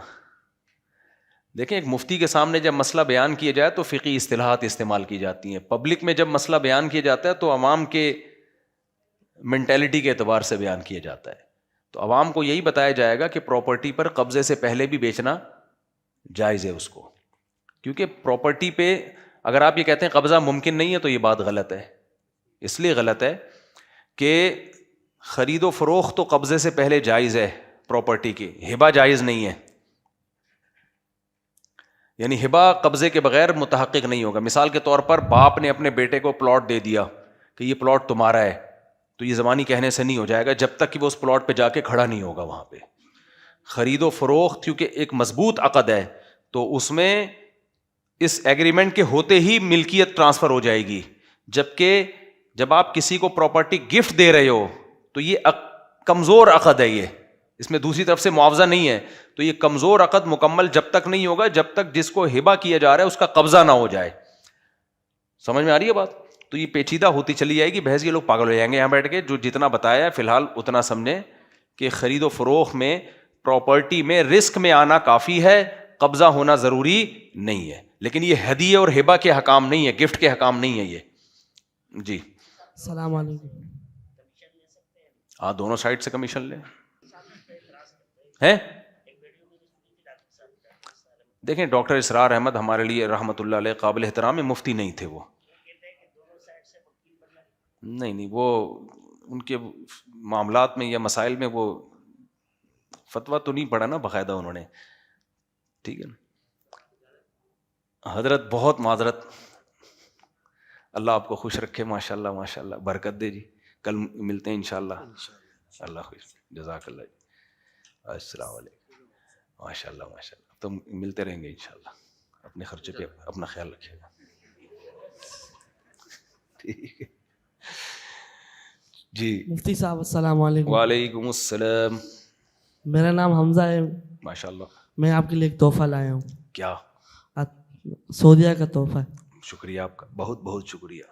دیکھیں ایک مفتی کے سامنے جب مسئلہ بیان کیا جائے تو فقہی اصطلاحات استعمال کی جاتی ہیں, پبلک میں جب مسئلہ بیان کیا جاتا ہے تو عوام کے مینٹیلٹی کے اعتبار سے بیان کیا جاتا ہے. تو عوام کو یہی بتایا جائے گا کہ پراپرٹی پر قبضے سے پہلے بھی بیچنا جائز ہے اس کو, کیونکہ پراپرٹی پہ اگر آپ یہ کہتے ہیں قبضہ ممکن نہیں ہے تو یہ بات غلط ہے. اس لیے غلط ہے کہ خرید و فروخت تو قبضے سے پہلے جائز ہے پراپرٹی کی, ہبہ جائز نہیں ہے. یعنی ہبہ قبضے کے بغیر متحقق نہیں ہوگا. مثال کے طور پر باپ نے اپنے بیٹے کو پلاٹ دے دیا کہ یہ پلاٹ تمہارا ہے, تو یہ زبانی کہنے سے نہیں ہو جائے گا جب تک کہ وہ اس پلاٹ پہ جا کے کھڑا نہیں ہوگا. وہاں پہ خرید و فروخت کیونکہ ایک مضبوط عقد ہے, تو اس میں اس ایگریمنٹ کے ہوتے ہی ملکیت ٹرانسفر ہو جائے گی. جبکہ جب آپ کسی کو پراپرٹی گفٹ دے رہے ہو تو یہ کمزور عقد ہے, یہ اس میں دوسری طرف سے معاوضہ نہیں ہے. تو یہ کمزور عقد مکمل جب تک نہیں ہوگا جب تک جس کو ہبہ کیا جا رہا ہے اس کا قبضہ نہ ہو جائے. سمجھ میں آ رہی ہے بات؟ تو یہ پیچیدہ ہوتی چلی جائے گی بحث, یہ لوگ پاگل ہو جائیں گے یہاں بیٹھ کے. جو جتنا بتایا ہے فی الحال اتنا سمجھیں کہ خرید و فروخت میں پراپرٹی میں رسک میں آنا کافی ہے, قبضہ ہونا ضروری نہیں ہے. لیکن یہ ہدیہ اور ہبہ کے حکام نہیں ہے, گفٹ کے حکام نہیں ہے یہ. جی السلام علیکم. ہاں دونوں سائڈ سے کمیشن لیں ہیں. دیکھیں ڈاکٹر اسرار احمد ہمارے لیے رحمۃ اللہ علیہ قابل احترام مفتی نہیں تھے. وہ نہیں وہ ان کے معاملات میں یا مسائل میں وہ فتویٰ تو نہیں پڑھا نا باقاعدہ انہوں نے, ٹھیک ہے نا. حضرت بہت معذرت, اللہ آپ کو خوش رکھے, ماشاء اللہ ماشاء اللہ, برکت دے جی. کل ملتے ہیں انشاءاللہ. اللہ خوش, جزاک اللہ جی. السلام علیکم. ماشاء اللہ ماشاء اللہ, تو ملتے رہیں گے انشاءاللہ. اپنے خرچے پہ اپنا خیال رکھیے گا, ٹھیک ہے جی. مفتی صاحب السلام علیکم. وعلیکم السلام. میرا نام حمزہ ہے. ماشاء اللہ. میں آپ کے لیے ایک تحفہ لایا ہوں. کیا؟ سعودیہ کا تحفہ ہے. شکریہ آپ کا, بہت بہت شکریہ,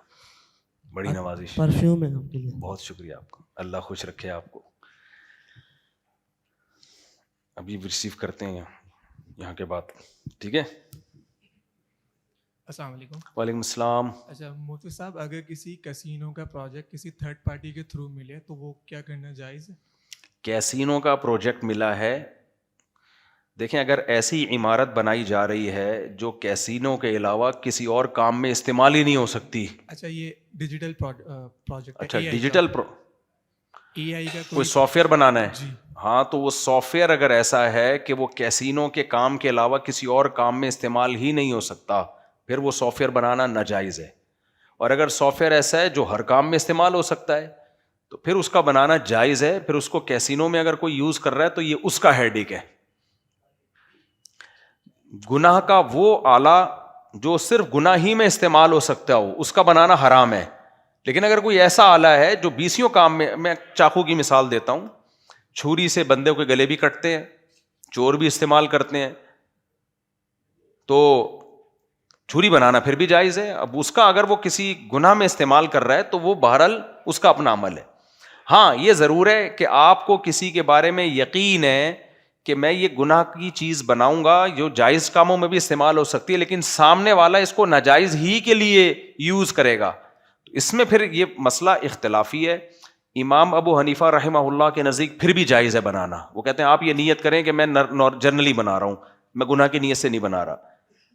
بڑی نوازش. پرفیوم ہے آپ کے لیے. بہت شکریہ آپ کا, اللہ خوش رکھے آپ کو. ابھی ریسیو کرتے ہیں یہاں کے بعد, ٹھیک ہے. السلام علیکم. وعلیکم السلام. اچھا مفتی صاحب, اگر کسی کسینو کا پروجیکٹ کسی تھرڈ پارٹی کے تھرو ملے تو وہ کیا کرنا جائز ہے؟ کیسینو کا پروجیکٹ ملا ہے, دیکھیں اگر ایسی عمارت بنائی جا رہی ہے جو کیسینو کے علاوہ کسی اور کام میں استعمال ہی نہیں ہو سکتی. اچھا یہ ڈیجیٹل پروجیکٹ. اچھا ڈیجیٹل اے آئی کا کوئی سافٹ ویئر بنانا ہے. جی ہاں تو وہ سافٹ ویئر اگر ایسا ہے کہ وہ کیسینو کے کام کے علاوہ کسی اور کام میں استعمال ہی نہیں ہو سکتا, پھر وہ سافٹ ویئر بنانا ناجائز ہے. اور اگر سافٹ ویئر ایسا ہے جو ہر کام میں استعمال ہو سکتا ہے تو پھر اس کا بنانا جائز ہے. پھر اس کو کیسینو میں اگر کوئی یوز کر رہا ہے تو یہ اس کا ہیڈیک ہے. گناہ کا وہ آلہ جو صرف گناہ ہی میں استعمال ہو سکتا ہو اس کا بنانا حرام ہے. لیکن اگر کوئی ایسا آلہ ہے جو بیسیوں کام میں چاقو کی مثال دیتا ہوں, چھری سے بندے کے گلے بھی کٹتے ہیں, چور بھی استعمال کرتے ہیں, تو چھری بنانا پھر بھی جائز ہے. اب اس کا اگر وہ کسی گناہ میں استعمال کر رہا ہے تو وہ بہرحال اس کا اپنا عمل ہے. ہاں یہ ضرور ہے کہ آپ کو کسی کے بارے میں یقین ہے کہ میں یہ گناہ کی چیز بناؤں گا جو جائز کاموں میں بھی استعمال ہو سکتی ہے, لیکن سامنے والا اس کو ناجائز ہی کے لیے یوز کرے گا, اس میں پھر یہ مسئلہ اختلافی ہے. امام ابو حنیفہ رحمہ اللہ کے نزدیک پھر بھی جائز ہے بنانا. وہ کہتے ہیں آپ یہ نیت کریں کہ میں جنرلی بنا رہا ہوں, میں گناہ کی نیت سے نہیں بنا رہا.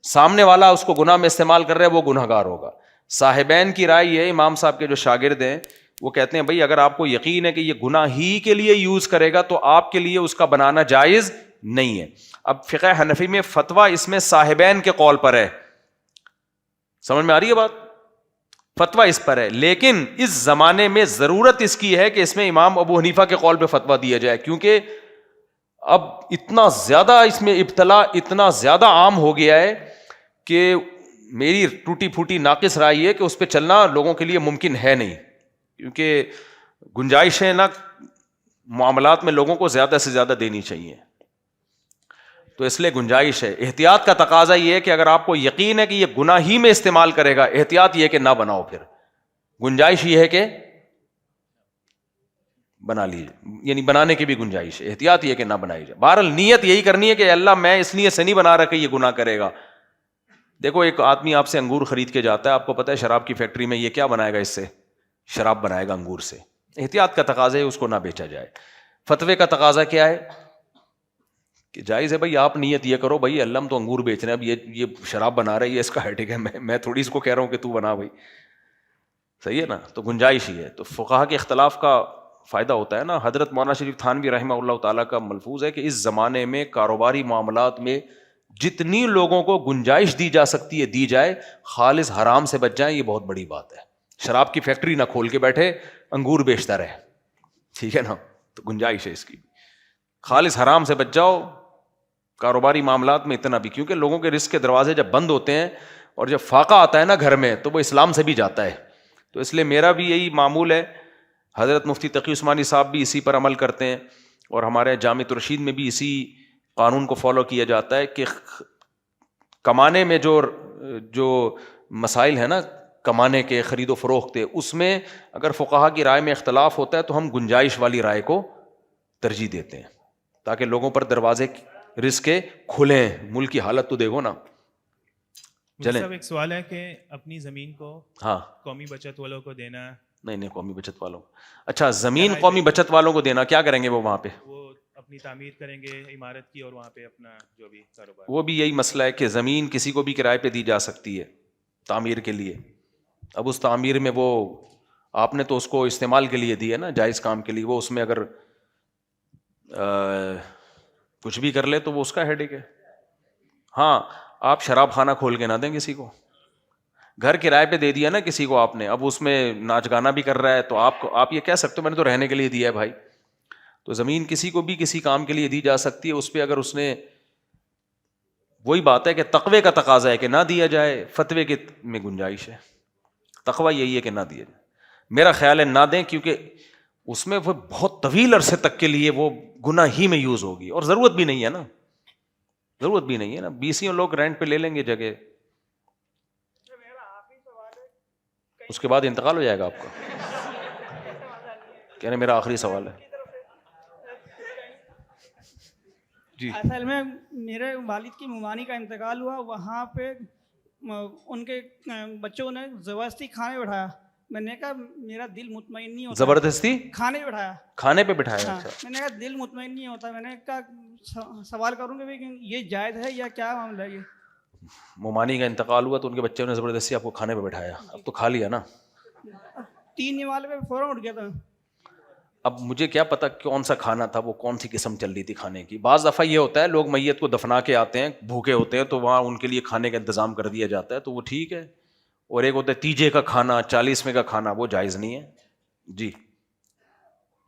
سامنے والا اس کو گناہ میں استعمال کر رہا ہے وہ گناہ گار ہوگا. صاحبین کی رائے یہ, امام صاحب کے جو شاگرد ہیں وہ کہتے ہیں بھائی اگر آپ کو یقین ہے کہ یہ گناہ ہی کے لیے یوز کرے گا تو آپ کے لیے اس کا بنانا جائز نہیں ہے. اب فقہ حنفی میں فتویٰ اس میں صاحبین کے قول پر ہے, سمجھ میں آ رہی ہے بات, فتویٰ اس پر ہے. لیکن اس زمانے میں ضرورت اس کی ہے کہ اس میں امام ابو حنیفہ کے قول پہ فتویٰ دیا جائے, کیونکہ اب اتنا زیادہ اس میں ابتلا اتنا زیادہ عام ہو گیا ہے کہ میری ٹوٹی پھوٹی ناقص رائے یہ کہ اس پہ چلنا لوگوں کے لیے ممکن ہے نہیں, کیونکہ گنجائش ہے نا معاملات میں لوگوں کو زیادہ سے زیادہ دینی چاہیے, تو اس لیے گنجائش ہے. احتیاط کا تقاضا یہ ہے کہ اگر آپ کو یقین ہے کہ یہ گناہ ہی میں استعمال کرے گا, احتیاط یہ ہے کہ نہ بناؤ. پھر گنجائش یہ ہے کہ بنا لیجیے, یعنی بنانے کی بھی گنجائش ہے, احتیاط یہ ہے کہ نہ بنائی جائے. بہرحال نیت یہی کرنی ہے کہ اللہ میں اس لیے سے نہیں بنا رہا کہ یہ گناہ کرے گا. دیکھو ایک آدمی آپ سے انگور خرید کے جاتا ہے, آپ کو پتا ہے شراب کی فیکٹری میں یہ کیا بنائے گا, اس سے شراب بنائے گا انگور سے. احتیاط کا تقاضا ہے اس کو نہ بیچا جائے. فتوے کا تقاضا کیا ہے کہ جائز ہے بھائی آپ نیت یہ کرو بھائی اللہ ہم تو انگور بیچ رہے ہیں, اب یہ شراب بنا رہا ہے یہ اس کا ہیڈیک ہے, میں تھوڑی اس کو کہہ رہا ہوں کہ تو بنا بھائی, صحیح ہے نا. تو گنجائش ہی ہے. تو فقہا کے اختلاف کا فائدہ ہوتا ہے نا. حضرت مولانا شریف تھانوی رحمہ اللہ تعالیٰ کا ملفوظ ہے کہ اس زمانے میں کاروباری معاملات میں جتنی لوگوں کو گنجائش دی جا سکتی ہے دی جائے, خالص حرام سے بچ جائیں, یہ بہت بڑی بات ہے. شراب کی فیکٹری نہ کھول کے بیٹھے, انگور بیچتا رہے, ٹھیک ہے نا, تو گنجائش ہے اس کی. خالص حرام سے بچ جاؤ, کاروباری معاملات میں اتنا بھی, کیونکہ لوگوں کے رزق کے دروازے جب بند ہوتے ہیں اور جب فاقہ آتا ہے نا گھر میں تو وہ اسلام سے بھی جاتا ہے. تو اس لیے میرا بھی یہی معمول ہے, حضرت مفتی تقی عثمانی صاحب بھی اسی پر عمل کرتے ہیں, اور ہمارے جامعۃ الرشید میں بھی اسی قانون کو فالو کیا جاتا ہے کہ کمانے میں جو مسائل ہیں نا کمانے کے, خرید و فروخت کے, اس میں اگر فقہا کی رائے میں اختلاف ہوتا ہے تو ہم گنجائش والی رائے کو ترجیح دیتے ہیں تاکہ لوگوں پر دروازے رزق کے کھلیں. ملک کی حالت تو دیکھو نا. چلیں, ایک سوال ہے کہ اپنی زمین کو ہاں قومی بچت والوں کو دینا. نہیں قومی بچت والوں, اچھا زمین قومی بچت والوں کو دینا, کیا کریں گے وہ وہاں پہ؟ وہ اپنی تعمیر کریں گے عمارت کی, اور وہاں پہ اپنا جو بھی کاروبار. وہ بھی یہی مسئلہ ہے کہ زمین کسی کو بھی کرائے پہ دی جا سکتی ہے تعمیر کے لیے. اب اس تعمیر میں وہ آپ نے تو اس کو استعمال کے لیے دی ہے نا, جائز کام کے لیے, وہ اس میں اگر کچھ بھی کر لے تو وہ اس کا ہیڈیک ہے. ہاں آپ شراب خانہ کھول کے نہ دیں کسی کو, گھر کرائے پہ دے دیا نا کسی کو آپ نے, اب اس میں ناچ گانا بھی کر رہا ہے تو آپ یہ کہہ سکتے ہو میں نے تو رہنے کے لیے دیا ہے بھائی. تو زمین کسی کو بھی کسی کام کے لیے دی جا سکتی ہے, اس پہ اگر اس نے, وہی بات ہے کہ تقوی کا تقاضا ہے کہ نہ دیا جائے, فتوے کے میں گنجائش ہے. تقوی یہی ہے کہ نہ دیا جائے. میرا خیال ہے نہ دیں, کیونکہ اس میں وہ بہت طویل عرصے تک کے لیے وہ گناہ ہی میں یوز ہوگی, اور ضرورت بھی نہیں ہے نا, ضرورت بھی نہیں ہے نا. 20 لوگ رینٹ پہ لے لیں گے جگہ, اس کے بعد انتقال ہو جائے گا آپ کا. کہنے میرا آخری سوال ہے جی. اصل میں میرے والد کی ممانی کا انتقال ہوا, وہاں پہ ان کے بچوں نے زبردستی کھانے بٹھایا. میں نے کہا میرا دل مطمئن نہیں ہوتا. زبردستی کھانے بٹھایا, کھانے پہ بٹھایا؟ ہاں. میں نے کہا دل مطمئن نہیں ہوتا. میں نے کہا سوال کروں کہ یہ جائز ہے یا کیا معاملہ ہے یہ؟ ممانی کا انتقال ہوا تو ان کے بچوں نے زبردستی آپ کو کھانے پہ بٹھایا, اب تو کھا لیا نا. 3 نوالے پہ فوراً اٹھ گیا تھا. اب مجھے کیا پتا کون سا کھانا تھا, وہ کون سی قسم چل رہی تھی کھانے کی. بعض دفعہ یہ ہوتا ہے لوگ میت کو دفنا کے آتے ہیں, بھوکے ہوتے ہیں, تو وہاں ان کے لیے کھانے کا انتظام کر دیا جاتا ہے, تو وہ ٹھیک ہے. اور ایک ہوتا ہے 30 کا کھانا, 40 کا کھانا, وہ جائز نہیں ہے. جی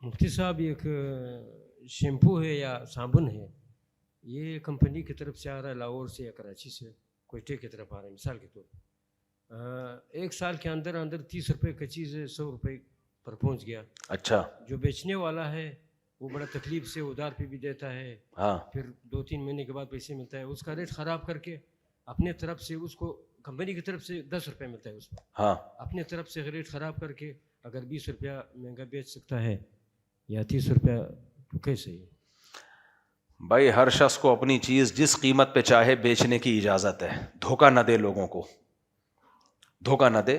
مفتی صاحب, ایک شیمپو ہے یا صابن ہے, یہ کمپنی کی طرف سے آ رہا ہے, لاہور سے یا کراچی سے, کوئٹے کی طرف آ رہا ہے مثال کے طور پر. 1 سال کے اندر 30 روپے کا چیز 100 روپے پر پہنچ گیا. اچھا. جو بیچنے والا ہے وہ بڑا تکلیف سے ادھار پہ بھی دیتا ہے, ہاں, پھر 2-3 مہینے کے بعد پیسے ملتا ہے, اس کا ریٹ خراب کر کے اپنے طرف سے اس کو کمپنی کی طرف سے 10 روپے ملتا ہے اس کو, ہاں, اپنے طرف سے ریٹ خراب کر کے اگر 20 روپیہ مہنگا بیچ سکتا ہے یا 30 روپیہ, تو کیسے ہے بھائی؟ ہر شخص کو اپنی چیز جس قیمت پہ چاہے بیچنے کی اجازت ہے. دھوکہ نہ دے لوگوں کو, دھوکہ نہ دے,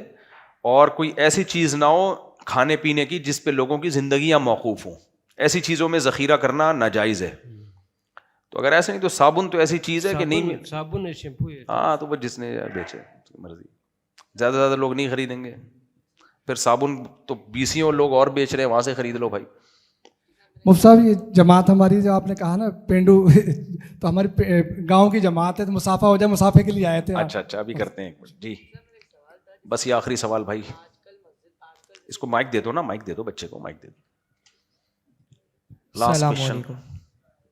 اور کوئی ایسی چیز نہ ہو کھانے پینے کی جس پہ لوگوں کی زندگیاں موقوف ہوں. ایسی چیزوں میں ذخیرہ کرنا ناجائز ہے. تو اگر ایسے نہیں تو صابن تو ایسی چیز ہے کہ نہیں, صابن ہے, شیمپو ہے, ہاں, تو وہ جس نے بیچے مرضی. زیادہ سے زیادہ لوگ نہیں خریدیں گے. پھر صابن تو 20 لوگ اور بیچ رہے ہیں, وہاں سے خرید لو بھائی. مفتی صاحب یہ جماعت ہماری جو آپ نے کہا نا پینڈو, تو ہماری گاؤں کی جماعت ہے, تو مسافہ ہو جائے, مسافے کے لیے آئے تھے. اچھا ابھی کرتے ہیں ایک منٹ. جی بس یہ آخری سوال بھائی. اس کو مائک دے دو نا, مائک دے دو بچے کو, مائک دے دو. السلام علیکم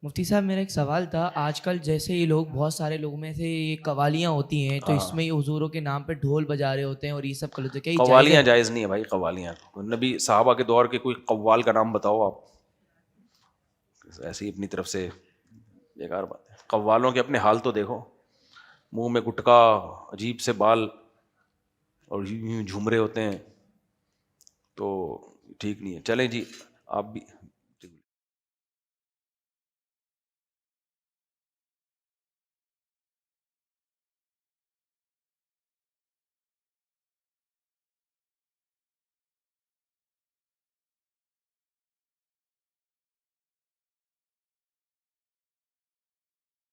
مفتی صاحب, میرا ایک سوال تھا. آج کل جیسے یہ لوگ, بہت سارے لوگوں میں سے یہ قوالیاں ہوتی ہیں, تو اس میں یہ حضوروں کے نام پہ ڈھول بجا رہے ہوتے ہیں اور یہ سب کر لیتے ہیں, کیا قوالیاں جائز نہیں ہے بھائی. قوالیاں نبی صحابہ کے دور کے کوئی قوال کا نام بتاؤ آپ, ایسی اپنی طرف سے بیکار بات ہے. قوالوں کے اپنے حال تو دیکھو, منہ میں گٹکا, عجیب سے بال, اور یوں جھوم رہے ہوتے ہیں, تو ٹھیک نہیں ہے. چلیں جی آپ بھی